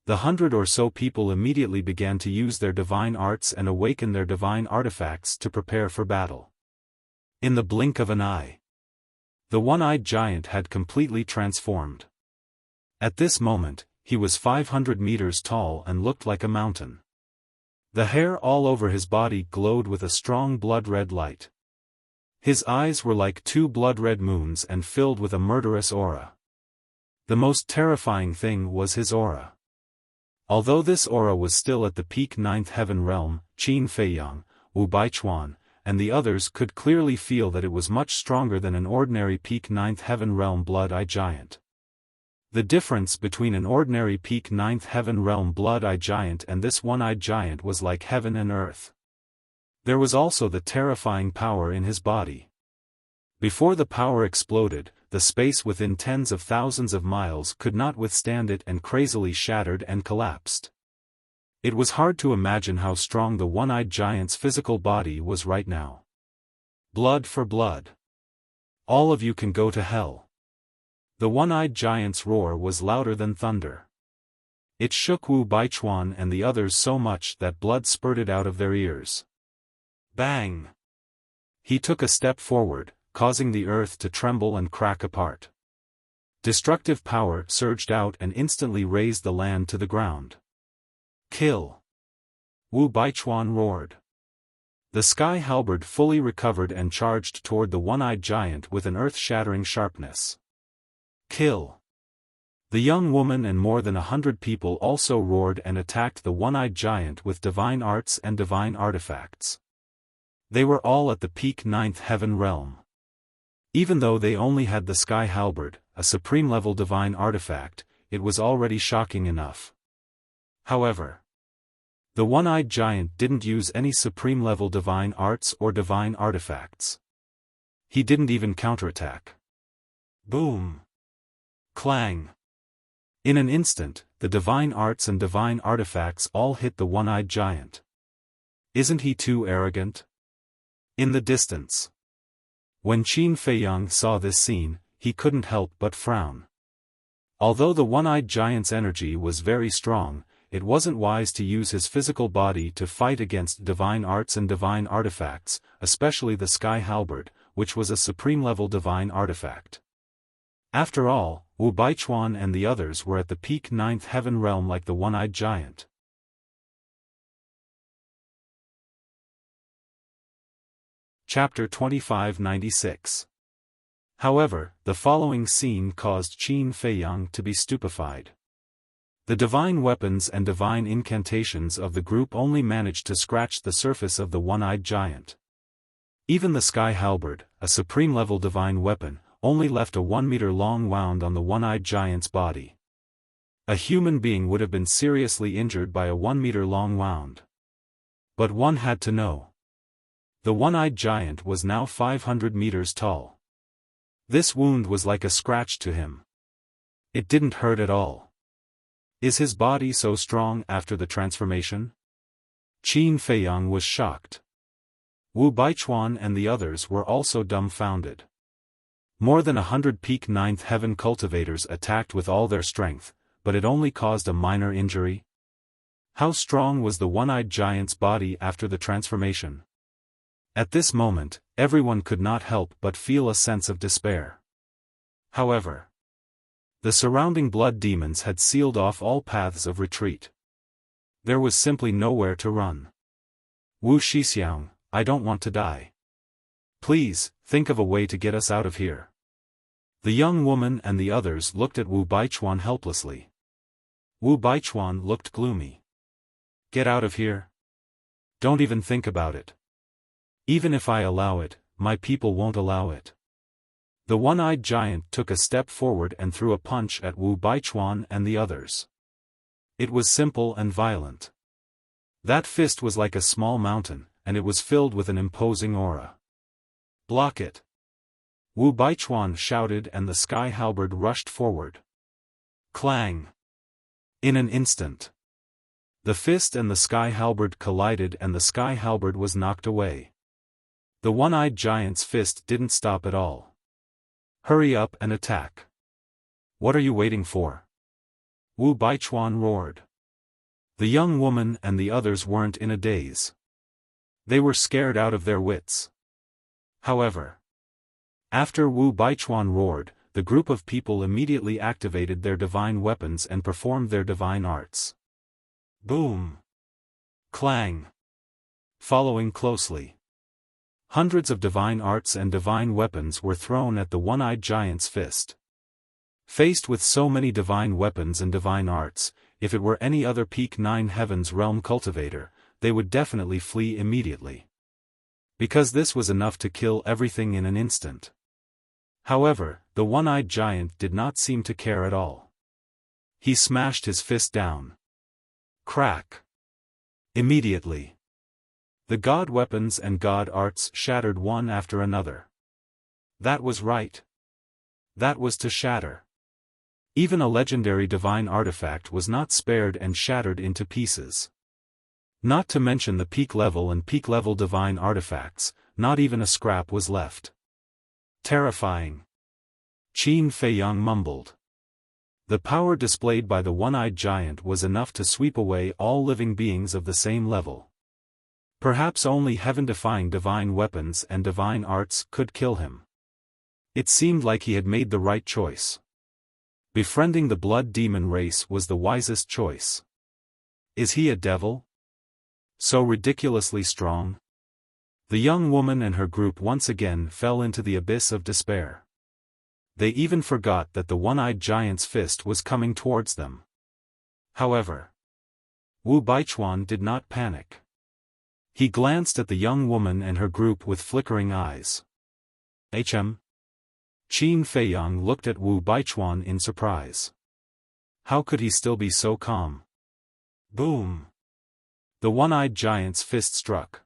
The 100 or so people immediately began to use their divine arts and awaken their divine artifacts to prepare for battle. In the blink of an eye, the one-eyed giant had completely transformed. At this moment, he was 500 meters tall and looked like a mountain. The hair all over his body glowed with a strong blood-red light. His eyes were like 2 blood-red moons and filled with a murderous aura. The most terrifying thing was his aura. Although this aura was still at the peak 9th heaven realm, Qin Feiyang, Wu Baichuan, and the others could clearly feel that it was much stronger than an ordinary peak 9th heaven realm blood-eye giant. The difference between an ordinary peak 9th heaven realm blood-eye giant and this one-eyed giant was like heaven and earth. There was also the terrifying power in his body. Before the power exploded, the space within tens of thousands of miles could not withstand it and crazily shattered and collapsed. It was hard to imagine how strong the one-eyed giant's physical body was right now. Blood for blood. All of you can go to hell. The one-eyed giant's roar was louder than thunder. It shook Wu Baichuan and the others so much that blood spurted out of their ears. Bang! He took a step forward, causing the earth to tremble and crack apart. Destructive power surged out and instantly razed the land to the ground. Kill! Wu Baichuan roared. The sky halberd fully recovered and charged toward the one-eyed giant with an earth-shattering sharpness. Kill! The young woman and more than 100 people also roared and attacked the one-eyed giant with divine arts and divine artifacts. They were all at the peak 9th heaven realm. Even though they only had the sky halberd, a supreme-level divine artifact, it was already shocking enough. However, the one-eyed giant didn't use any supreme-level divine arts or divine artifacts. He didn't even counterattack. Boom! Clang! In an instant, the divine arts and divine artifacts all hit the one-eyed giant. Isn't he too arrogant? In the distance. When Qin Feiyang saw this scene, he couldn't help but frown. Although the one-eyed giant's energy was very strong, it wasn't wise to use his physical body to fight against divine arts and divine artifacts, especially the sky halberd, which was a supreme-level divine artifact. After all, Wu Baichuan and the others were at the peak 9th heaven realm like the one-eyed giant. Chapter 2596. However, the following scene caused Qin Feiyang to be stupefied. The divine weapons and divine incantations of the group only managed to scratch the surface of the one-eyed giant. Even the sky halberd, a supreme-level divine weapon, only left a 1-meter-long wound on the one-eyed giant's body. A human being would have been seriously injured by a 1-meter-long wound. But one had to know. The one-eyed giant was now 500 meters tall. This wound was like a scratch to him. It didn't hurt at all. Is his body so strong after the transformation? Qin Feiyang was shocked. Wu Baichuan and the others were also dumbfounded. More than 100 peak 9th heaven cultivators attacked with all their strength, but it only caused a minor injury. How strong was the one-eyed giant's body after the transformation? At this moment, everyone could not help but feel a sense of despair. However, the surrounding blood demons had sealed off all paths of retreat. There was simply nowhere to run. Wu Shixiang, I don't want to die. Please, think of a way to get us out of here. The young woman and the others looked at Wu Baichuan helplessly. Wu Baichuan looked gloomy. Get out of here? Don't even think about it. Even if I allow it, my people won't allow it. The one-eyed giant took a step forward and threw a punch at Wu Baichuan and the others. It was simple and violent. That fist was like a small mountain, and it was filled with an imposing aura. Block it! Wu Baichuan shouted, and the sky halberd rushed forward. Clang! In an instant, the fist and the sky halberd collided, and the sky halberd was knocked away. The one-eyed giant's fist didn't stop at all. Hurry up and attack! What are you waiting for? Wu Baichuan roared. The young woman and the others weren't in a daze. They were scared out of their wits. However, after Wu Baichuan roared, the group of people immediately activated their divine weapons and performed their divine arts. Boom! Clang! Following closely, hundreds of divine arts and divine weapons were thrown at the one-eyed giant's fist. Faced with so many divine weapons and divine arts, if it were any other Peak 9 Heavens realm cultivator, they would definitely flee immediately. Because this was enough to kill everything in an instant. However, the one-eyed giant did not seem to care at all. He smashed his fist down. Crack! Immediately, the god weapons and god arts shattered one after another. That was right. That was to shatter. Even a legendary divine artifact was not spared and shattered into pieces. Not to mention the peak level and peak level divine artifacts, not even a scrap was left. Terrifying. Qin Feiyang mumbled. The power displayed by the one-eyed giant was enough to sweep away all living beings of the same level. Perhaps only heaven-defying divine weapons and divine arts could kill him. It seemed like he had made the right choice. Befriending the blood demon race was the wisest choice. Is he a devil? So ridiculously strong? The young woman and her group once again fell into the abyss of despair. They even forgot that the one-eyed giant's fist was coming towards them. However, Wu Baichuan did not panic. He glanced at the young woman and her group with flickering eyes. Qin Feiyang looked at Wu Baichuan in surprise. How could he still be so calm? Boom! The one-eyed giant's fist struck.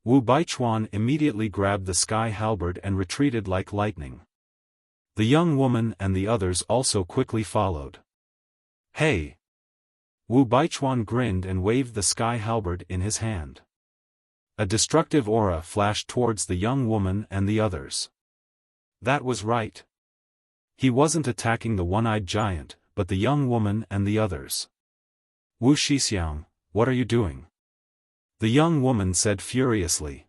Wu Baichuan immediately grabbed the sky halberd and retreated like lightning. The young woman and the others also quickly followed. Hey! Wu Baichuan grinned and waved the sky halberd in his hand. A destructive aura flashed towards the young woman and the others. That was right. He wasn't attacking the one-eyed giant, but the young woman and the others. Wu Shixiang, what are you doing? The young woman said furiously.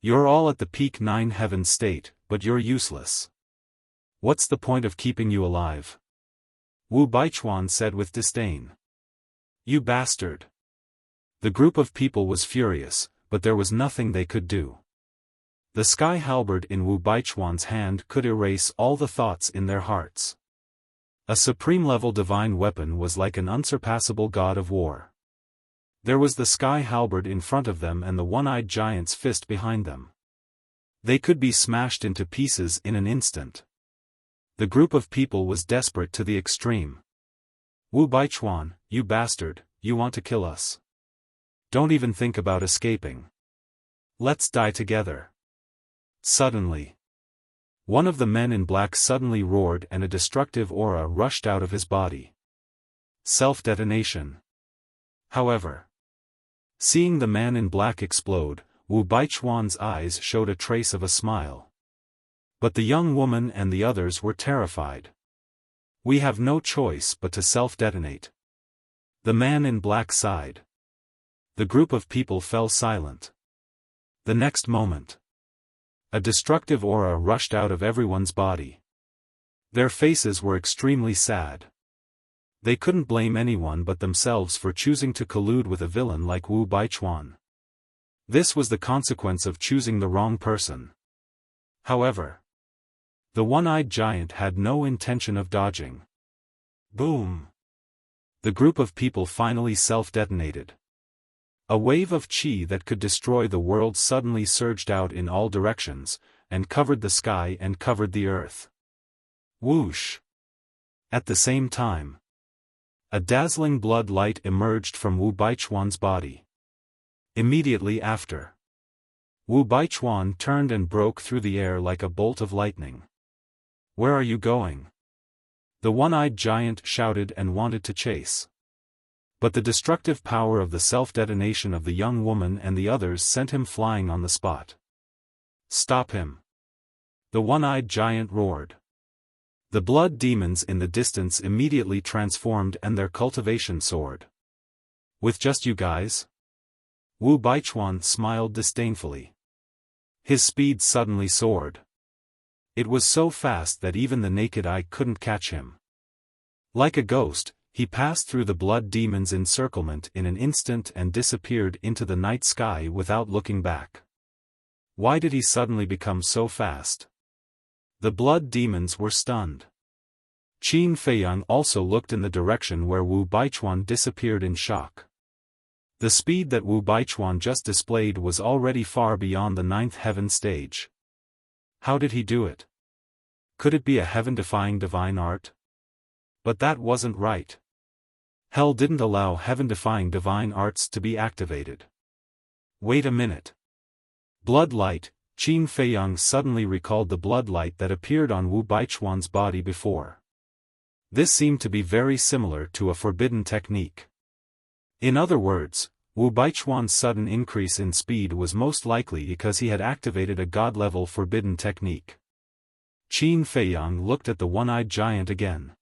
You're all at the Peak 9 Heaven state, but you're useless. What's the point of keeping you alive? Wu Baichuan said with disdain. You bastard. The group of people was furious, but there was nothing they could do. The sky halberd in Wu Baichuan's hand could erase all the thoughts in their hearts. A supreme-level divine weapon was like an unsurpassable god of war. There was the sky halberd in front of them and the one-eyed giant's fist behind them. They could be smashed into pieces in an instant. The group of people was desperate to the extreme. Wu Baichuan, you bastard, you want to kill us? Don't even think about escaping. Let's die together. Suddenly, one of the men in black suddenly roared and a destructive aura rushed out of his body. Self-detonation. However, seeing the man in black explode, Wu Baichuan's eyes showed a trace of a smile. But the young woman and the others were terrified. We have no choice but to self-detonate. The man in black sighed. The group of people fell silent. The next moment, a destructive aura rushed out of everyone's body. Their faces were extremely sad. They couldn't blame anyone but themselves for choosing to collude with a villain like Wu Baichuan. This was the consequence of choosing the wrong person. However, the one-eyed giant had no intention of dodging. Boom! The group of people finally self-detonated. A wave of qi that could destroy the world suddenly surged out in all directions, and covered the sky and covered the earth. Whoosh! At the same time, a dazzling blood light emerged from Wu Baichuan's body. Immediately after, Wu Baichuan turned and broke through the air like a bolt of lightning. "Where are you going?" the one-eyed giant shouted and wanted to chase. But the destructive power of the self-detonation of the young woman and the others sent him flying on the spot. "Stop him!" the one-eyed giant roared. The blood demons in the distance immediately transformed and their cultivation soared. "With just you guys?" Wu Baichuan smiled disdainfully. His speed suddenly soared. It was so fast that even the naked eye couldn't catch him. Like a ghost, he passed through the blood demon's encirclement in an instant and disappeared into the night sky without looking back. Why did he suddenly become so fast? The blood demons were stunned. Qin Feiyang also looked in the direction where Wu Baichuan disappeared in shock. The speed that Wu Baichuan just displayed was already far beyond the ninth heaven stage. How did he do it? Could it be a heaven-defying divine art? But that wasn't right. Hell didn't allow heaven-defying divine arts to be activated. Wait a minute. Blood light. Qin Feiyang suddenly recalled the blood light that appeared on Wu Baichuan's body before. This seemed to be very similar to a forbidden technique. In other words, Wu Baichuan's sudden increase in speed was most likely because he had activated a god-level forbidden technique. Qin Feiyang looked at the one-eyed giant again.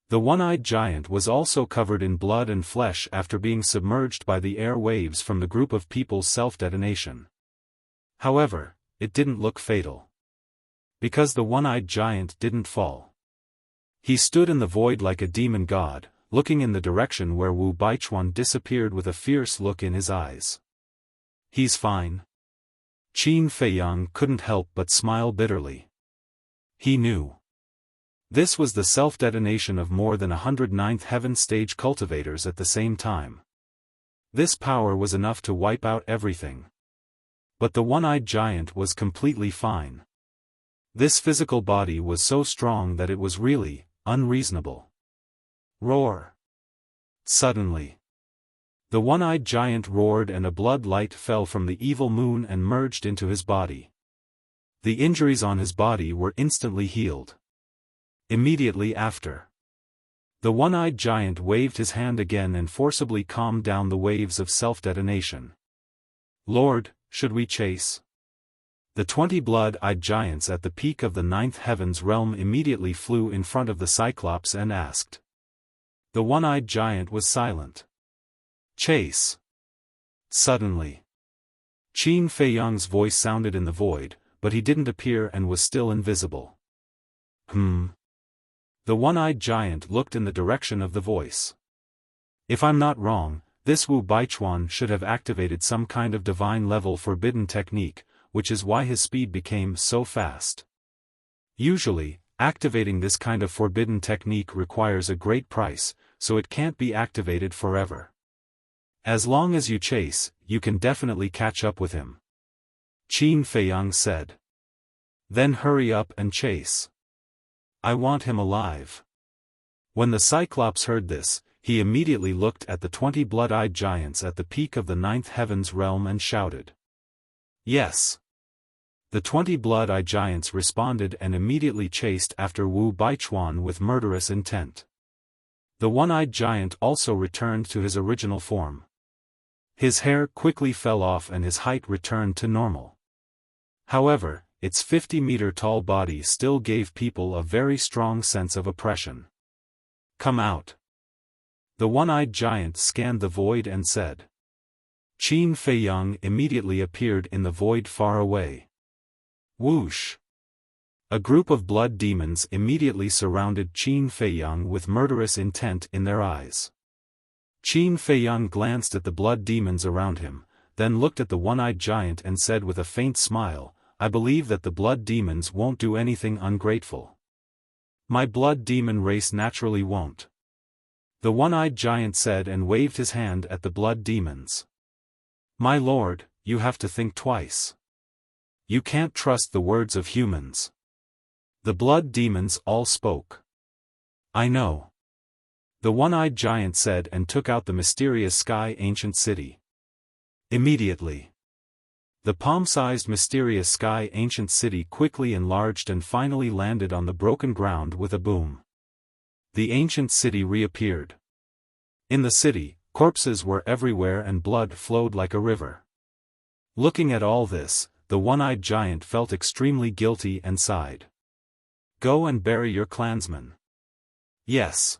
The one-eyed giant was also covered in blood and flesh after being submerged by the air waves from the group of people's self-detonation. However, it didn't look fatal. Because the one-eyed giant didn't fall. He stood in the void like a demon god, looking in the direction where Wu Baichuan disappeared with a fierce look in his eyes. "He's fine." Qin Feiyang couldn't help but smile bitterly. He knew. This was the self-detonation of more than 109th heaven stage cultivators at the same time. This power was enough to wipe out everything. But the one-eyed giant was completely fine. This physical body was so strong that it was really unreasonable. Roar! Suddenly, the one-eyed giant roared and a blood light fell from the evil moon and merged into his body. The injuries on his body were instantly healed. Immediately after, the one-eyed giant waved his hand again and forcibly calmed down the waves of self-detonation. "Lord, should we chase?" The 20 blood-eyed giants at the peak of the ninth heavens realm immediately flew in front of the Cyclops and asked. The one-eyed giant was silent. "Chase!" Suddenly, Qin Feiyang's voice sounded in the void, but he didn't appear and was still invisible. The one-eyed giant looked in the direction of the voice. "If I'm not wrong, this Wu Baichuan should have activated some kind of divine-level forbidden technique, which is why his speed became so fast. Usually, activating this kind of forbidden technique requires a great price, so it can't be activated forever. As long as you chase, you can definitely catch up with him," Qin Feiyang said. "Then hurry up and chase. I want him alive." When the Cyclops heard this, he immediately looked at the 20 blood-eyed giants at the peak of the ninth heavens realm and shouted. "Yes." The 20 blood-eyed giants responded and immediately chased after Wu Baichuan with murderous intent. The one-eyed giant also returned to his original form. His hair quickly fell off and his height returned to normal. However, its 50-meter-tall body still gave people a very strong sense of oppression. "Come out." The one-eyed giant scanned the void and said. Qin Feiyang immediately appeared in the void far away. Whoosh! A group of blood demons immediately surrounded Qin Feiyang with murderous intent in their eyes. Qin Feiyang glanced at the blood demons around him, then looked at the one-eyed giant and said with a faint smile, "I believe that the blood demons won't do anything ungrateful. My blood demon race naturally won't." The one-eyed giant said and waved his hand at the blood demons. "My lord, you have to think twice. You can't trust the words of humans." The blood demons all spoke. "I know," the one-eyed giant said and took out the mysterious sky ancient city. Immediately, the palm-sized mysterious sky ancient city quickly enlarged and finally landed on the broken ground with a boom. The ancient city reappeared. In the city, corpses were everywhere and blood flowed like a river. Looking at all this, the one-eyed giant felt extremely guilty and sighed. "Go and bury your clansmen." "Yes."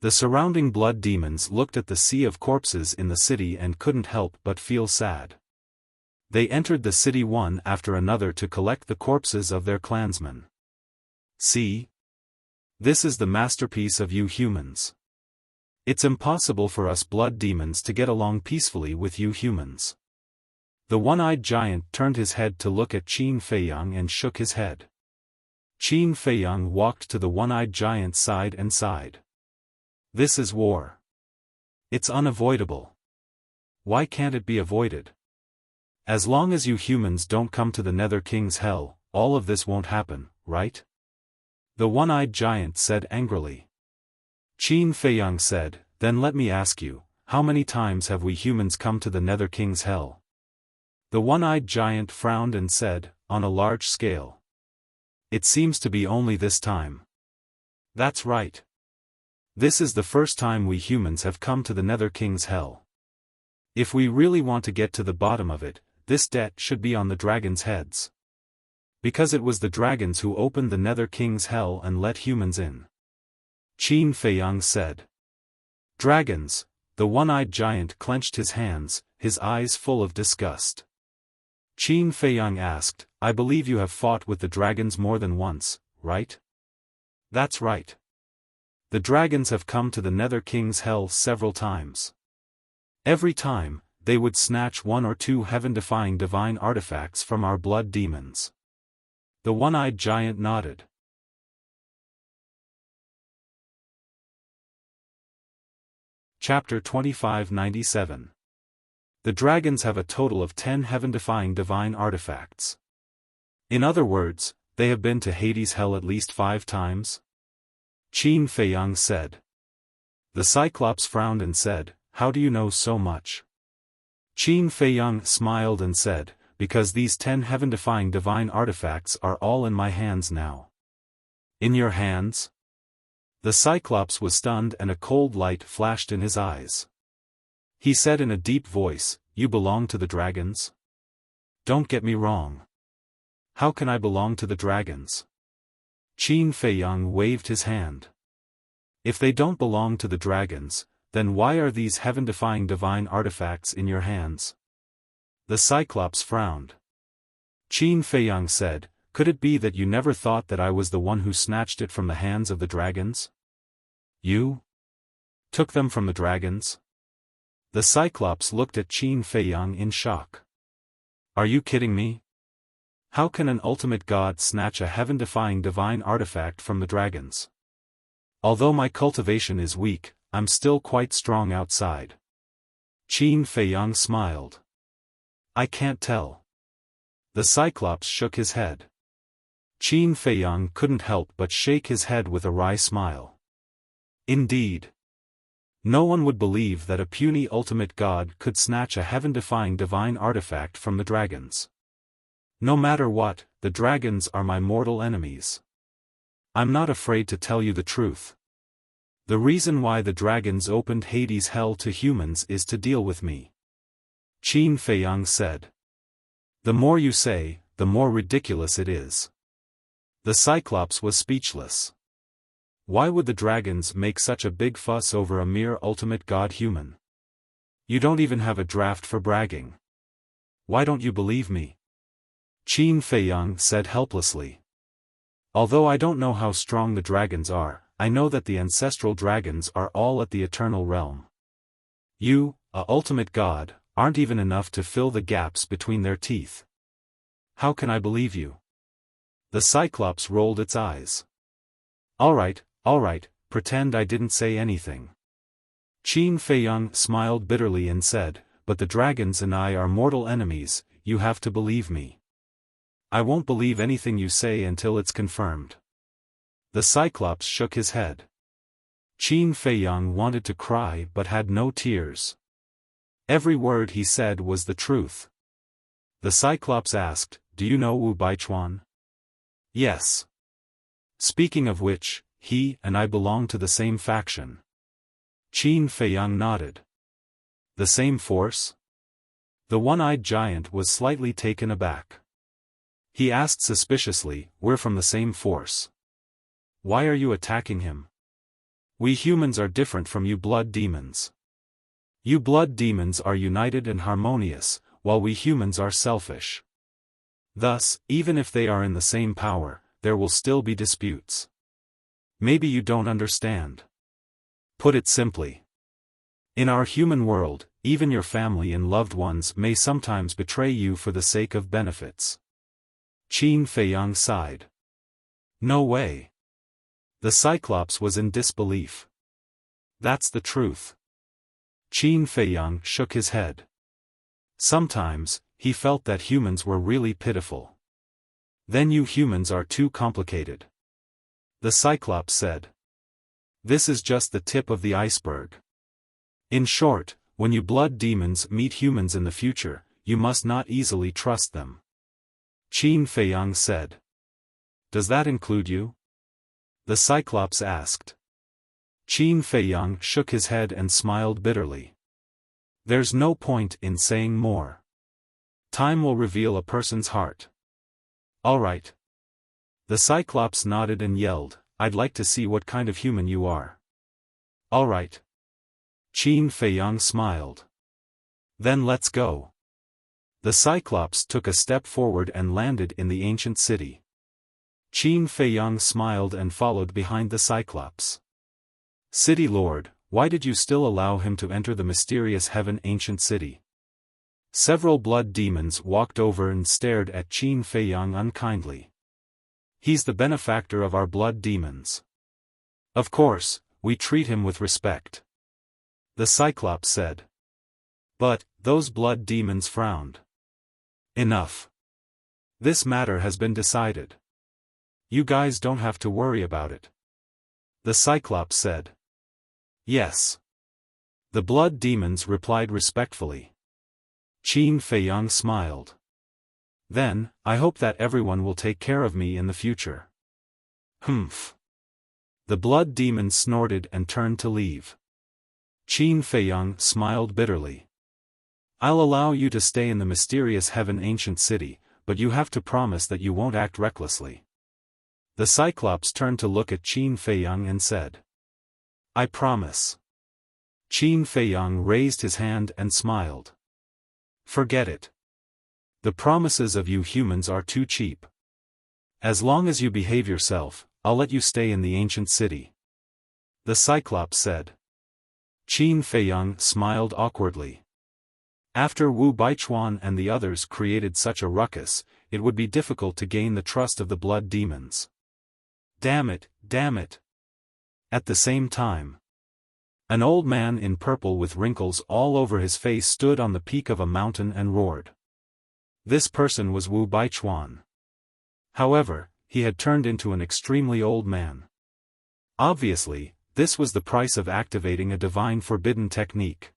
The surrounding blood demons looked at the sea of corpses in the city and couldn't help but feel sad. They entered the city one after another to collect the corpses of their clansmen. "See? This is the masterpiece of you humans. It's impossible for us blood demons to get along peacefully with you humans." The one-eyed giant turned his head to look at Qin Feiyang and shook his head. Qin Feiyang walked to the one-eyed giant's side and sighed. "This is war. It's unavoidable. Why can't it be avoided? As long as you humans don't come to the Nether King's hell, all of this won't happen, right?" The one-eyed giant said angrily. Qin Feiyang said, "Then let me ask you, how many times have we humans come to the Nether King's hell?" The one-eyed giant frowned and said, "On a large scale. It seems to be only this time." "That's right. This is the first time we humans have come to the Nether King's hell. If we really want to get to the bottom of it, this debt should be on the dragons' heads. Because it was the dragons who opened the Nether King's hell and let humans in." Qin Feiyang said. "Dragons?" The one-eyed giant clenched his hands, his eyes full of disgust. Qin Feiyang asked, "I believe you have fought with the dragons more than once, right?" "That's right. The dragons have come to the Nether King's hell several times. Every time, they would snatch one or two heaven-defying divine artifacts from our blood demons." The one-eyed giant nodded. Chapter 2597. The dragons have a total of 10 heaven-defying divine artifacts. In other words, they have been to Hades' hell at least 5 times? Qin Feiyang said. The Cyclops frowned and said, "How do you know so much?" Qin Feiyang smiled and said, "Because these 10 heaven-defying divine artifacts are all in my hands now." "In your hands?" The Cyclops was stunned and a cold light flashed in his eyes. He said in a deep voice, "You belong to the dragons?" "Don't get me wrong. How can I belong to the dragons?" Qin Feiyang waved his hand. "If they don't belong to the dragons, then why are these heaven-defying divine artifacts in your hands?" The Cyclops frowned. Qin Feiyang said, "Could it be that you never thought that I was the one who snatched it from the hands of the dragons?" "You took them from the dragons?" The Cyclops looked at Qin Feiyang in shock. "Are you kidding me? How can an ultimate god snatch a heaven-defying divine artifact from the dragons? Although my cultivation is weak, I'm still quite strong outside." Qin Feiyang smiled. "I can't tell." The Cyclops shook his head. Qin Feiyang couldn't help but shake his head with a wry smile. Indeed. No one would believe that a puny ultimate god could snatch a heaven-defying divine artifact from the dragons. No matter what, the dragons are my mortal enemies. I'm not afraid to tell you the truth. The reason why the dragons opened Hades' hell to humans is to deal with me." Qin Feiyang said. "The more you say, the more ridiculous it is." The Cyclops was speechless. Why would the dragons make such a big fuss over a mere ultimate god human? You don't even have a draft for bragging. Why don't you believe me? Qin Feiyang said helplessly. Although I don't know how strong the dragons are, I know that the ancestral dragons are all at the eternal realm. You, a ultimate god, aren't even enough to fill the gaps between their teeth. How can I believe you? The Cyclops rolled its eyes. Alright, pretend I didn't say anything. Qin Feiyang smiled bitterly and said, but the dragons and I are mortal enemies, you have to believe me. I won't believe anything you say until it's confirmed. The Cyclops shook his head. Qin Feiyang wanted to cry but had no tears. Every word he said was the truth. The Cyclops asked, do you know Wu Baichuan? Yes. Speaking of which, he and I belong to the same faction. Qin Feiyang nodded. The same force? The one-eyed giant was slightly taken aback. He asked suspiciously, we're from the same force. Why are you attacking him? We humans are different from you blood demons. You blood demons are united and harmonious, while we humans are selfish. Thus, even if they are in the same power, there will still be disputes. Maybe you don't understand. Put it simply. In our human world, even your family and loved ones may sometimes betray you for the sake of benefits. Qin Feiyang sighed. No way. The Cyclops was in disbelief. That's the truth. Qin Feiyang shook his head. Sometimes, he felt that humans were really pitiful. Then you humans are too complicated. The Cyclops said. This is just the tip of the iceberg. In short, when you blood demons meet humans in the future, you must not easily trust them. Qin Feiyang said. Does that include you? The Cyclops asked. Qin Feiyang shook his head and smiled bitterly. There's no point in saying more. Time will reveal a person's heart. Alright. The Cyclops nodded and yelled, I'd like to see what kind of human you are. Alright. Qin Feiyang smiled. Then let's go. The Cyclops took a step forward and landed in the ancient city. Qin Feiyang smiled and followed behind the Cyclops. City Lord, why did you still allow him to enter the mysterious heaven ancient city? Several blood demons walked over and stared at Qin Feiyang unkindly. He's the benefactor of our blood demons. Of course, we treat him with respect. The Cyclops said. But, those blood demons frowned. Enough. This matter has been decided. You guys don't have to worry about it. The Cyclops said. Yes. The blood demons replied respectfully. Qin Feiyang smiled. Then, I hope that everyone will take care of me in the future. Humph. The blood demons snorted and turned to leave. Qin Feiyang smiled bitterly. I'll allow you to stay in the mysterious heaven ancient city, but you have to promise that you won't act recklessly. The Cyclops turned to look at Qin Feiyang and said. I promise. Qin Feiyang raised his hand and smiled. Forget it. The promises of you humans are too cheap. As long as you behave yourself, I'll let you stay in the ancient city. The Cyclops said. Qin Feiyang smiled awkwardly. After Wu Baichuan and the others created such a ruckus, it would be difficult to gain the trust of the blood demons. Damn it, damn it. At the same time, an old man in purple with wrinkles all over his face stood on the peak of a mountain and roared. This person was Wu Baichuan. However, he had turned into an extremely old man. Obviously, this was the price of activating a divine forbidden technique.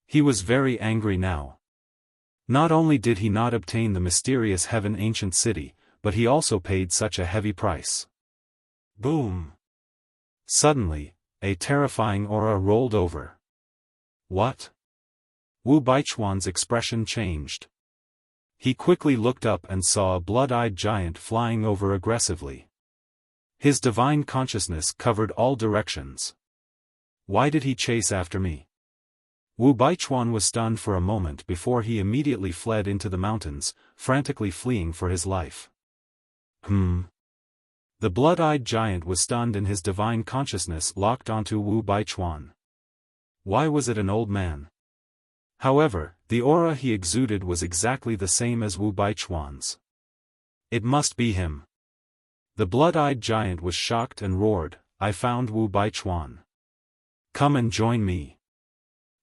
He was very angry now. Not only did he not obtain the mysterious heaven ancient city, but he also paid such a heavy price. Boom! Suddenly, a terrifying aura rolled over. What? Wu Baichuan's expression changed. He quickly looked up and saw a blood-eyed giant flying over aggressively. His divine consciousness covered all directions. Why did he chase after me? Wu Baichuan was stunned for a moment before he immediately fled into the mountains, frantically fleeing for his life. The blood-eyed giant was stunned and his divine consciousness locked onto Wu Baichuan. Why was it an old man? However, the aura he exuded was exactly the same as Wu Baichuan's. It must be him. The blood-eyed giant was shocked and roared, "I found Wu Baichuan. Come and join me."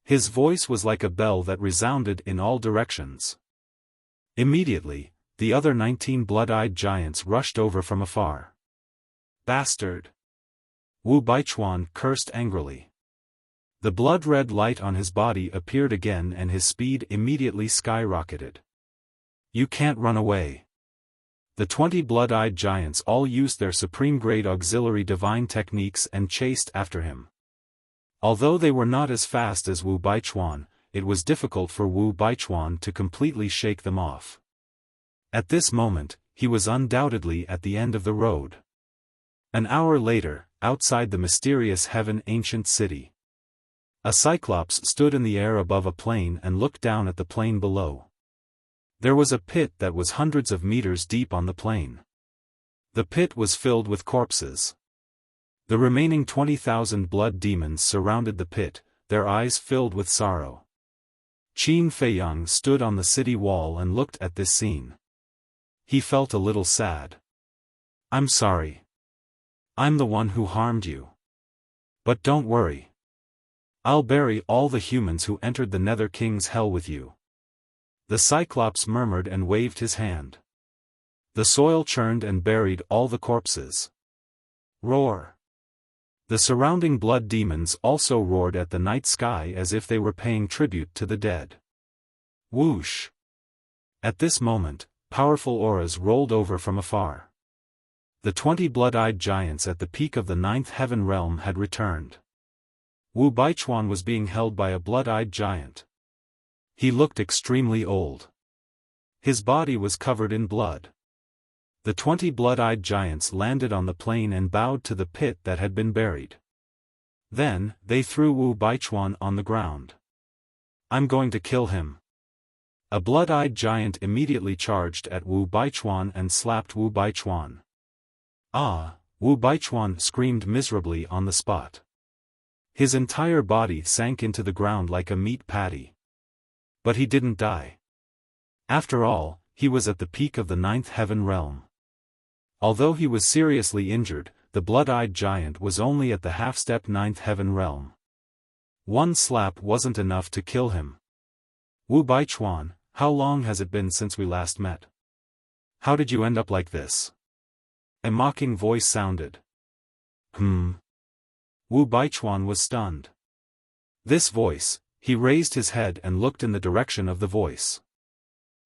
His voice was like a bell that resounded in all directions. Immediately, the other 19 blood-eyed giants rushed over from afar. "Bastard!" Wu Baichuan cursed angrily. The blood-red light on his body appeared again and his speed immediately skyrocketed. "You can't run away." The 20 blood-eyed giants all used their supreme-grade auxiliary divine techniques and chased after him. Although they were not as fast as Wu Baichuan, it was difficult for Wu Baichuan to completely shake them off. At this moment, he was undoubtedly at the end of the road. An hour later, outside the mysterious heaven ancient city. A cyclops stood in the air above a plain and looked down at the plain below. There was a pit that was hundreds of meters deep on the plain. The pit was filled with corpses. The remaining 20,000 blood demons surrounded the pit, their eyes filled with sorrow. Qin Feiyang stood on the city wall and looked at this scene. He felt a little sad. "I'm sorry. I'm the one who harmed you. But don't worry. I'll bury all the humans who entered the Nether King's hell with you." The Cyclops murmured and waved his hand. The soil churned and buried all the corpses. Roar! The surrounding blood demons also roared at the night sky as if they were paying tribute to the dead. Whoosh! At this moment, powerful auras rolled over from afar. The 20 blood-eyed giants at the peak of the 9th heaven realm had returned. Wu Baichuan was being held by a blood-eyed giant. He looked extremely old. His body was covered in blood. The 20 blood-eyed giants landed on the plain and bowed to the pit that had been buried. Then, they threw Wu Baichuan on the ground. "I'm going to kill him." A blood-eyed giant immediately charged at Wu Baichuan and slapped Wu Baichuan. "Ah!" Wu Baichuan screamed miserably on the spot. His entire body sank into the ground like a meat patty. But he didn't die. After all, he was at the peak of the 9th heaven realm. Although he was seriously injured, the blood-eyed giant was only at the half-step 9th heaven realm. One slap wasn't enough to kill him. "Wu Baichuan, how long has it been since we last met? How did you end up like this?" A mocking voice sounded. Wu Baichuan was stunned. This voice. He raised his head and looked in the direction of the voice.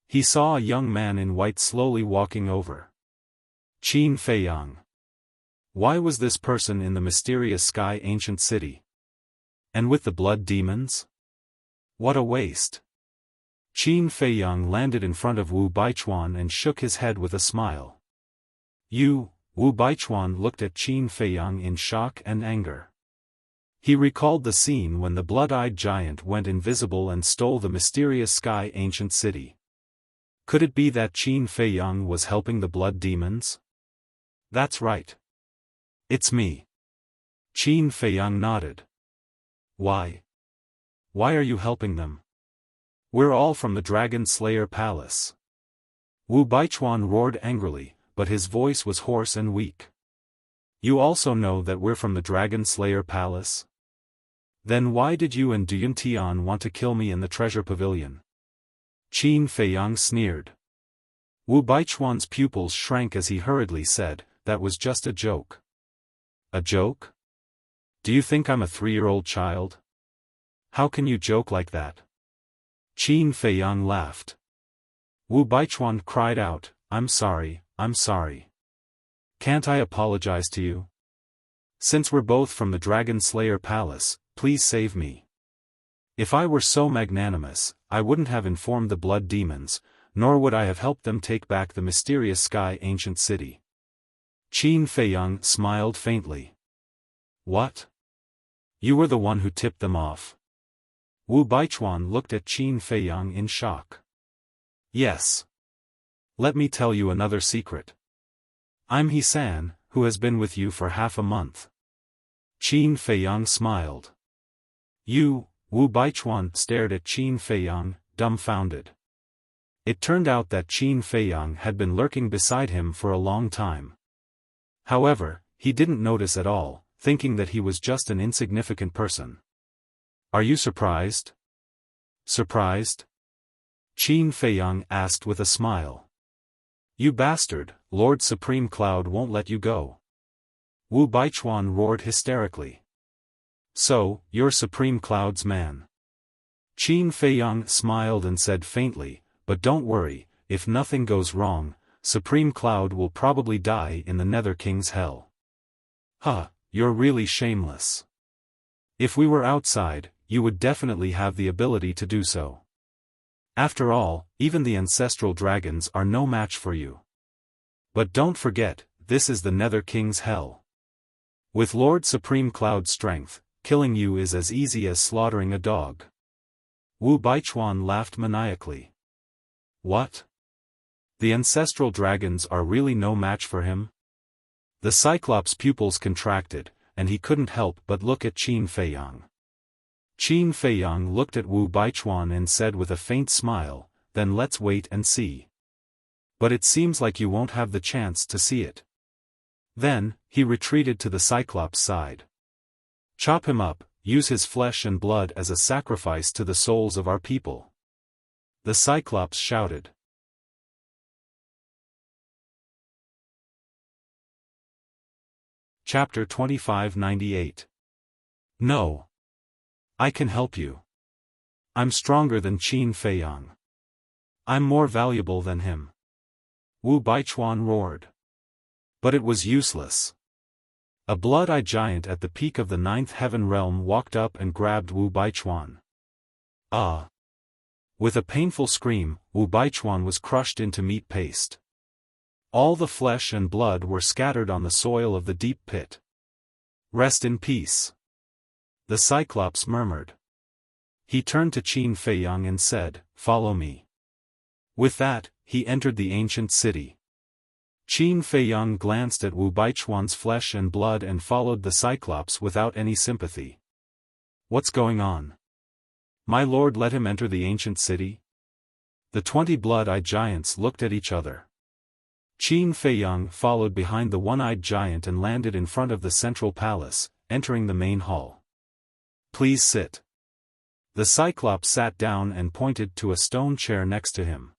He saw a young man in white slowly walking over. Qin Feiyang. Why was this person in the mysterious sky ancient city? And with the blood demons? What a waste. Qin Feiyang landed in front of Wu Baichuan and shook his head with a smile. Wu Baichuan looked at Qin Feiyang in shock and anger. He recalled the scene when the blood-eyed giant went invisible and stole the mysterious sky ancient city. Could it be that Qin Feiyang was helping the blood demons? That's right. It's me. Qin Feiyang nodded. Why? Why are you helping them? We're all from the Dragon Slayer Palace. Wu Baichuan roared angrily, but his voice was hoarse and weak. You also know that we're from the Dragon Slayer Palace? Then why did you and Duyuntian want to kill me in the treasure pavilion? Qin Feiyang sneered. Wu Baichuan's pupils shrank as he hurriedly said, "That was just a joke." A joke? Do you think I'm a 3-year-old child? How can you joke like that? Qin Feiyang laughed. Wu Baichuan cried out, I'm sorry. Can't I apologize to you? Since we're both from the Dragon Slayer Palace, please save me. If I were so magnanimous, I wouldn't have informed the blood demons, nor would I have helped them take back the mysterious sky ancient city. Qin Feiyang smiled faintly. What? You were the one who tipped them off? Wu Baichuan looked at Qin Feiyang in shock. Yes. Let me tell you another secret. I'm He-san, who has been with you for half a month. Qin Feiyang smiled. You, Wu Baichuan stared at Qin Feiyang, dumbfounded. It turned out that Qin Feiyang had been lurking beside him for a long time. However, he didn't notice at all, thinking that he was just an insignificant person. Are you surprised? Surprised? Qin Feiyang asked with a smile. You bastard, Lord Supreme Cloud won't let you go. Wu Baichuan roared hysterically. So, you're Supreme Cloud's man. Qin Feiyang smiled and said faintly, but don't worry, if nothing goes wrong, Supreme Cloud will probably die in the Nether King's hell. Huh, you're really shameless. If we were outside, you would definitely have the ability to do so. After all, even the ancestral dragons are no match for you. But don't forget, this is the Nether King's hell. With Lord Supreme Cloud's strength, killing you is as easy as slaughtering a dog. Wu Baichuan laughed maniacally. What? The ancestral dragons are really no match for him? The Cyclops' pupils contracted, and he couldn't help but look at Qin Feiyang. Qin Feiyang looked at Wu Baichuan and said with a faint smile, then let's wait and see. But it seems like you won't have the chance to see it. Then, he retreated to the Cyclops' side. Chop him up, use his flesh and blood as a sacrifice to the souls of our people. The Cyclops shouted. Chapter 2598. No. I can help you. I'm stronger than Qin Feiyang. I'm more valuable than him. Wu Baichuan roared. But it was useless. A blood-eyed giant at the peak of the 9th heaven realm walked up and grabbed Wu Baichuan. Ah! With a painful scream, Wu Baichuan was crushed into meat paste. All the flesh and blood were scattered on the soil of the deep pit. Rest in peace. The Cyclops murmured. He turned to Qin Feiyang and said, Follow me. With that, he entered the ancient city. Qin Feiyang glanced at Wu Baichuan's flesh and blood and followed the Cyclops without any sympathy. What's going on? My lord let him enter the ancient city? The 20 blood-eyed giants looked at each other. Qin Feiyang followed behind the one-eyed giant and landed in front of the central palace, entering the main hall. Please sit. The Cyclops sat down and pointed to a stone chair next to him.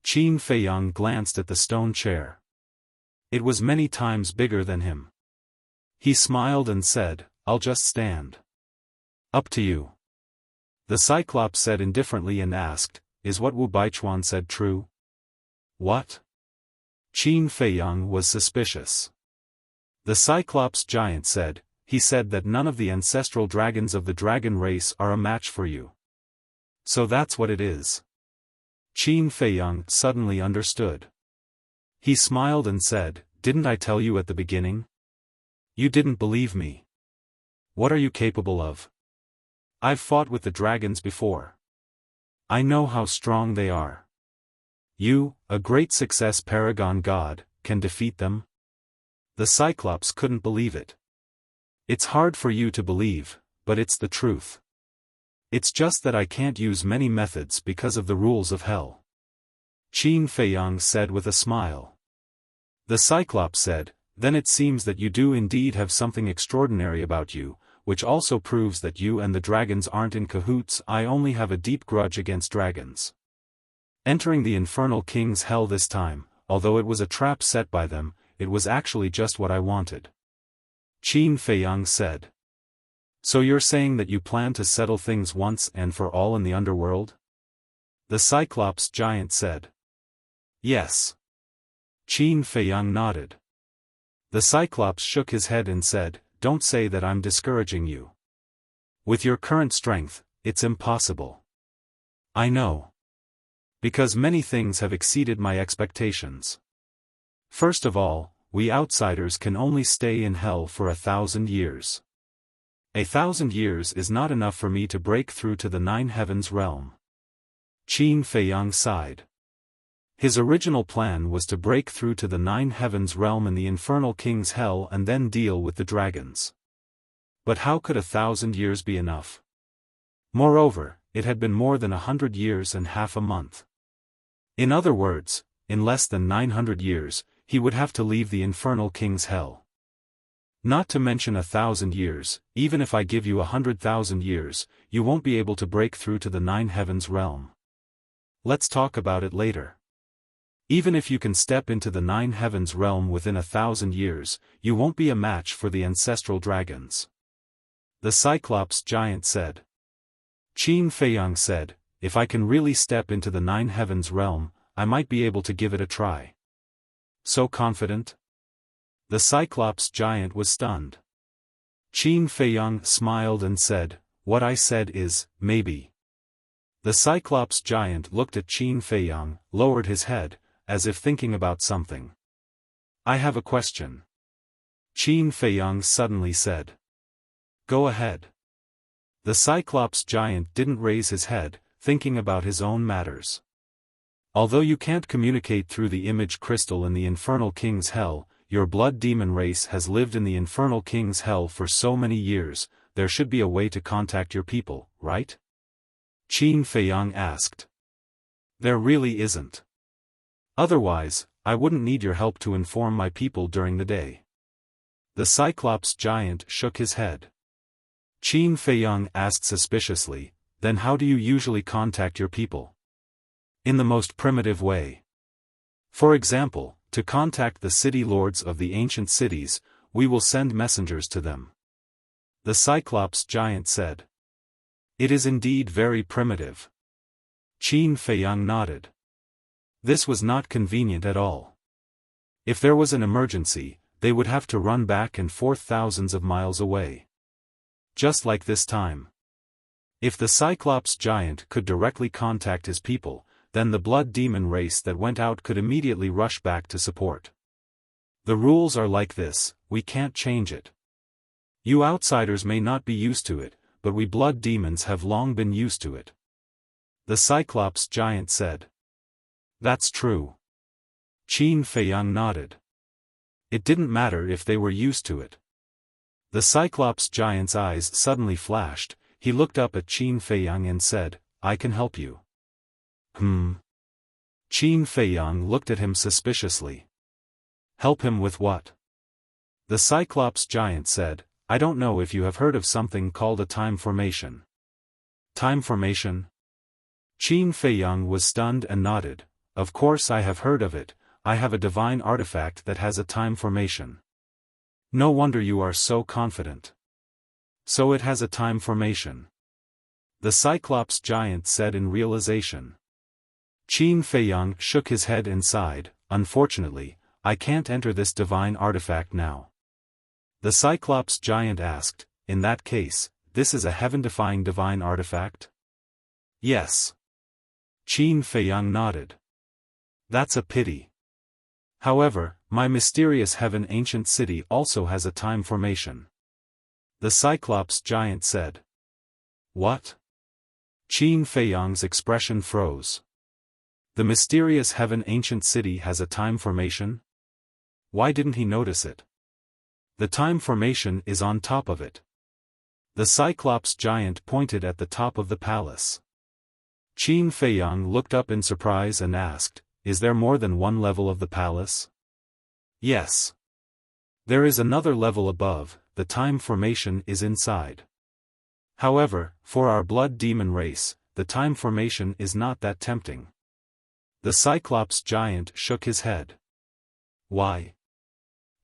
Qin Feiyang glanced at the stone chair. It was many times bigger than him. He smiled and said, I'll just stand. Up to you. The Cyclops said indifferently and asked, Is what Wu Baichuan said true? What? Qin Feiyang was suspicious. The Cyclops giant said, He said that none of the ancestral dragons of the dragon race are a match for you. So that's what it is. Qin Feiyang suddenly understood. He smiled and said, Didn't I tell you at the beginning? You didn't believe me. What are you capable of? I've fought with the dragons before. I know how strong they are. You, a great success paragon god, can defeat them? The Cyclops couldn't believe it. It's hard for you to believe, but it's the truth. It's just that I can't use many methods because of the rules of hell. Qin Feiyang said with a smile. The Cyclops said, Then it seems that you do indeed have something extraordinary about you, which also proves that you and the dragons aren't in cahoots. I only have a deep grudge against dragons. Entering the Infernal King's hell this time, although it was a trap set by them, it was actually just what I wanted. Qin Feiyang said. So you're saying that you plan to settle things once and for all in the underworld? The Cyclops giant said. Yes. Qin Feiyang nodded. The Cyclops shook his head and said, Don't say that I'm discouraging you. With your current strength, it's impossible. I know. Because many things have exceeded my expectations. First of all, we outsiders can only stay in hell for 1,000 years. 1,000 years is not enough for me to break through to the 9 heavens realm. Qin Feiyang sighed. His original plan was to break through to the Nine Heavens realm in the infernal king's hell and then deal with the dragons. But how could 1,000 years be enough? Moreover, it had been more than 100 years and half a month. In other words, in less than 900 years, he would have to leave the infernal king's hell. Not to mention 1,000 years, even if I give you 100,000 years, you won't be able to break through to the Nine Heavens realm. Let's talk about it later. Even if you can step into the Nine Heavens realm within 1,000 years, you won't be a match for the ancestral dragons. The Cyclops giant said. Qin Feiyang said, if I can really step into the Nine Heavens realm, I might be able to give it a try. So confident? The Cyclops giant was stunned. Qin Feiyang smiled and said, what I said is, maybe. The Cyclops giant looked at Qin Feiyang, lowered his head, as if thinking about something. I have a question. Qin Feiyang suddenly said. Go ahead. The Cyclops giant didn't raise his head, thinking about his own matters. Although you can't communicate through the image crystal in the infernal king's hell, your blood demon race has lived in the infernal king's hell for so many years, there should be a way to contact your people, right? Qin Feiyang asked. There really isn't. Otherwise, I wouldn't need your help to inform my people during the day. The Cyclops giant shook his head. Qin Feiyang asked suspiciously, then how do you usually contact your people? In the most primitive way. For example, to contact the city lords of the ancient cities, we will send messengers to them. The Cyclops giant said. It is indeed very primitive. Qin Feiyang nodded. This was not convenient at all. If there was an emergency, they would have to run back and forth thousands of miles away. Just like this time. If the Cyclops giant could directly contact his people, then the blood demon race that went out could immediately rush back to support. The rules are like this, we can't change it. You outsiders may not be used to it, but we blood demons have long been used to it. The Cyclops giant said. That's true. Qin Feiyang nodded. It didn't matter if they were used to it. The Cyclops giant's eyes suddenly flashed, he looked up at Qin Feiyang and said, I can help you. Qin Feiyang looked at him suspiciously. Help him with what? The Cyclops giant said, I don't know if you have heard of something called a time formation. Time formation? Qin Feiyang was stunned and nodded. Of course I have heard of it, I have a divine artifact that has a time formation. No wonder you are so confident. So it has a time formation. The Cyclops giant said in realization. Qin Feiyang shook his head and sighed, unfortunately, I can't enter this divine artifact now. The Cyclops giant asked, in that case, this is a heaven-defying divine artifact? Yes. Qin Feiyang nodded. That's a pity. However, my mysterious heaven ancient city also has a time formation. The Cyclops giant said. What? Qin Feiyang's expression froze. The mysterious heaven ancient city has a time formation? Why didn't he notice it? The time formation is on top of it. The Cyclops giant pointed at the top of the palace. Qin Feiyang looked up in surprise and asked, is there more than one level of the palace? Yes. There is another level above, the time formation is inside. However, for our blood demon race, the time formation is not that tempting. The Cyclops giant shook his head. Why?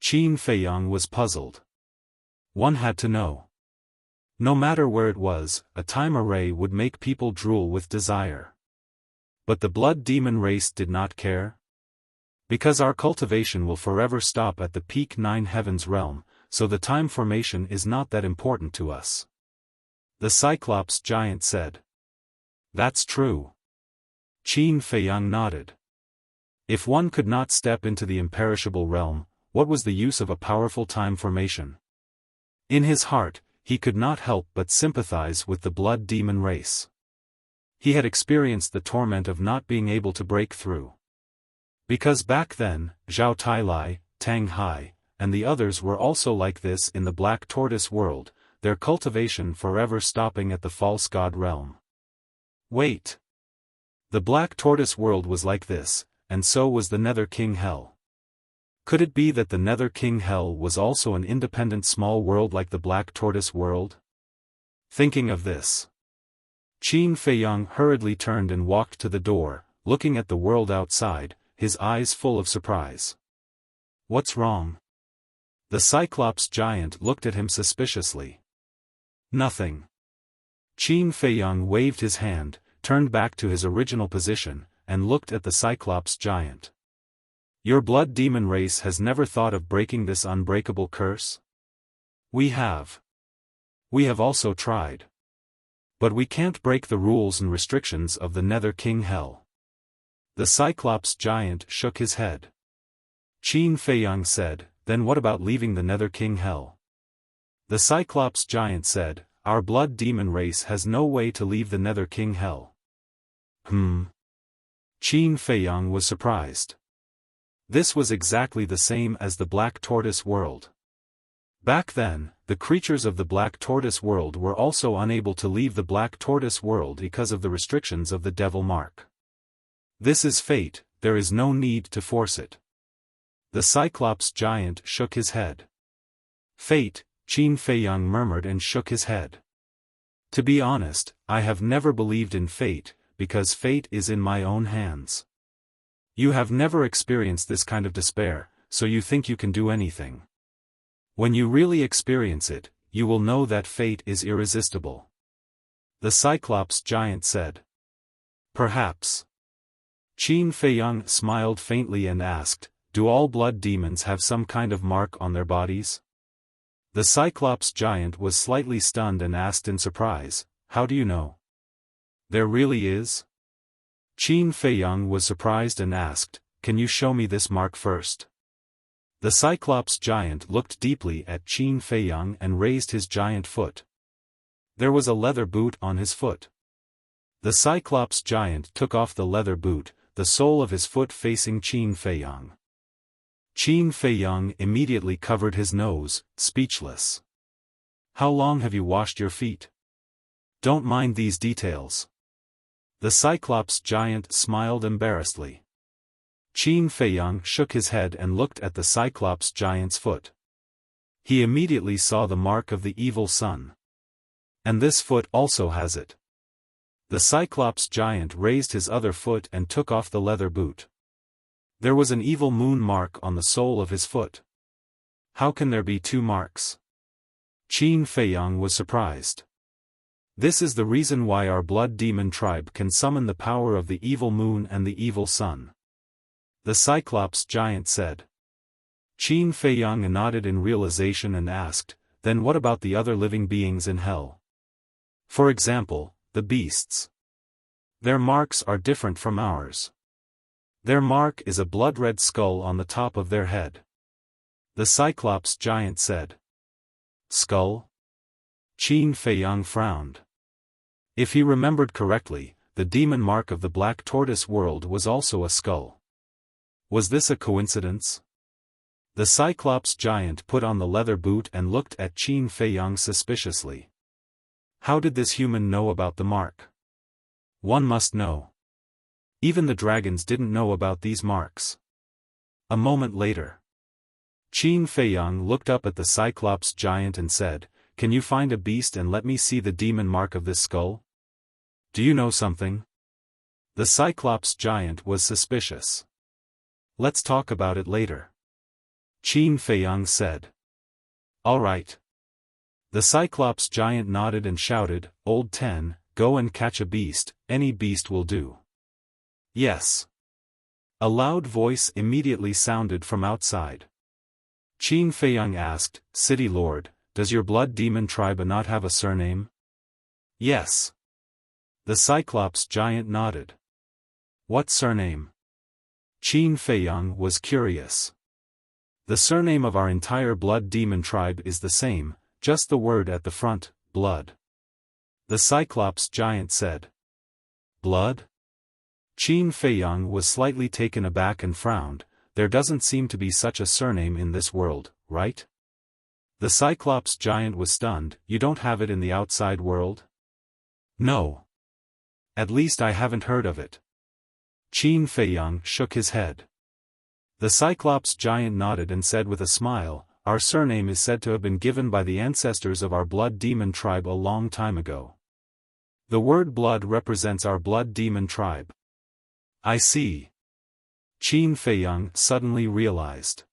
Qin Feiyang was puzzled. One had to know. No matter where it was, a time array would make people drool with desire. But the blood demon race did not care. Because our cultivation will forever stop at the peak Nine Heavens realm, so the time formation is not that important to us. The Cyclops giant said. That's true. Qin Feiyang nodded. If one could not step into the imperishable realm, what was the use of a powerful time formation? In his heart, he could not help but sympathize with the blood demon race. He had experienced the torment of not being able to break through. Because back then, Zhao Tailai, Tang Hai, and the others were also like this in the Black Tortoise world, their cultivation forever stopping at the false god realm. Wait. The Black Tortoise world was like this, and so was the Nether King Hell. Could it be that the Nether King Hell was also an independent small world like the Black Tortoise world? Thinking of this, Qin Feiyang hurriedly turned and walked to the door, looking at the world outside, his eyes full of surprise. What's wrong? The Cyclops giant looked at him suspiciously. Nothing. Qin Feiyang waved his hand, turned back to his original position, and looked at the Cyclops giant. Your blood demon race has never thought of breaking this unbreakable curse? We have. We have also tried. But we can't break the rules and restrictions of the Nether King Hell. The Cyclops giant shook his head. Qin Feiyang said, then what about leaving the Nether King Hell? The Cyclops giant said, our blood demon race has no way to leave the Nether King Hell. Qin Feiyang was surprised. This was exactly the same as the Black Tortoise world. Back then, the creatures of the Black Tortoise world were also unable to leave the Black Tortoise world because of the restrictions of the Devil Mark. This is fate, there is no need to force it. The Cyclops giant shook his head. Fate, Qin Feiyang murmured and shook his head. To be honest, I have never believed in fate, because fate is in my own hands. You have never experienced this kind of despair, so you think you can do anything. When you really experience it, you will know that fate is irresistible. The Cyclops giant said. Perhaps. Qin Feiyang smiled faintly and asked, do all blood demons have some kind of mark on their bodies? The Cyclops giant was slightly stunned and asked in surprise, how do you know? There really is? Qin Feiyang was surprised and asked, can you show me this mark first? The Cyclops giant looked deeply at Qin Feiyang and raised his giant foot. There was a leather boot on his foot. The Cyclops giant took off the leather boot, the sole of his foot facing Qin Feiyang. Qin Feiyang immediately covered his nose, speechless. How long have you washed your feet? Don't mind these details. The Cyclops giant smiled embarrassedly. Qin Feiyang shook his head and looked at the Cyclops giant's foot. He immediately saw the mark of the evil sun. And this foot also has it. The Cyclops giant raised his other foot and took off the leather boot. There was an evil moon mark on the sole of his foot. How can there be two marks? Qin Feiyang was surprised. This is the reason why our blood demon tribe can summon the power of the evil moon and the evil sun. The Cyclops giant said. Qin Feiyang nodded in realization and asked, then what about the other living beings in hell? For example, the beasts. Their marks are different from ours. Their mark is a blood-red skull on the top of their head. The Cyclops giant said. Skull? Qin Feiyang frowned. If he remembered correctly, the demon mark of the Black Tortoise world was also a skull. Was this a coincidence? The Cyclops giant put on the leather boot and looked at Qin Feiyang suspiciously. How did this human know about the mark? One must know. Even the dragons didn't know about these marks. A moment later, Qin Feiyang looked up at the Cyclops giant and said, can you find a beast and let me see the demon mark of this skull? Do you know something? The Cyclops giant was suspicious. Let's talk about it later. Qin Feiyang said. All right. The Cyclops giant nodded and shouted, Old 10, go and catch a beast, any beast will do. Yes. A loud voice immediately sounded from outside. Qin Feiyang asked, City Lord, does your blood demon tribe not have a surname? Yes. The Cyclops giant nodded. What surname? Qin Feiyang was curious. The surname of our entire blood demon tribe is the same, just the word at the front, blood. The Cyclops giant said. Blood? Qin Feiyang was slightly taken aback and frowned. There doesn't seem to be such a surname in this world, right? The Cyclops giant was stunned. You don't have it in the outside world? No. At least I haven't heard of it. Qin Feiyang shook his head. The Cyclops giant nodded and said with a smile, our surname is said to have been given by the ancestors of our blood demon tribe a long time ago. The word blood represents our blood demon tribe. I see. Qin Feiyang suddenly realized.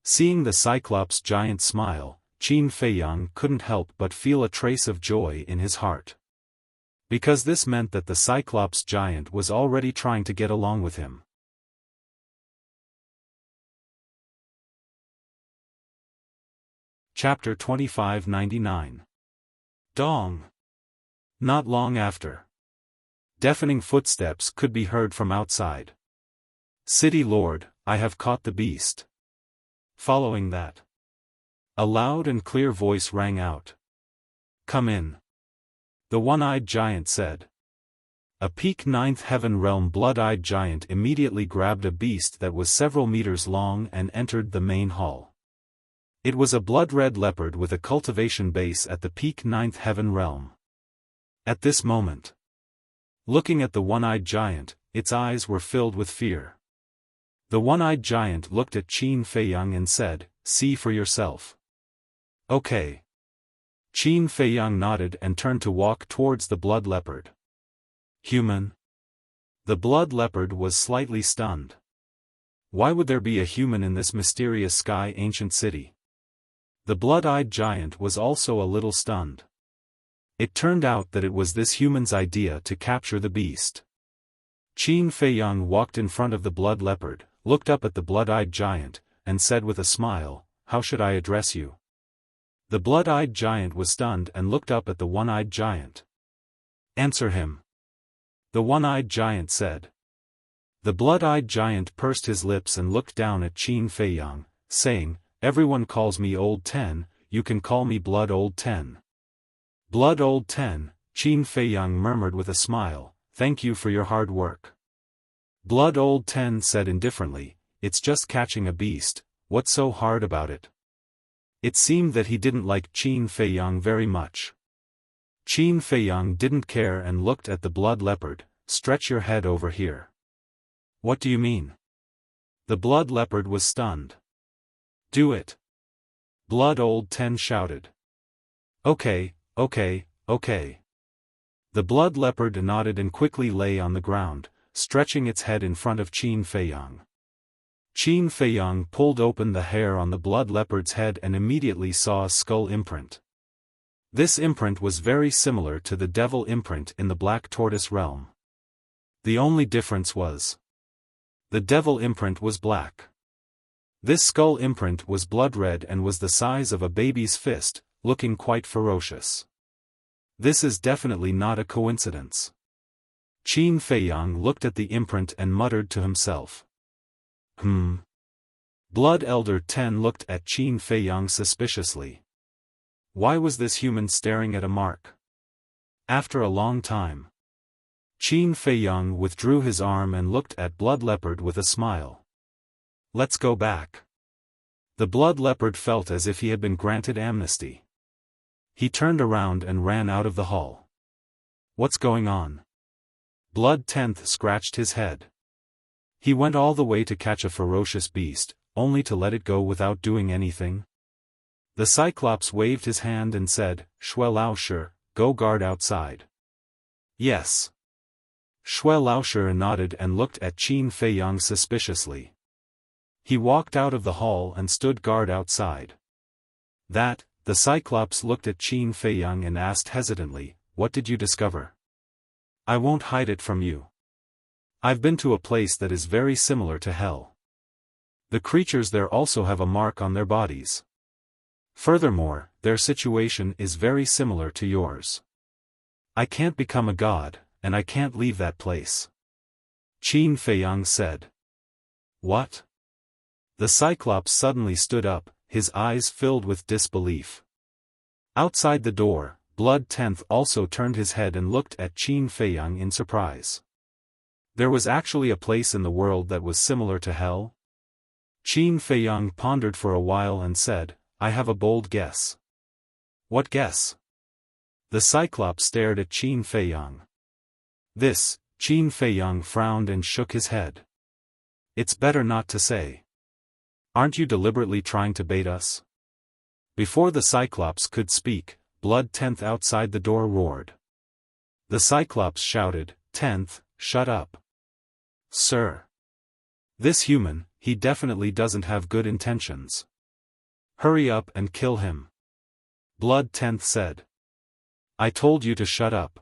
Seeing the Cyclops giant smile, Qin Feiyang couldn't help but feel a trace of joy in his heart. Because this meant that the Cyclops giant was already trying to get along with him. Chapter 2599. Dong. Not long after. Deafening footsteps could be heard from outside. City Lord, I have caught the beast. Following that, a loud and clear voice rang out. Come in. The one-eyed giant said. A peak ninth heaven realm blood-eyed giant immediately grabbed a beast that was several meters long and entered the main hall. It was a blood-red leopard with a cultivation base at the peak ninth heaven realm. At this moment, looking at the one-eyed giant, its eyes were filled with fear. The one-eyed giant looked at Qin Feiyang and said, see for yourself. Okay. Qin Feiyang nodded and turned to walk towards the blood leopard. Human? The blood leopard was slightly stunned. Why would there be a human in this mysterious sky ancient city? The blood-eyed giant was also a little stunned. It turned out that it was this human's idea to capture the beast. Qin Feiyang walked in front of the blood leopard, looked up at the blood-eyed giant, and said with a smile, how should I address you? The blood-eyed giant was stunned and looked up at the one-eyed giant. Answer him. The one-eyed giant said. The blood-eyed giant pursed his lips and looked down at Qin Feiyang, saying, everyone calls me Old Ten, you can call me Blood Old Ten. Blood Old Ten, Qin Feiyang murmured with a smile, thank you for your hard work. Blood Old Ten said indifferently, it's just catching a beast, what's so hard about it? It seemed that he didn't like Qin Feiyang very much. Qin Feiyang didn't care and looked at the blood leopard, stretch your head over here. What do you mean? The blood leopard was stunned. Do it. Blood Old Ten shouted. Okay, okay, okay. The blood leopard nodded and quickly lay on the ground, stretching its head in front of Qin Feiyang. Qin Feiyang pulled open the hair on the blood leopard's head and immediately saw a skull imprint. This imprint was very similar to the devil imprint in the black tortoise realm. The only difference was the devil imprint was black. This skull imprint was blood red and was the size of a baby's fist, looking quite ferocious. This is definitely not a coincidence. Qin Feiyang looked at the imprint and muttered to himself. Blood Elder 10 looked at Qin Feiyang suspiciously. Why was this human staring at a mark? After a long time, Qin Feiyang withdrew his arm and looked at Blood Leopard with a smile. Let's go back. The Blood Leopard felt as if he had been granted amnesty. He turned around and ran out of the hall. What's going on? Blood 10th scratched his head. He went all the way to catch a ferocious beast, only to let it go without doing anything. The Cyclops waved his hand and said, Shui Laoshi, go guard outside. Yes. Shui Laoshi nodded and looked at Qin Feiyang suspiciously. He walked out of the hall and stood guard outside. The Cyclops looked at Qin Feiyang and asked hesitantly, what did you discover? I won't hide it from you. I've been to a place that is very similar to hell. The creatures there also have a mark on their bodies. Furthermore, their situation is very similar to yours. I can't become a god, and I can't leave that place. Qin Feiyang said. What? The Cyclops suddenly stood up, his eyes filled with disbelief. Outside the door, Blood 10th also turned his head and looked at Qin Feiyang in surprise. There was actually a place in the world that was similar to hell? Qin Feiyang pondered for a while and said, I have a bold guess. What guess? The Cyclops stared at Qin Feiyang. This, Qin Feiyang frowned and shook his head. It's better not to say. Aren't you deliberately trying to bait us? Before the Cyclops could speak, Blood 10th outside the door roared. The Cyclops shouted, 10th, shut up. Sir. This human, he definitely doesn't have good intentions. Hurry up and kill him. Blood 10th said. I told you to shut up.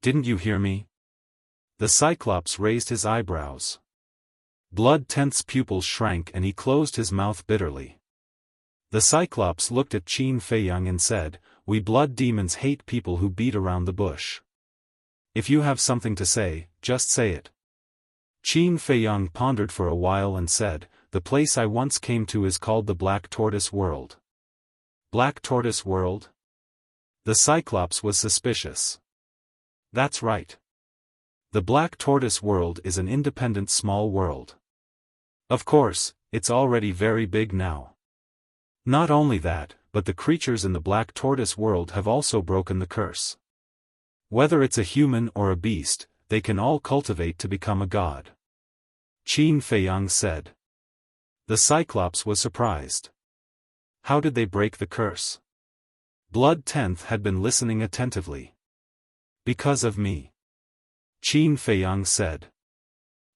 Didn't you hear me? The Cyclops raised his eyebrows. Blood 10th's pupils shrank and he closed his mouth bitterly. The Cyclops looked at Qin Feiyang and said, we blood demons hate people who beat around the bush. If you have something to say, just say it. Qin Feiyang pondered for a while and said, the place I once came to is called the Black Tortoise World. Black Tortoise World? The Cyclops was suspicious. That's right. The Black Tortoise World is an independent small world. Of course, it's already very big now. Not only that, but the creatures in the Black Tortoise World have also broken the curse. Whether it's a human or a beast, they can all cultivate to become a god. Qin Feiyang said. The Cyclops was surprised. How did they break the curse? Blood 10th had been listening attentively. Because of me. Qin Feiyang said.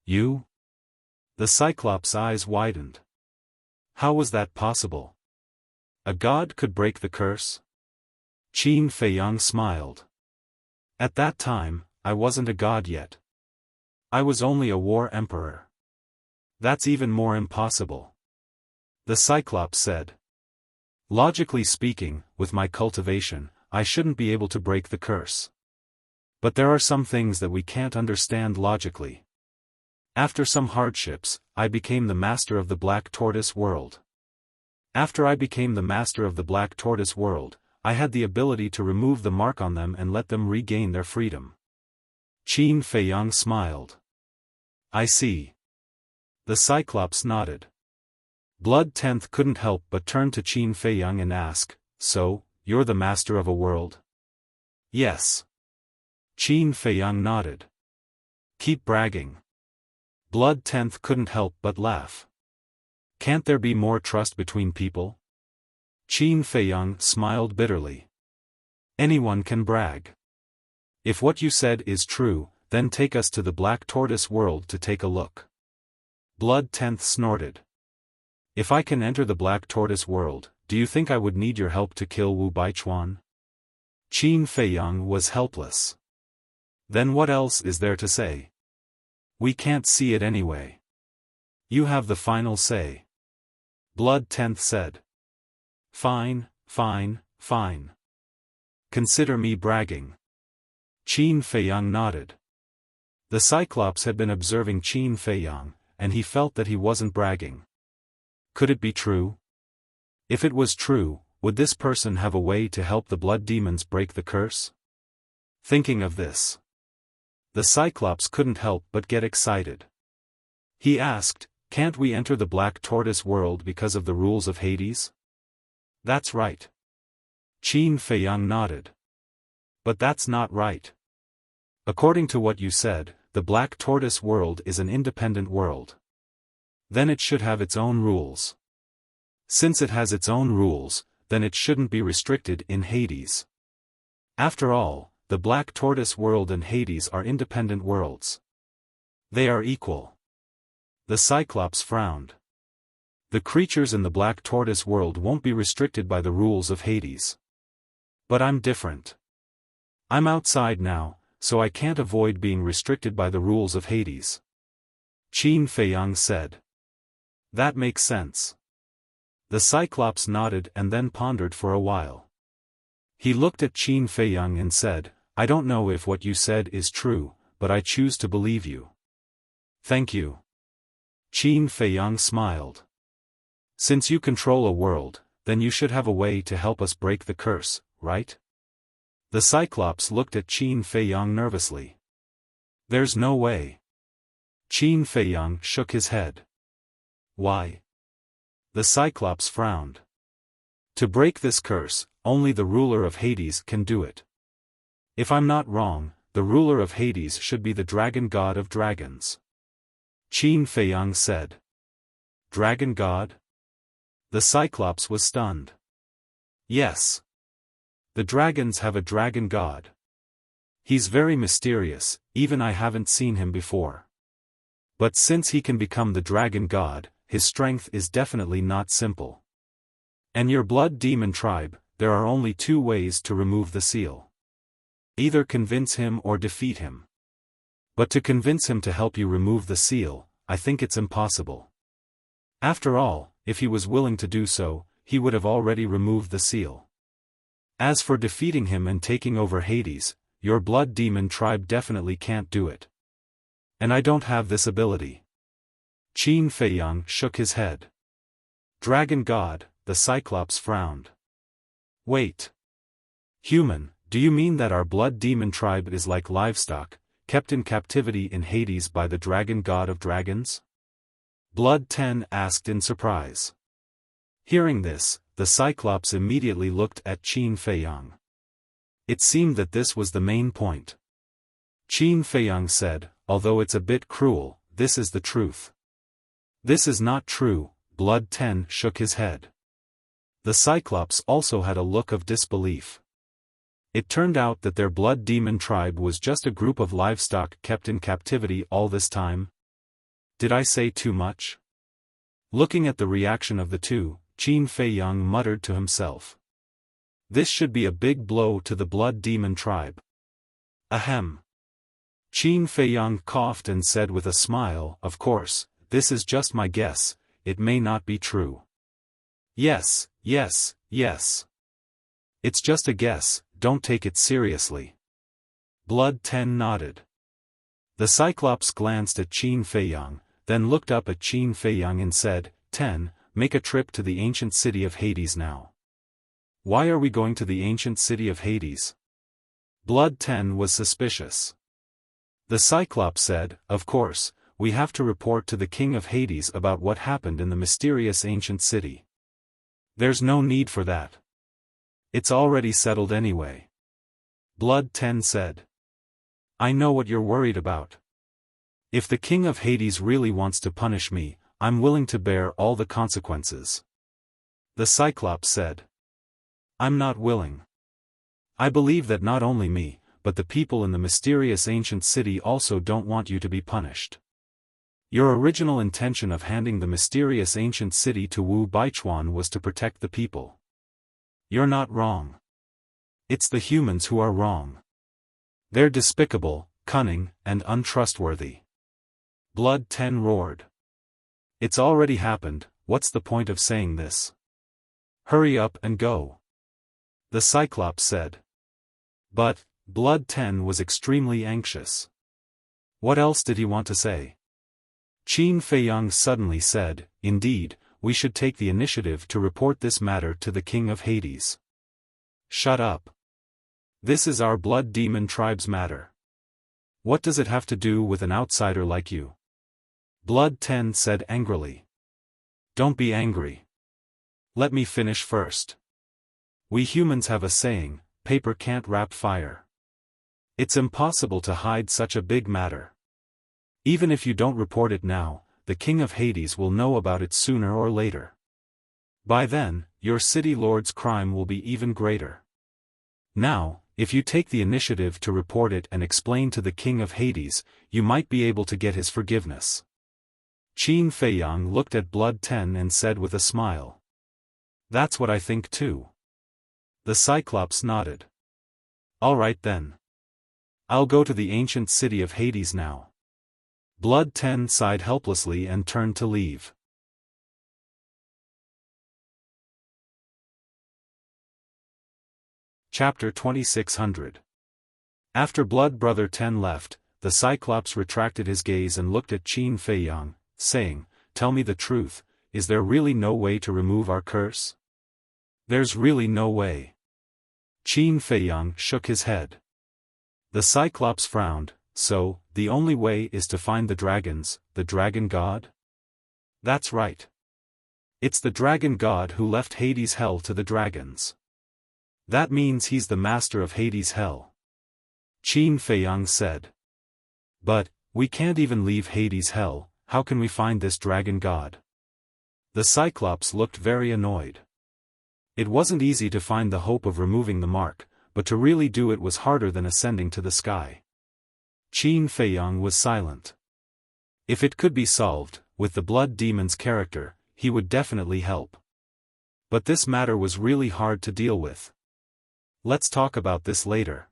You? The Cyclops' eyes widened. How was that possible? A god could break the curse? Qin Feiyang smiled. At that time, I wasn't a god yet. I was only a war emperor. That's even more impossible. The Cyclops said. Logically speaking, with my cultivation, I shouldn't be able to break the curse. But there are some things that we can't understand logically. After some hardships, I became the master of the Black Tortoise World. After I became the master of the Black Tortoise World, I had the ability to remove the mark on them and let them regain their freedom. Qin Feiyang smiled. I see. The Cyclops nodded. Blood 10th couldn't help but turn to Qin Feiyang and ask, so, you're the master of a world? Yes. Qin Feiyang nodded. Keep bragging. Blood 10th couldn't help but laugh. Can't there be more trust between people? Qin Feiyang smiled bitterly. Anyone can brag. If what you said is true, then take us to the Black Tortoise World to take a look. Blood 10th snorted. If I can enter the Black Tortoise World, do you think I would need your help to kill Wu Baichuan? Qin Feiyang was helpless. Then what else is there to say? We can't see it anyway. You have the final say. Blood 10th said. Fine, fine, fine. Consider me bragging. Qin Feiyang nodded. The Cyclops had been observing Qin Feiyang, and he felt that he wasn't bragging. Could it be true? If it was true, would this person have a way to help the blood demons break the curse? Thinking of this, the Cyclops couldn't help but get excited. He asked, can't we enter the Black Tortoise World because of the rules of Hades? That's right. Qin Feiyang nodded. But that's not right. According to what you said, the Black Tortoise World is an independent world. Then it should have its own rules. Since it has its own rules, then it shouldn't be restricted in Hades. After all, the Black Tortoise World and Hades are independent worlds. They are equal. The Cyclops frowned. The creatures in the Black Tortoise World won't be restricted by the rules of Hades. But I'm different. I'm outside now, so I can't avoid being restricted by the rules of Hades. Qin Feiyang said. That makes sense. The Cyclops nodded and then pondered for a while. He looked at Qin Feiyang and said, I don't know if what you said is true, but I choose to believe you. Thank you. Qin Feiyang smiled. Since you control a world, then you should have a way to help us break the curse, right? The Cyclops looked at Qin Feiyang nervously. There's no way. Qin Feiyang shook his head. Why? The Cyclops frowned. To break this curse, only the ruler of Hades can do it. If I'm not wrong, the ruler of Hades should be the dragon god of dragons. Qin Feiyang said. Dragon god? The Cyclops was stunned. Yes. The dragons have a dragon god. He's very mysterious, even I haven't seen him before. But since he can become the dragon god, his strength is definitely not simple. And your blood demon tribe, there are only two ways to remove the seal. Either convince him or defeat him. But to convince him to help you remove the seal, I think it's impossible. After all, if he was willing to do so, he would have already removed the seal. As for defeating him and taking over Hades, your blood demon tribe definitely can't do it. And I don't have this ability. Qin Feiyang shook his head. Dragon god, the Cyclops frowned. Wait. Human, do you mean that our blood demon tribe is like livestock, kept in captivity in Hades by the dragon god of dragons? Blood 10 asked in surprise. Hearing this, the Cyclops immediately looked at Qin Feiyang. It seemed that this was the main point. Qin Feiyang said, although it's a bit cruel, this is the truth. This is not true, Blood 10 shook his head. The Cyclops also had a look of disbelief. It turned out that their blood demon tribe was just a group of livestock kept in captivity all this time. Did I say too much? Looking at the reaction of the two, Qin Feiyang muttered to himself. This should be a big blow to the blood demon tribe. Ahem. Qin Feiyang coughed and said with a smile, of course, this is just my guess, it may not be true. Yes, yes, yes. It's just a guess, don't take it seriously. Blood 10 nodded. The Cyclops glanced at Qin Feiyang, then looked up at Qin Feiyang and said, 10, make a trip to the ancient city of Hades now. Why are we going to the ancient city of Hades? Blood 10 was suspicious. The Cyclops said, of course, we have to report to the king of Hades about what happened in the mysterious ancient city. There's no need for that. It's already settled anyway. Blood 10 said. I know what you're worried about. If the king of Hades really wants to punish me, I'm willing to bear all the consequences. The Cyclops said. I'm not willing. I believe that not only me, but the people in the mysterious ancient city also don't want you to be punished. Your original intention of handing the mysterious ancient city to Wu Baichuan was to protect the people. You're not wrong. It's the humans who are wrong. They're despicable, cunning, and untrustworthy. Blood 10 roared. It's already happened, what's the point of saying this? Hurry up and go. The Cyclops said. But, Blood 10 was extremely anxious. What else did he want to say? Qin Feiyang suddenly said, indeed, we should take the initiative to report this matter to the king of Hades. Shut up. This is our blood demon tribe's matter. What does it have to do with an outsider like you? Blood 10 said angrily. Don't be angry. Let me finish first. We humans have a saying, paper can't wrap fire. It's impossible to hide such a big matter. Even if you don't report it now, the king of Hades will know about it sooner or later. By then, your city lord's crime will be even greater. Now, if you take the initiative to report it and explain to the king of Hades, you might be able to get his forgiveness. Qin Feiyang looked at Blood 10 and said with a smile. That's what I think too. The Cyclops nodded. All right then. I'll go to the ancient city of Hades now. Blood 10 sighed helplessly and turned to leave. Chapter 2600. After Blood Brother 10 left, the Cyclops retracted his gaze and looked at Qin Feiyang, saying, tell me the truth, is there really no way to remove our curse? There's really no way. Qin Feiyang shook his head. The Cyclops frowned, So, the only way is to find the dragons, the dragon god? That's right. It's the dragon god who left Hades' hell to the dragons. That means he's the master of Hades' hell. Qin Feiyang said. But, we can't even leave Hades' hell, how can we find this dragon god? The Cyclops looked very annoyed. It wasn't easy to find the hope of removing the mark, but to really do it was harder than ascending to the sky. Qin Feiyang was silent. If it could be solved, with the blood demon's character, he would definitely help. But this matter was really hard to deal with. Let's talk about this later.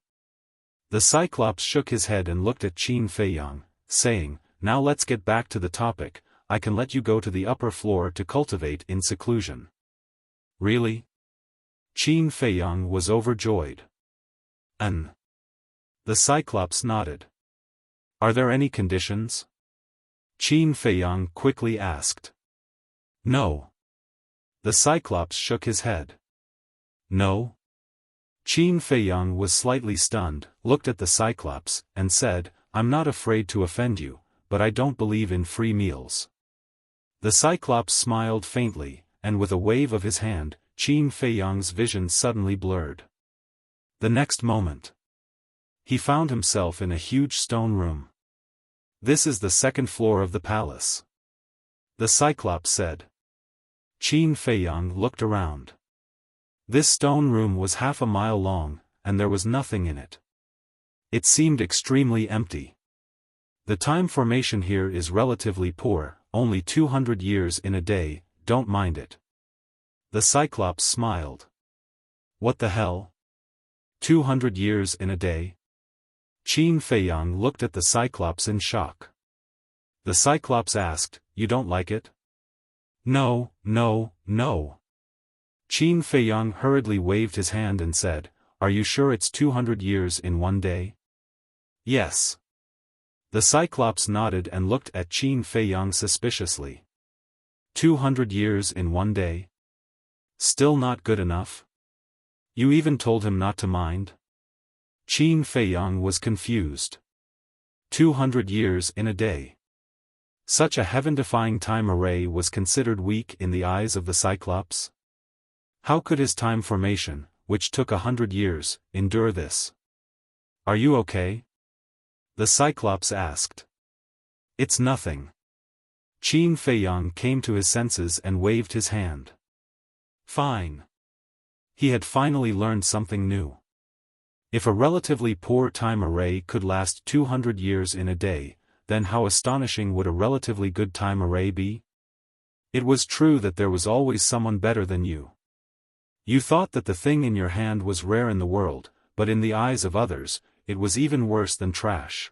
The Cyclops shook his head and looked at Qin Feiyang, saying, now let's get back to the topic. I can let you go to the upper floor to cultivate in seclusion. Really? Qin Feiyang was overjoyed. The Cyclops nodded. Are there any conditions? Qin Feiyang quickly asked. No. The Cyclops shook his head. No? Qin Feiyang was slightly stunned, looked at the Cyclops, and said, I'm not afraid to offend you, but I don't believe in free meals. The Cyclops smiled faintly, and with a wave of his hand, Qin Feiyang's vision suddenly blurred. The next moment, he found himself in a huge stone room. This is the second floor of the palace. The Cyclops said. Qin Feiyang looked around. This stone room was half a mile long, and there was nothing in it. It seemed extremely empty. The time formation here is relatively poor, only 200 years in a day, don't mind it. The Cyclops smiled. What the hell? 200 years in a day? Qin Feiyang looked at the Cyclops in shock. The Cyclops asked, you don't like it? No, no, no. Qin Feiyang hurriedly waved his hand and said, are you sure it's 200 years in one day? Yes. The Cyclops nodded and looked at Qin Feiyang suspiciously. 200 years in one day? Still not good enough? You even told him not to mind? Qin Feiyang was confused. 200 years in a day. Such a heaven-defying time array was considered weak in the eyes of the Cyclops? How could his time formation, which took 100 years, endure this? Are you okay? The Cyclops asked. It's nothing. Qin Feiyang came to his senses and waved his hand. Fine. He had finally learned something new. If a relatively poor time array could last 200 years in a day, then how astonishing would a relatively good time array be? It was true that there was always someone better than you. You thought that the thing in your hand was rare in the world, but in the eyes of others, it was even worse than trash.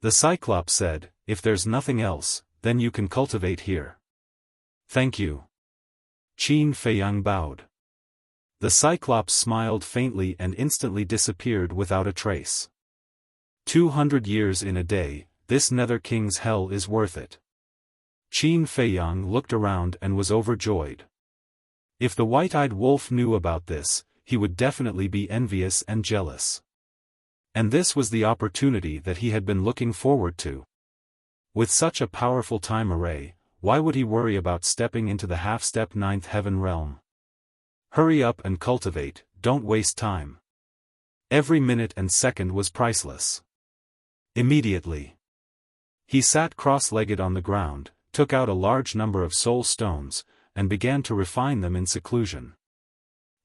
The Cyclops said, if there's nothing else, then you can cultivate here. Thank you. Qin Feiyang bowed. The Cyclops smiled faintly and instantly disappeared without a trace. 200 years in a day, this Nether King's hell is worth it. Qin Feiyang looked around and was overjoyed. If the white-eyed wolf knew about this, he would definitely be envious and jealous. And this was the opportunity that he had been looking forward to. With such a powerful time array, why would he worry about stepping into the half-step ninth heaven realm? Hurry up and cultivate, don't waste time. Every minute and second was priceless. Immediately, he sat cross-legged on the ground, took out a large number of soul stones, and began to refine them in seclusion.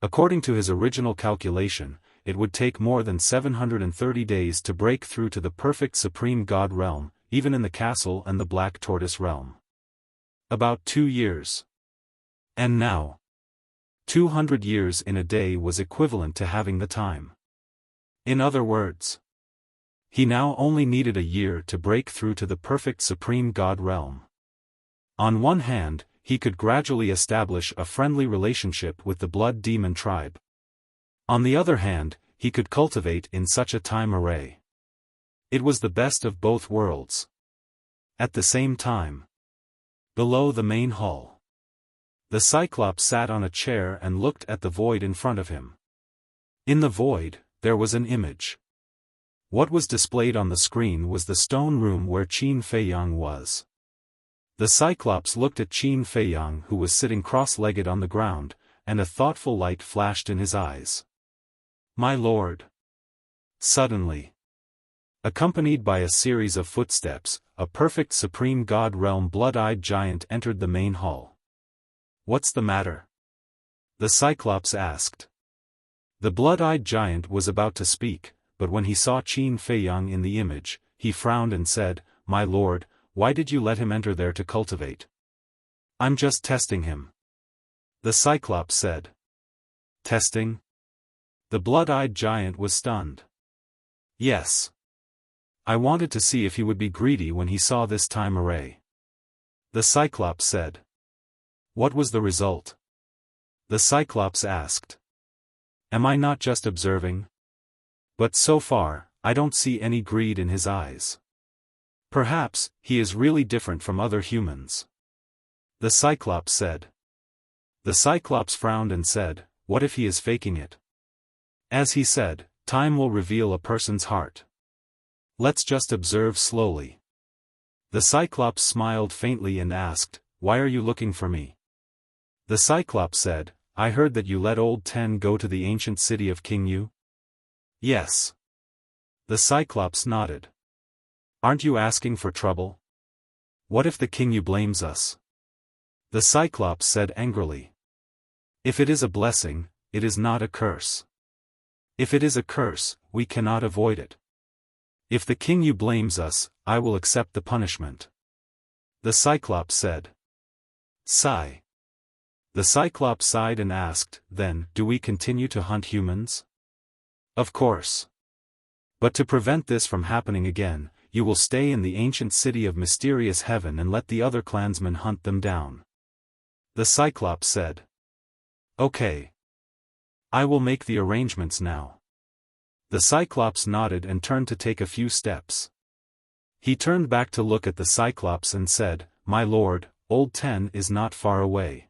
According to his original calculation, it would take more than 730 days to break through to the perfect supreme god realm, even in the castle and the black tortoise realm. About 2 years. And now, 200 years in a day was equivalent to having the time. In other words, he now only needed a year to break through to the perfect supreme god realm. On one hand, he could gradually establish a friendly relationship with the blood demon tribe. On the other hand, he could cultivate in such a time array. It was the best of both worlds. At the same time, below the main hall, the Cyclops sat on a chair and looked at the void in front of him. In the void, there was an image. What was displayed on the screen was the stone room where Qin Feiyang was. The Cyclops looked at Qin Feiyang, who was sitting cross-legged on the ground, and a thoughtful light flashed in his eyes. "My lord." Suddenly, accompanied by a series of footsteps, a perfect supreme god realm blood-eyed giant entered the main hall. "What's the matter?" the Cyclops asked. The blood-eyed giant was about to speak, but when he saw Qin Feiyang in the image, he frowned and said, "My lord, why did you let him enter there to cultivate?" "I'm just testing him," the Cyclops said. "Testing?" The blood-eyed giant was stunned. "Yes. I wanted to see if he would be greedy when he saw this time array," the Cyclops said. "What was the result?" the Cyclops asked. "Am I not just observing? But so far, I don't see any greed in his eyes. Perhaps, he is really different from other humans," the Cyclops said. The Cyclops frowned and said, "What if he is faking it?" As he said, "Time will reveal a person's heart. Let's just observe slowly." The Cyclops smiled faintly and asked, "Why are you looking for me?" The Cyclops said, "I heard that you let old Ten go to the ancient city of King Yu." "Yes." The Cyclops nodded. "Aren't you asking for trouble? What if the King Yu blames us?" The Cyclops said angrily. "If it is a blessing, it is not a curse. If it is a curse, we cannot avoid it. If the King Yu blames us, I will accept the punishment," the Cyclops said. Sigh. The Cyclops sighed and asked, "Then, do we continue to hunt humans?" "Of course. But to prevent this from happening again, you will stay in the ancient city of mysterious heaven and let the other clansmen hunt them down," the Cyclops said. "Okay. I will make the arrangements now." The Cyclops nodded and turned to take a few steps. He turned back to look at the Cyclops and said, "My lord, old Ten is not far away.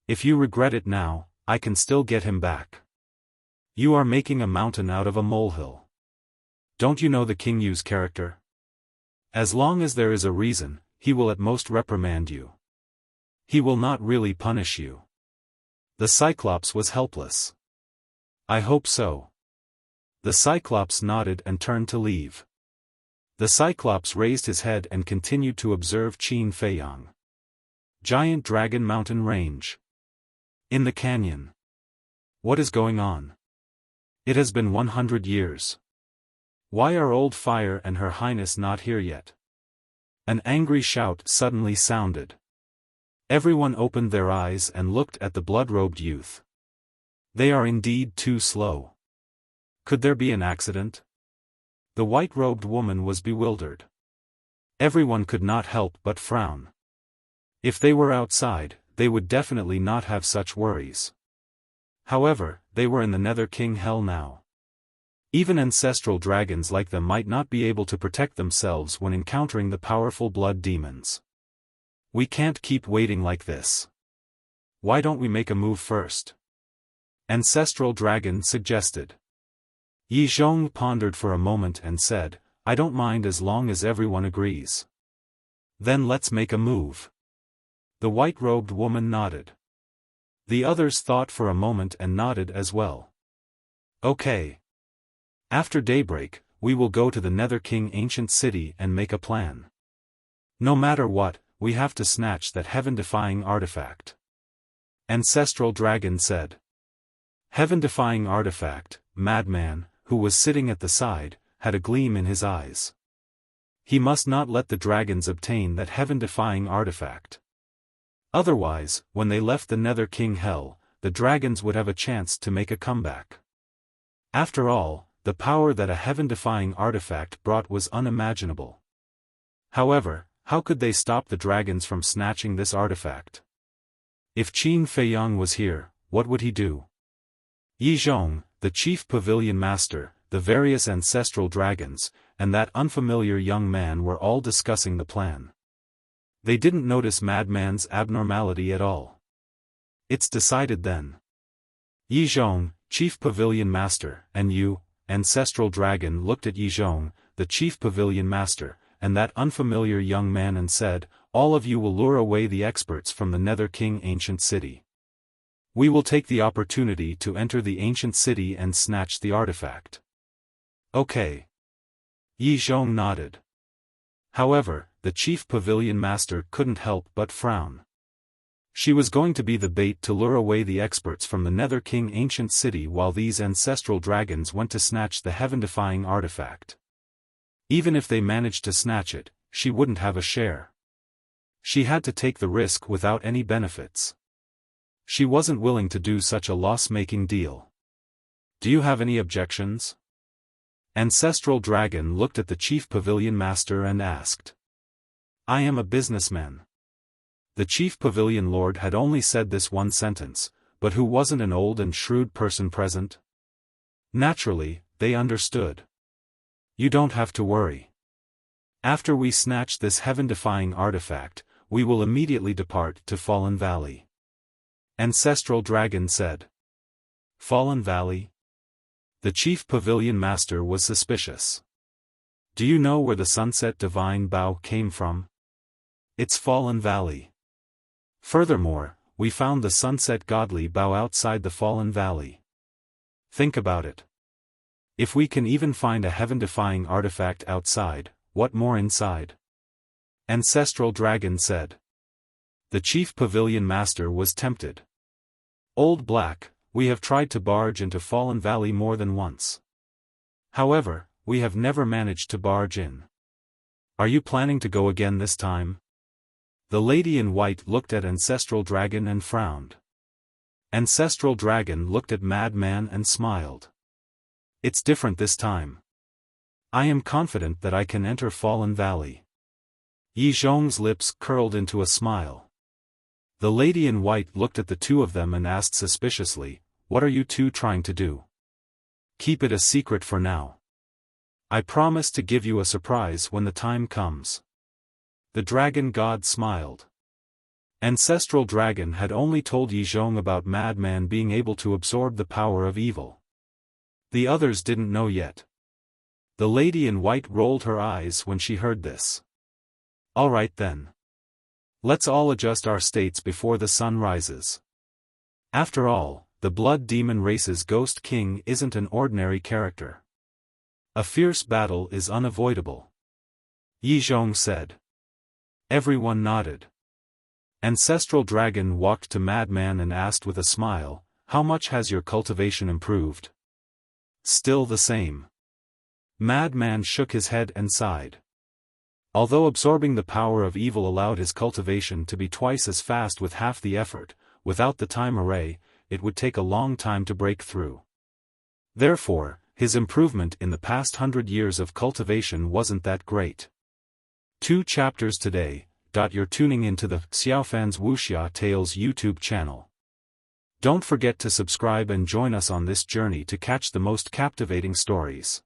If you regret it now, I can still get him back. You are making a mountain out of a molehill. Don't you know the King Yu's character? As long as there is a reason, he will at most reprimand you. He will not really punish you." The Cyclops was helpless. "I hope so." The Cyclops nodded and turned to leave. The Cyclops raised his head and continued to observe Qin Feiyang. Giant Dragon Mountain Range. In the canyon. What is going on? It has been 100 years. Why are Old Fire and Her Highness not here yet? An angry shout suddenly sounded. Everyone opened their eyes and looked at the blood-robed youth. They are indeed too slow. Could there be an accident? The white-robed woman was bewildered. Everyone could not help but frown. If they were outside, they would definitely not have such worries. However, they were in the Nether King Hell now. Even ancestral dragons like them might not be able to protect themselves when encountering the powerful blood demons. "We can't keep waiting like this. Why don't we make a move first?" Ancestral Dragon suggested. Yi Zhong pondered for a moment and said, "I don't mind as long as everyone agrees." "Then let's make a move." The white-robed woman nodded. The others thought for a moment and nodded as well. "Okay. After daybreak, we will go to the Nether King ancient city and make a plan. No matter what, we have to snatch that heaven-defying artifact." Ancestral Dragon said. Heaven-defying artifact, Madman, who was sitting at the side, had a gleam in his eyes. He must not let the dragons obtain that heaven-defying artifact. Otherwise, when they left the Nether King Hell, the dragons would have a chance to make a comeback. After all, the power that a heaven-defying artifact brought was unimaginable. However, how could they stop the dragons from snatching this artifact? If Qin Feiyang was here, what would he do? Yi Zhong, the chief pavilion master, the various ancestral dragons, and that unfamiliar young man were all discussing the plan. They didn't notice Madman's abnormality at all. "It's decided then. Yi Zhong, chief pavilion master, and you, ancestral dragon looked at Yizhong, the chief pavilion master, and that unfamiliar young man and said, "All of you will lure away the experts from the Nether King ancient city. We will take the opportunity to enter the ancient city and snatch the artifact." Okay. Yizhong nodded. However, the chief pavilion master couldn't help but frown. She was going to be the bait to lure away the experts from the Nether King ancient city while these ancestral dragons went to snatch the heaven-defying artifact. Even if they managed to snatch it, she wouldn't have a share. She had to take the risk without any benefits. She wasn't willing to do such a loss-making deal. "Do you have any objections?" Ancestral Dragon looked at the chief pavilion master and asked. "I am a businessman." The chief pavilion lord had only said this one sentence, but who wasn't an old and shrewd person present? Naturally, they understood. "You don't have to worry. After we snatch this heaven-defying artifact, we will immediately depart to Fallen Valley." Ancestral Dragon said. "Fallen Valley?" The chief pavilion master was suspicious. "Do you know where the Sunset Divine Bow came from? It's Fallen Valley. Furthermore, we found the Sunset Godly Bow outside the Fallen Valley. Think about it. If we can even find a heaven-defying artifact outside, what more inside?" Ancestral Dragon said. The chief pavilion master was tempted. "Old Black, we have tried to barge into Fallen Valley more than once. However, we have never managed to barge in. Are you planning to go again this time?" The lady in white looked at Ancestral Dragon and frowned. Ancestral Dragon looked at Madman and smiled. "It's different this time. I am confident that I can enter Fallen Valley." Yizhong's lips curled into a smile. The lady in white looked at the two of them and asked suspiciously, "What are you two trying to do? Keep it a secret for now. I promise to give you a surprise when the time comes." The dragon god smiled. Ancestral Dragon had only told Yizhong about Madman being able to absorb the power of evil. The others didn't know yet. The lady in white rolled her eyes when she heard this. "All right then. Let's all adjust our states before the sun rises. After all, the Blood Demon race's Ghost King isn't an ordinary character. A fierce battle is unavoidable," Yizhong said. Everyone nodded. Ancestral Dragon walked to Madman and asked with a smile, "How much has your cultivation improved?" "Still the same." Madman shook his head and sighed. Although absorbing the power of evil allowed his cultivation to be twice as fast with half the effort, without the time array, it would take a long time to break through. Therefore, his improvement in the past 100 years of cultivation wasn't that great. 2 chapters today. You're tuning into the Xiaofan's Wuxia Tales YouTube channel. Don't forget to subscribe and join us on this journey to catch the most captivating stories.